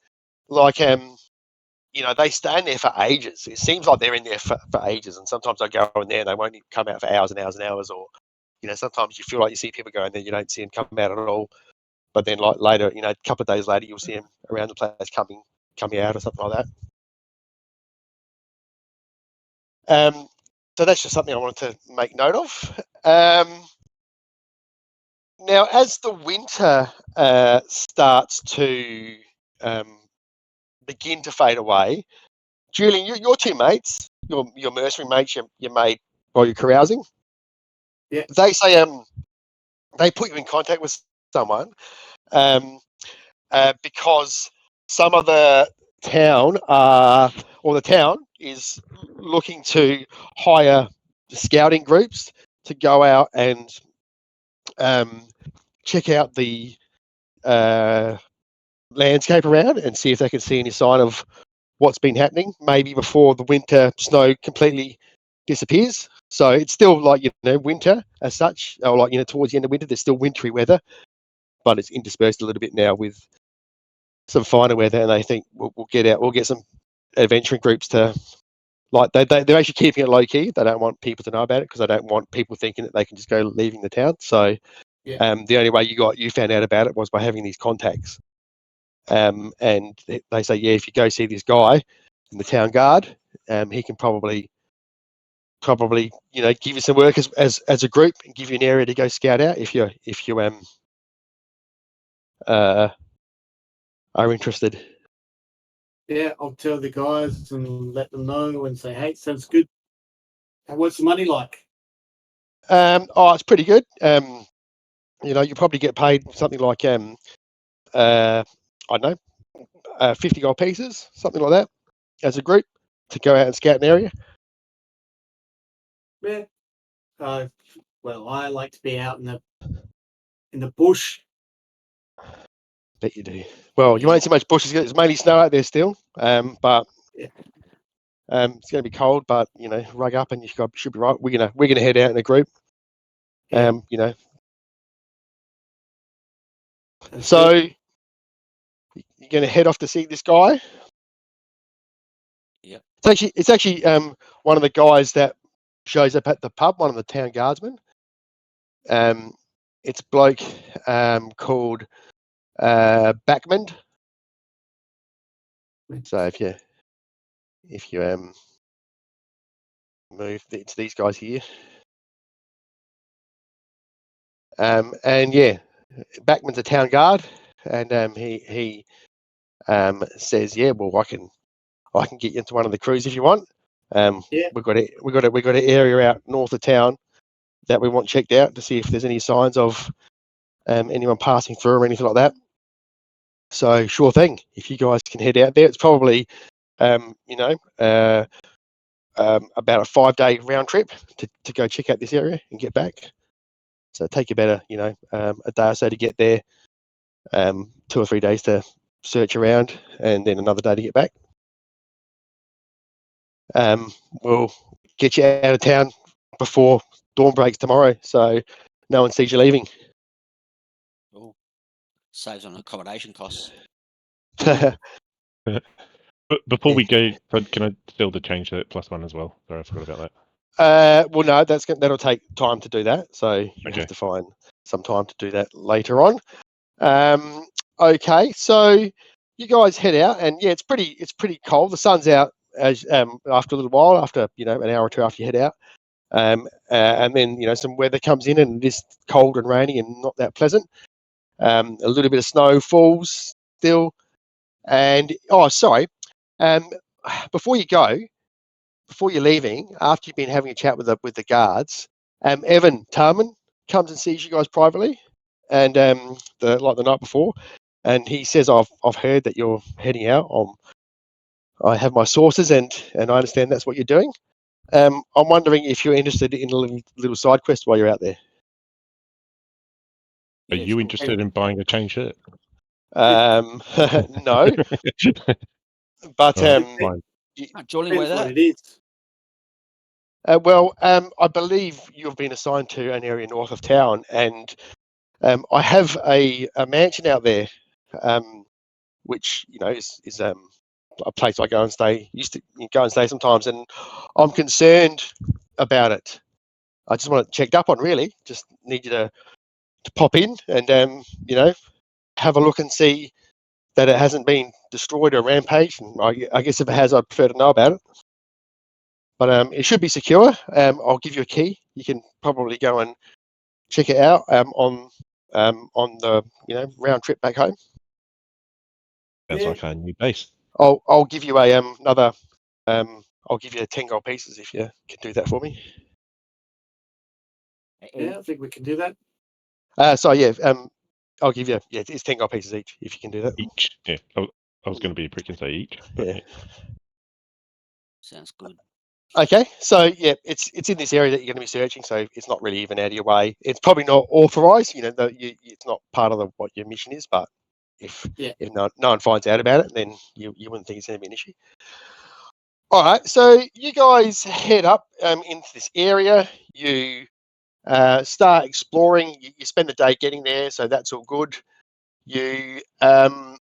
like they stay in there for ages. It seems like they're in there for ages, and sometimes I go in there and they won't even come out for hours and hours and hours, or sometimes you feel like you see people go in there, you don't see them come out at all. But then, like later, a couple of days later, you'll see them around the place coming out or something like that. So that's just something I wanted to make note of. Now, as the winter starts to begin to fade away, Julian, your two mates, your mercenary mates, your mate while you're carousing, yeah, they say they put you in contact with someone because some of the town the town is looking to hire scouting groups to go out and check out the landscape around and see if they can see any sign of what's been happening, maybe before the winter snow completely disappears. So it's still like winter as such, or like towards the end of winter there's still wintry weather, but it's interspersed a little bit now with some finer weather, and they think we'll get some adventuring groups to, like, they're actually keeping it low key. They don't want people to know about it because they don't want people thinking that they can just go leaving the town. So the only way you found out about it was by having these contacts. And they say, yeah, if you go see this guy in the town guard, he can probably give you some work as a group and give you an area to go scout out if you are interested. Yeah, I'll tell the guys and let them know and say, hey, sounds good. And what's the money like? It's pretty good. You probably get paid something like I don't know, 50 gold pieces, something like that, as a group to go out and scout an area. Yeah. Well, I like to be out in the bush. Bet you do. Well, you won't see much bushes. There's mainly snow out there still, but yeah. It's going to be cold. But rug up and you should be right. We're gonna head out in a group. Yeah. So you're going to head off to see this guy. Yeah. It's actually one of the guys that shows up at the pub. One of the town guardsmen. It's a bloke called Backman. So if you move to these guys here, and yeah, Backman's a town guard, and he says, yeah, well, I can get you into one of the crews if you want. We've got an area out north of town that we want checked out to see if there's any signs of anyone passing through or anything like that. So sure thing. If you guys can head out there, it's probably about a 5-day round trip to go check out this area and get back. So take you about a day or so to get there, 2 or 3 days to search around, and then another day to get back. We'll get you out of town before dawn breaks tomorrow, so no one sees you leaving. Oh, saves on accommodation costs. But before we go, can I still change that +1 as well? Sorry, I forgot about that. Well, no, that'll take time to do that. So you have to find some time to do that later on. Okay, so you guys head out, and yeah, it's pretty cold. The sun's out as after a little while, after an hour or two after you head out, and then some weather comes in and it is cold and rainy and not that pleasant. A little bit of snow falls still, and before you're leaving, after you've been having a chat with the guards, Evan Tarman comes and sees you guys privately, and the night before, and he says, I've heard that you're heading out. I have my sources, and I understand that's what you're doing. I'm wondering if you're interested in a little side quest while you're out there. Are you interested in buying a chain shirt? No, but fine. Julian, wear Depends what that. it is. I believe you've been assigned to an area north of town, and I have a mansion out there, which is a place I used to go and stay sometimes, and I'm concerned about it. I just want it checked up on, really. Just need you to pop in and have a look and see that it hasn't been destroyed or rampaged. And I guess if it has, I'd prefer to know about it. But it should be secure. I'll give you a key. You can probably go and check it out on the round trip back home. Sounds like a new base. I'll give you another. I'll give you 10 gold pieces if you can do that for me. Yeah, I think we can do that. I'll give you. Yeah, it's 10 gold pieces each if you can do that. Each. Yeah. I was going to be a prick and say each. But Yeah. Sounds good. Okay, so yeah, it's in this area that you're going to be searching, so it's not really even out of your way. It's probably not authorized, it's not part of what your mission is. But if no one finds out about it, then you wouldn't think it's going to be an issue. All right, so you guys head up into this area. You start exploring. You spend the day getting there, so that's all good. You have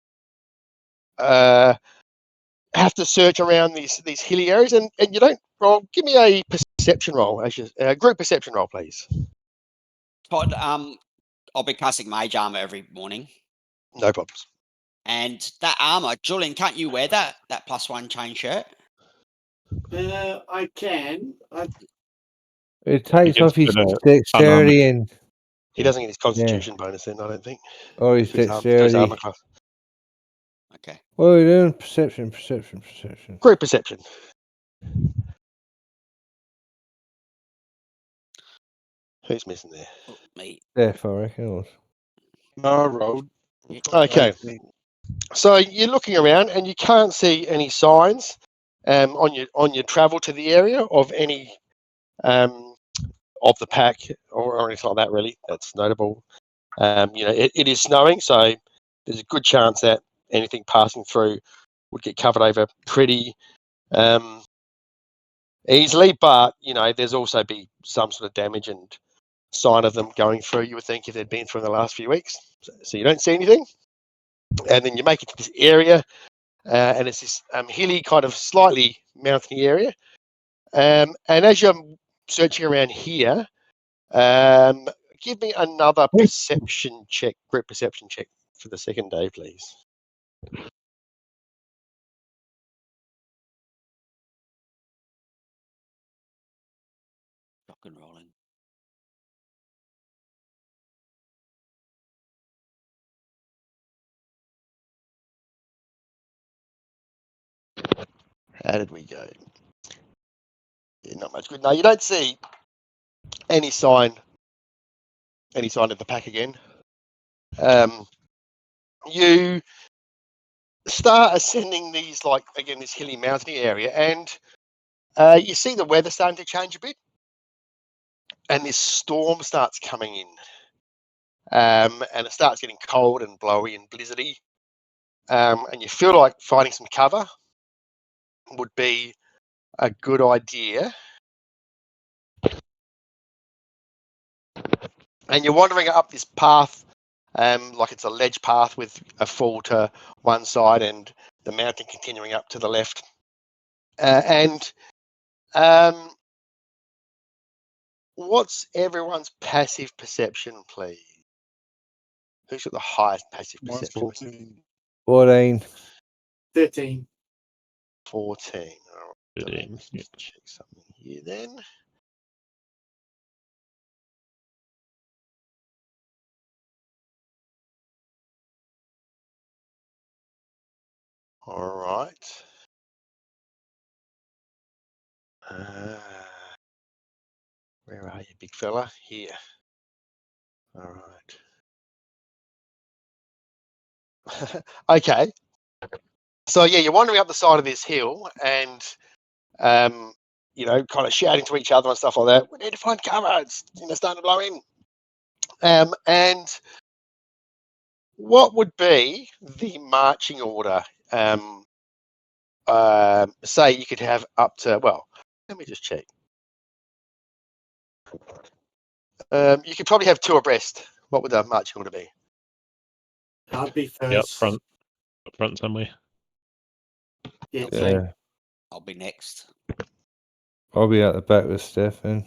to search around these hilly areas, and you don't roll. Give me a perception roll, group perception roll, please. Todd, I'll be casting mage armor every morning. No problems. And that armor, Julian, can't you wear that +1 chain shirt? I can. It takes gets off his better dexterity and He doesn't get his constitution bonus then, I don't think. or his For his dexterity. armor class. Okay. What are we doing? Perception. Group perception. Who's missing there? Oh, me. Death, I reckon. Or... No, I rolled. Okay. So you're looking around and you can't see any signs on your travel to the area of any of the pack or anything like that, really. That's notable. It is snowing, so there's a good chance that anything passing through would get covered over pretty easily. But there's also be some sort of damage and sign of them going through. You would think if they'd been through in the last few weeks. So you don't see anything, and then you make it to this area, and it's this hilly, kind of slightly mountainy area. And as you're searching around here, give me another perception check, group perception check for the second day, please. Rock and rolling. How did we go? Yeah, not much good. No, you don't see any sign of the pack again. You start ascending these, this hilly mountainy area, and you see the weather starting to change a bit, and this storm starts coming in, and it starts getting cold and blowy and blizzardy, and you feel like finding some cover would be a good idea. And you're wandering up this path, like it's a ledge path with a fall to one side and the mountain continuing up to the left. What's everyone's passive perception, please? Who's got the highest passive perception? 14. 13. 14. All right. 13, Let's yeah. just check something here then. All right. Where are you, big fella? Here. All right. Okay. So yeah, you're wandering up the side of this hill, and you know, kind of shouting to each other and stuff like that. We need to find cover. It's starting to blow in. And what would be the marching order? Say you could have up to, well, let me just check. You could probably have 2 abreast. What would the marching order be? I'd be first. Yeah, up front somewhere. Yeah. Yeah. I'll be next. I'll be at the back with Stefan.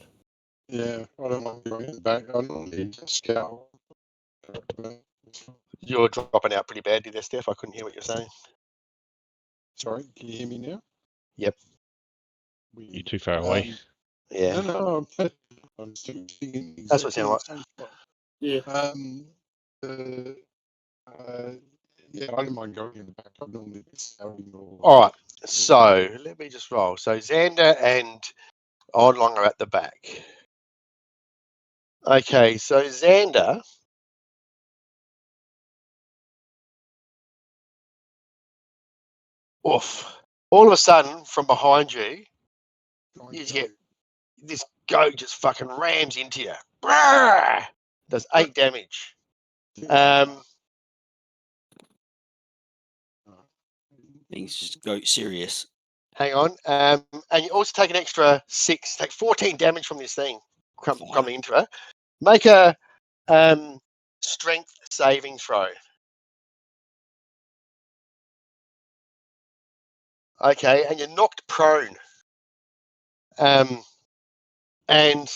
Yeah, I don't mind going in the back. I normally just scout. You're dropping out pretty badly there, Steph. I couldn't hear what you're saying. Sorry, can you hear me now? Yep. You're too far away. Yeah. No, I'm still sitting That's what it sounded like. exactly in the same spot. Yeah. Yeah, I don't mind going in the back. I normally just scouting or. All right. So let me just roll. So Xander and Oddlong are at the back. Okay, so Xander. Oof. All of a sudden, from behind you, you just get this goat just fucking rams into you. Brrr! Does 8 damage. Things just go serious. Hang on. And you also take an extra 6, take 14 damage from this thing coming into her. Make a strength saving throw. Okay, and you're knocked prone. And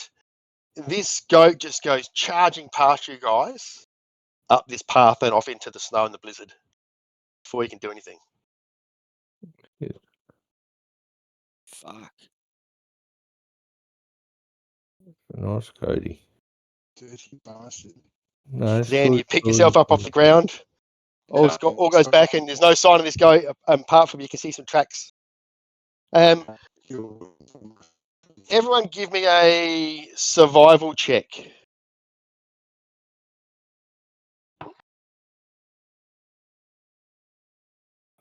this goat just goes charging past you guys up this path and off into the snow and the blizzard before you can do anything. Fuck. Nice, Cody. Dirty bastard. No, it's Then good. you pick yourself up off the ground. All goes back, and there's no sign of this goat apart from you can see some tracks. Everyone give me a survival check.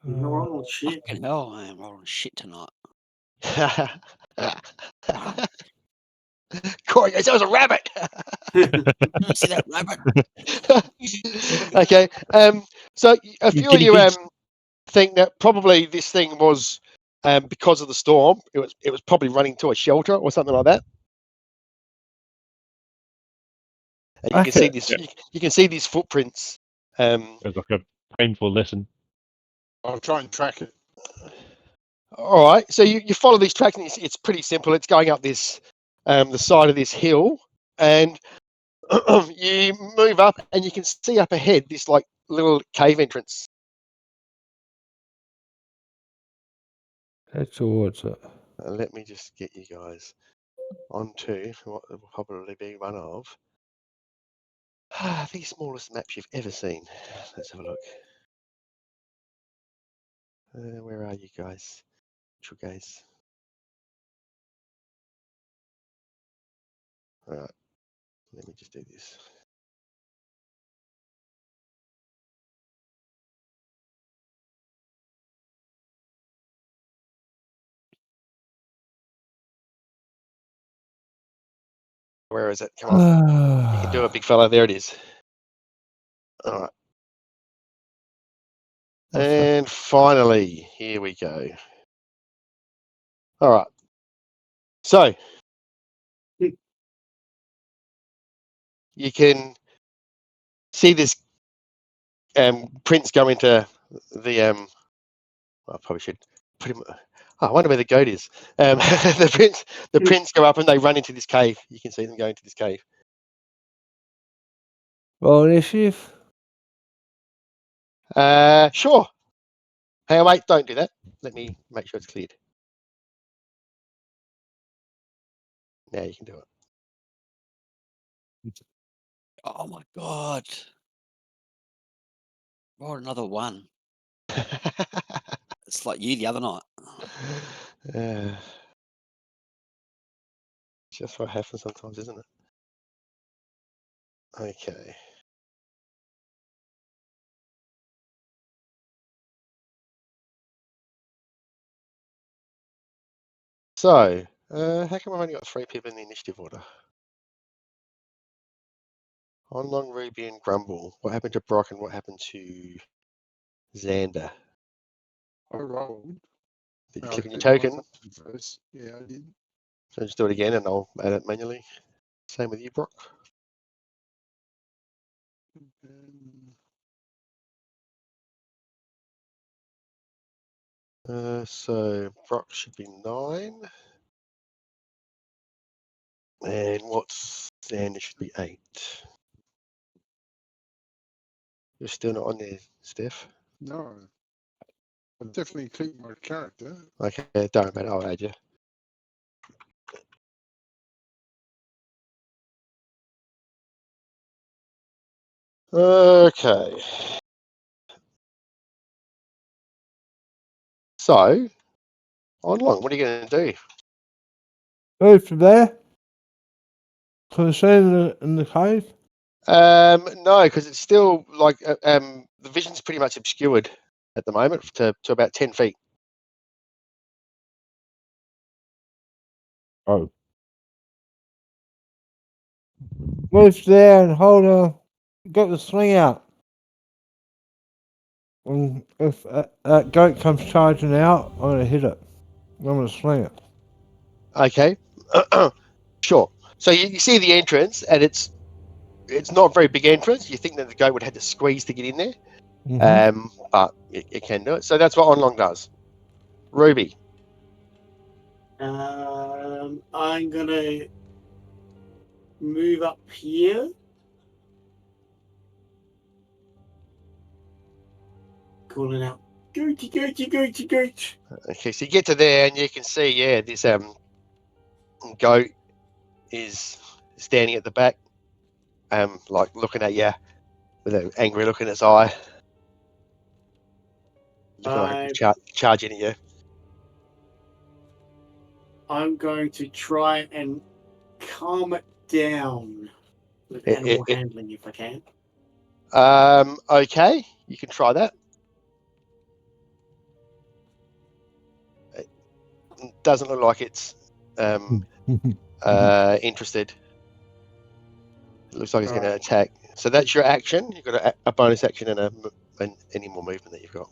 You're rolling shit. Fucking hell, I am rolling shit tonight. Corey goes, that was a rabbit. I see that rabbit. Okay. So a You few of guinea you pigs. think that probably this thing was because of the storm. It was probably running to a shelter or something like that. And you can see this. You can see these footprints. It's like a painful lesson. I'll try and track it. All right. So you follow these tracks, and it's pretty simple. It's going up this the side of this hill, and you move up, and you can see up ahead this like little cave entrance. Head towards it. Let me just get you guys onto what will probably be one of the smallest maps you've ever seen. Let's have a look. Where are you guys? True guys. All right. Let me just do this. Where is it? Come on. You can do it, big fella. There it is. All right. And finally, here we go. All right. So you can see this prince go into the I probably should put him. Oh, I wonder where the goat is. The prince go up and they run into this cave. You can see them go into this cave. Roll initiative. Sure. Hey, wait, don't do that. Let me make sure it's cleared. Now you can do Oh my god. Oh, another one. it. It's like you the other night. Just what happens sometimes, isn't it? Okay. So, how come I've only got 3 people in the initiative order? On Long Ruby and Grumble. What happened to Brock and what happened to Xander? I rolled. Did you I click on your clicked my token? first. Yeah, I did. So just do it again and I'll add it manually. Same with you, Brock. So Brock should be 9. And what's Xander should be 8. You're still not on there, Steph. No, I definitely clicked my character. Okay, don't matter, I'll add you. Okay. So, on Long, what are you going to do? Move from there. To the scene in the cave. No, because it's still like the vision's pretty much obscured at the moment to about 10 feet. Oh. Move there and hold on. Get the sling out. And if that goat comes charging out, I'm going to hit it. I'm going to sling it. Okay, sure. So you see the entrance, and it's not a very big entrance. You think that the goat would have to squeeze to get in there, but it can do it. So that's what Onlong does. Ruby. I'm gonna move up here. Calling out, goaty, goaty, goaty, goat. Okay, so you get to there, and you can see, yeah, this goat is standing at the back, like looking at you with an angry look in its eye, looking like it's charging at you. I'm going to try and calm it down with animal handling if I can. Okay, you can try that. It doesn't look like it's interested. It looks like it's going to attack. So that's your action. You've got a bonus action and any more movement that you've got.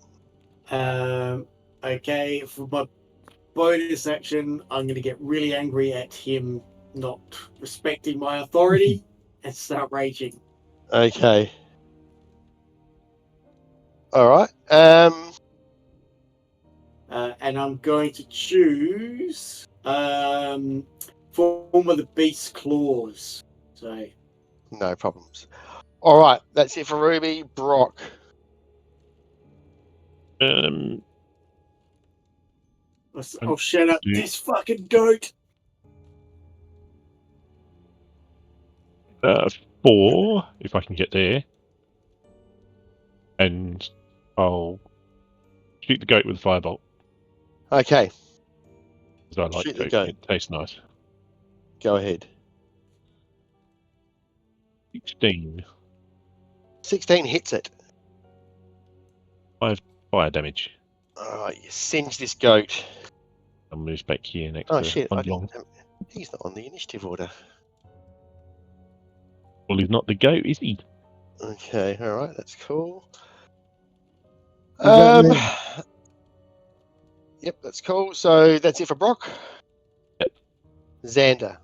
Okay, for my bonus action, I'm going to get really angry at him not respecting my authority and start raging. Okay. All right. And I'm going to choose form of the beast claws. So no problems. All right, that's it for Ruby. Brock. I'll shut up this fucking goat. 4, if I can get there. And I'll shoot the goat with a firebolt. Okay. Because I like Shoot the goat. goat. It tastes nice. Go ahead. 16. 16 hits it. 5 fire damage. All right, you singe this goat. I'll move back here next Oh to shit! Onlong. He's not on the initiative order. Well, he's not the goat, is he? Okay. All right, that's cool. that Yep, that's cool. So that's it for Brock. Yep. Xander.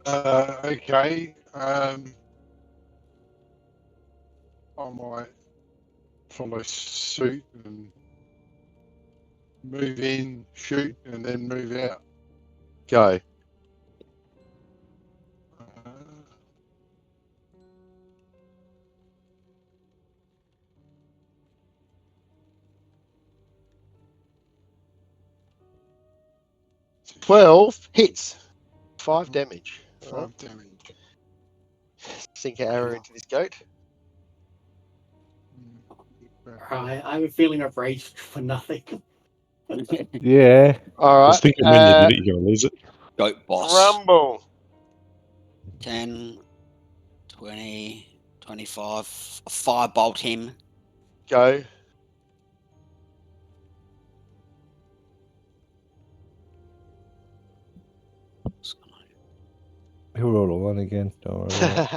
Okay. I might follow suit and move in, shoot, and then move out. Go. 12 hits. 5 damage. All right. 5 damage. Sink an arrow into this goat. I have a feeling I've raged for nothing. Yeah. All I was right. thinking when you did it, you're going to lose it. Goat boss. Rumble. 10, 20, 25. Firebolt him. Go. He'll roll a 1 again. Don't worry about it.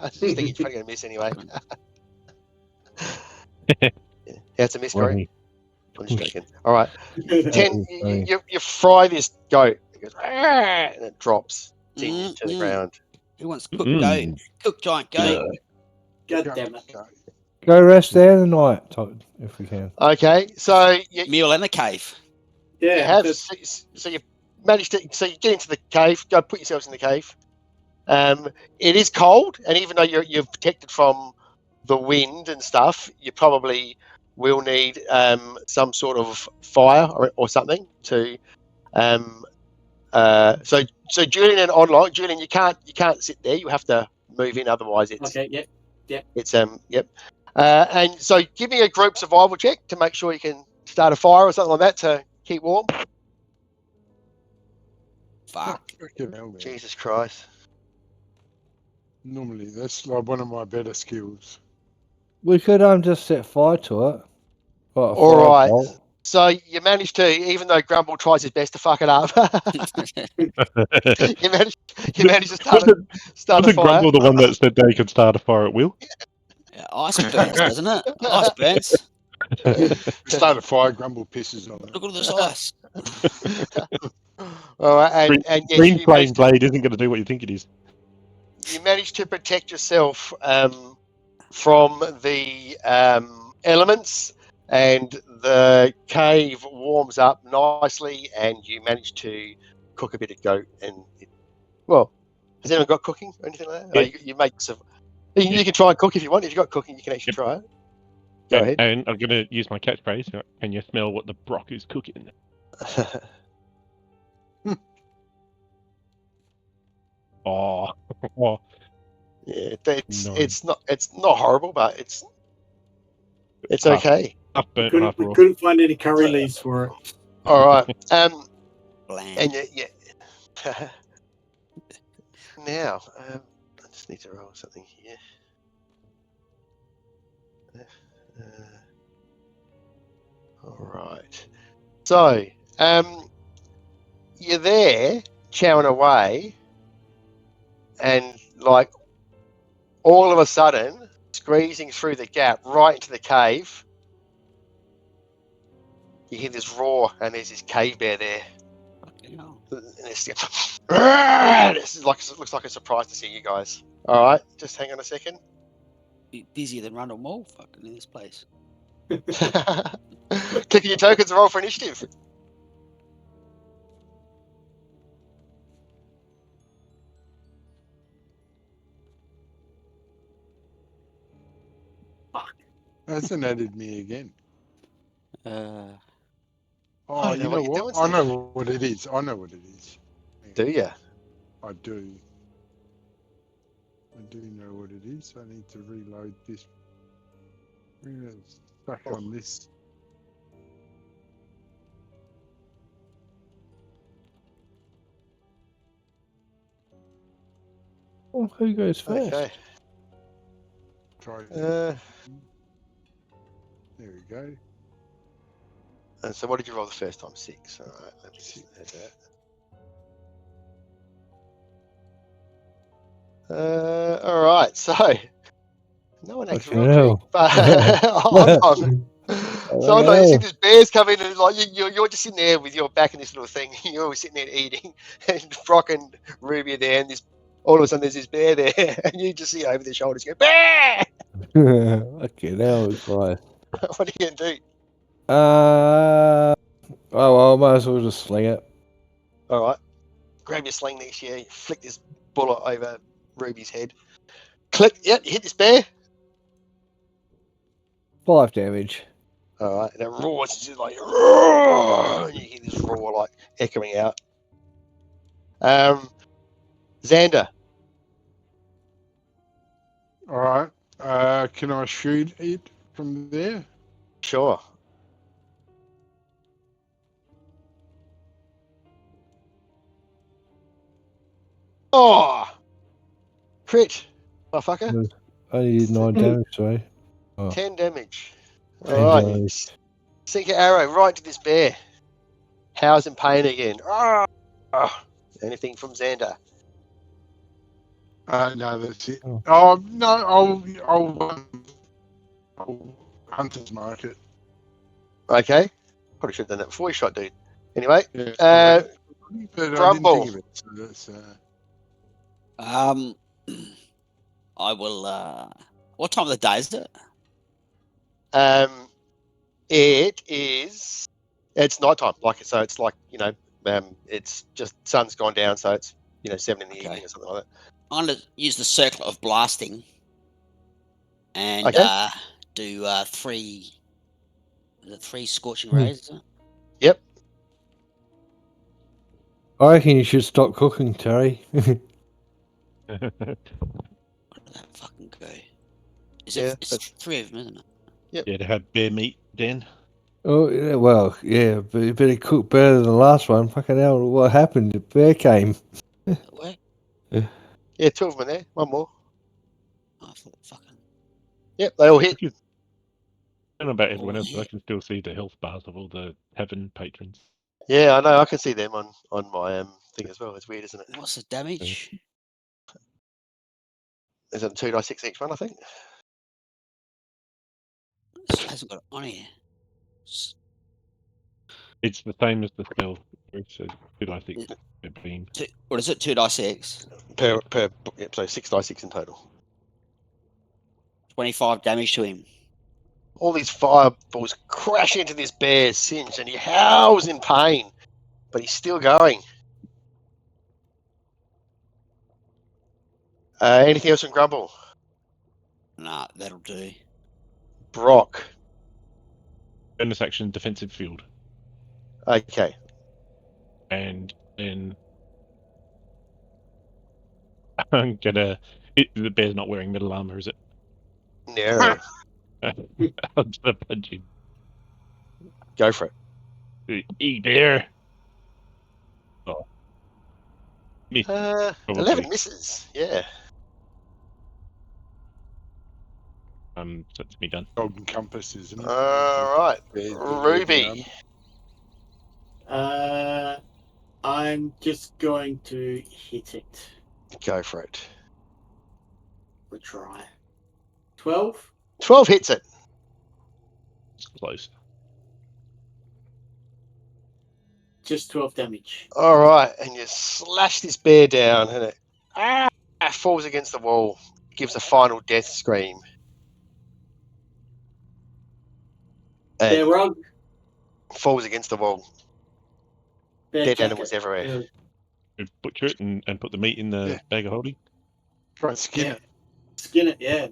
I just think he's probably going to miss anyway. Yeah, it's a miss, Corey. 20. I'm just joking. All right. 10. Funny. You fry this goat. It goes, "Ah," and it drops to the ground. Who wants cooked goat? Cooked giant goat. God damn it. Go rest there the night, Todd, if we can. Okay, so you Meal in a cave. Yeah, have that's- so you managed to you get into the cave. Go put yourselves in the cave. It is cold, and even though you're protected from the wind and stuff, you probably will need some sort of fire or something to. So Julian and online, Julian, you can't sit there. You have to move in, otherwise it's okay, yep. it's yep. And so give me a group survival check to make sure you can start a fire or something like that to keep warm. Fuck. Fucking hell, man. Jesus Christ. Normally, that's like one of my better skills. We could just set fire to it. Like a All right. firebolt. So you managed to, even though Grumble tries his best to fuck it up, you managed to start a Wasn't fire. Grumble the one that said they could start a fire at will? Yeah, ice burns, doesn't it? Ice burns. Start a fire, Grumble pisses on it. Look at this ice. All right, and yes, Green you flame managed, blade isn't going to do what you think it is. you managed to protect yourself from the elements, and the cave warms up nicely, and you manage to cook a bit of goat. And well, has anyone got cooking or anything like that? Yeah. Oh, you make some. You can try and cook if you want. If you've got cooking, you can actually try it. Go ahead. And I'm going to use my catchphrase. Can you smell what the brock is cooking? Oh. Yeah, No. it's not horrible, but it's Ah. okay. Half burnt, We half raw. couldn't find any curry leaves for it. All right. Bland. And yeah. Now, I just need to roll something here. All right. So, you're there chowing away, and like all of a sudden, squeezing through the gap right into the cave, you hear this roar, and there's this cave bear there. Fucking hell. And this is like, it looks like a surprise to see you guys. All right, just hang on a second. Be busier than Rundle Mall fucking in this place. Clicking your tokens to roll for initiative. Hasn't added me again. Uh, Oh, I you know know what you're what? doing, I know what it is. I know what it is. Do you? I do. I do know what it is. I need to reload this. Stuck on this. Oh, who goes first? Okay. Try. Uh, There we go. and so what did you roll the first time? 6. All right. Let me see that. All right. So no one actually Fucking rolled hell. but hold on. So I know you see these bears come in, and like you're just sitting there with your back in this little thing. You're always sitting there eating, and Brock and Ruby are there, and all of a sudden there's this bear there, and you just see over their shoulders go bear. Okay, now it's fine. What are you gonna do? Oh well, I might as well just sling it. All right, grab your sling next year. You flick this bullet over Ruby's head. Click. Yep, you hit this bear. 5 damage. All right, and it roars. It's just like roar, and you hear this roar like echoing out. Xander. All right. Can I shoot it from there? Sure. Oh, crit, motherfucker. Only did 9 damage, sorry. Oh, 10 damage. 10 All right. damage. Sink your arrow right to this bear. How's in pain again. Anything from Xander? No, that's it. Oh. Oh no, I'll Hunter's Market. Okay. Probably should have done that before you shot, dude. Anyway, Yeah, Uh, but I didn't Grumble. think of it. So that's I will. What time of the day is it? It is. It's nighttime. So it's like it's just sun's gone down, so it's 7 in the Okay. evening or something like that. I'm going to use the circle of blasting and Okay. do 3. The 3 scorching Hmm. rays. Is it? Yep. I reckon you should stop cooking, Terry. Where did that fucking go? Is Yeah, it? It's 3 of them, isn't it? Yeah, to have bear meat, Dan. Oh, yeah, well, yeah, but you better cook better than the last one. Fucking hell, what happened? The bear came. Where? Yeah, 2 of them in there. One more. Oh, I thought fucking. Yep, they all hit. I don't know about everyone Oh, else, but I yeah. can still see the health bars of all the tavern patrons. Yeah, I know. I can see them on my thing as well. It's weird, isn't it? What's the damage? Is it 2d6 each one? I think. It hasn't got it on here. It's the same as the spell. So did I think it being What is it? 2d6. Per yep, so 6d6 in total. 25 damage to him. All these fireballs crash into this bear's cinch, and he howls in pain, but he's still going. Anything else from Grumble? Nah, that'll do. Brock. bonus action defensive field, Okay. and then I'm gonna. The bear's not wearing middle armor, is it? No. I'm just gonna punch him. Go for it. Bear. Oh. Miss. 11 misses. Yeah. That's me done. Golden Compass, isn't it? All right. There's the Ruby. I'm just going to hit it. Go for it. We'll try. 12? 12 hits it. It's close. Just 12 damage. All right. And you slash this bear down, and it falls against the wall, gives a final death scream. Bear And rug. falls against the wall. Bear Dead jacket. animals everywhere. We butcher it and put the meat in the Yeah. bag of holding. Try and skin Yeah. it. Skin it, yeah.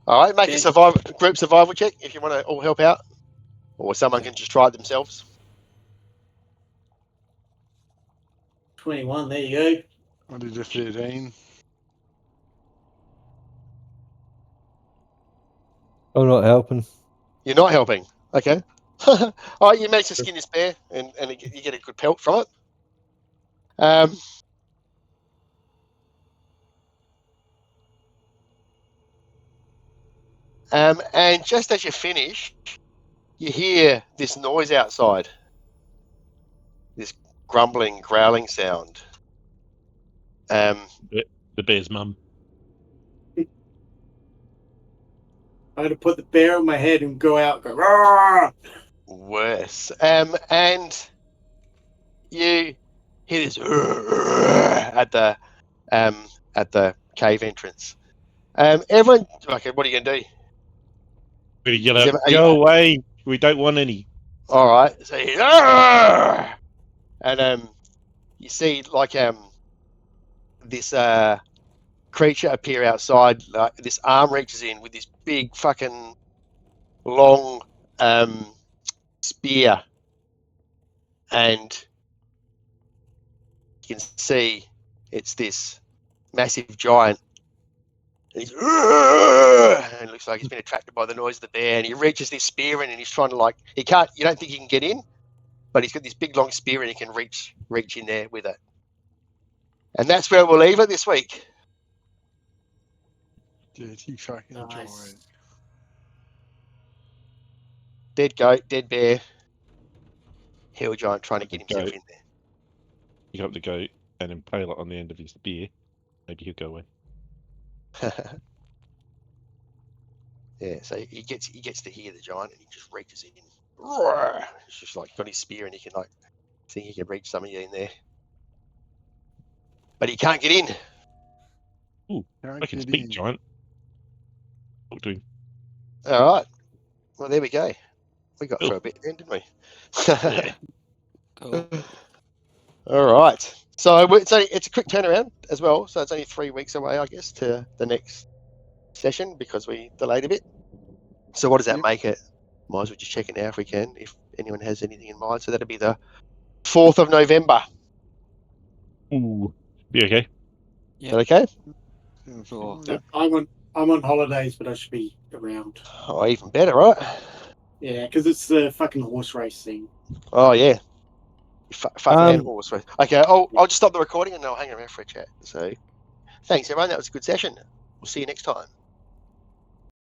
All right. Make Yeah. a group survival check if you want to all help out, or someone can just try it themselves. 21, there you go. I did a 13. I'm not helping. You're not helping. Okay. All right. You manage to skin this bear, and you get a good pelt from it. And just as you finish, you hear this noise outside. This grumbling, growling sound. The bear's mum. I'm going to put the bear on my head and go out and go, "Roar!" Worse. And you hear this at the cave entrance. Everyone, okay, what are you gonna do? We yell Is out, it- "Go away! We don't want any." All right. So and you see like this creature appear outside. Like this arm reaches in with this big fucking long spear, and you can see it's this massive giant. And he's, and it looks like he's been attracted by the noise of the bear, and he reaches this spear in, and he's trying to you don't think he can get in, but he's got this big long spear and he can reach in there with it. And that's where we'll leave it this week. Dirty fucking Nice. giant. Dead goat, dead bear, hill giant trying to get himself Goat. in there. Pick up the goat and impale it on the end of his spear. Maybe he'll go in. Yeah, so he gets to hear the giant and he just reaches in. It's just like got his spear and he can think he can reach some of you in there, but he can't get in. Ooh, Can't I can get speak, in. giant. Talk to him. All right, well there we go. We got Cool. through a bit then, didn't we? Yeah. Cool. All right. So it's a quick turnaround as well. So it's only 3 weeks away, I guess, to the next session because we delayed a bit. So what does that Yep. make it? Might as well just check it now if we can, if anyone has anything in mind. So that'll be the 4th of November. Ooh, be okay. Is that okay? Sure. Yep, I'm on holidays, but I should be around. Oh, even better, right? Yeah, because it's the fucking horse race thing. Oh yeah. Fucking Um, horse race. Okay, I'll just stop the recording and I'll hang around for a chat. So thanks everyone. That was a good session. We'll see you next time.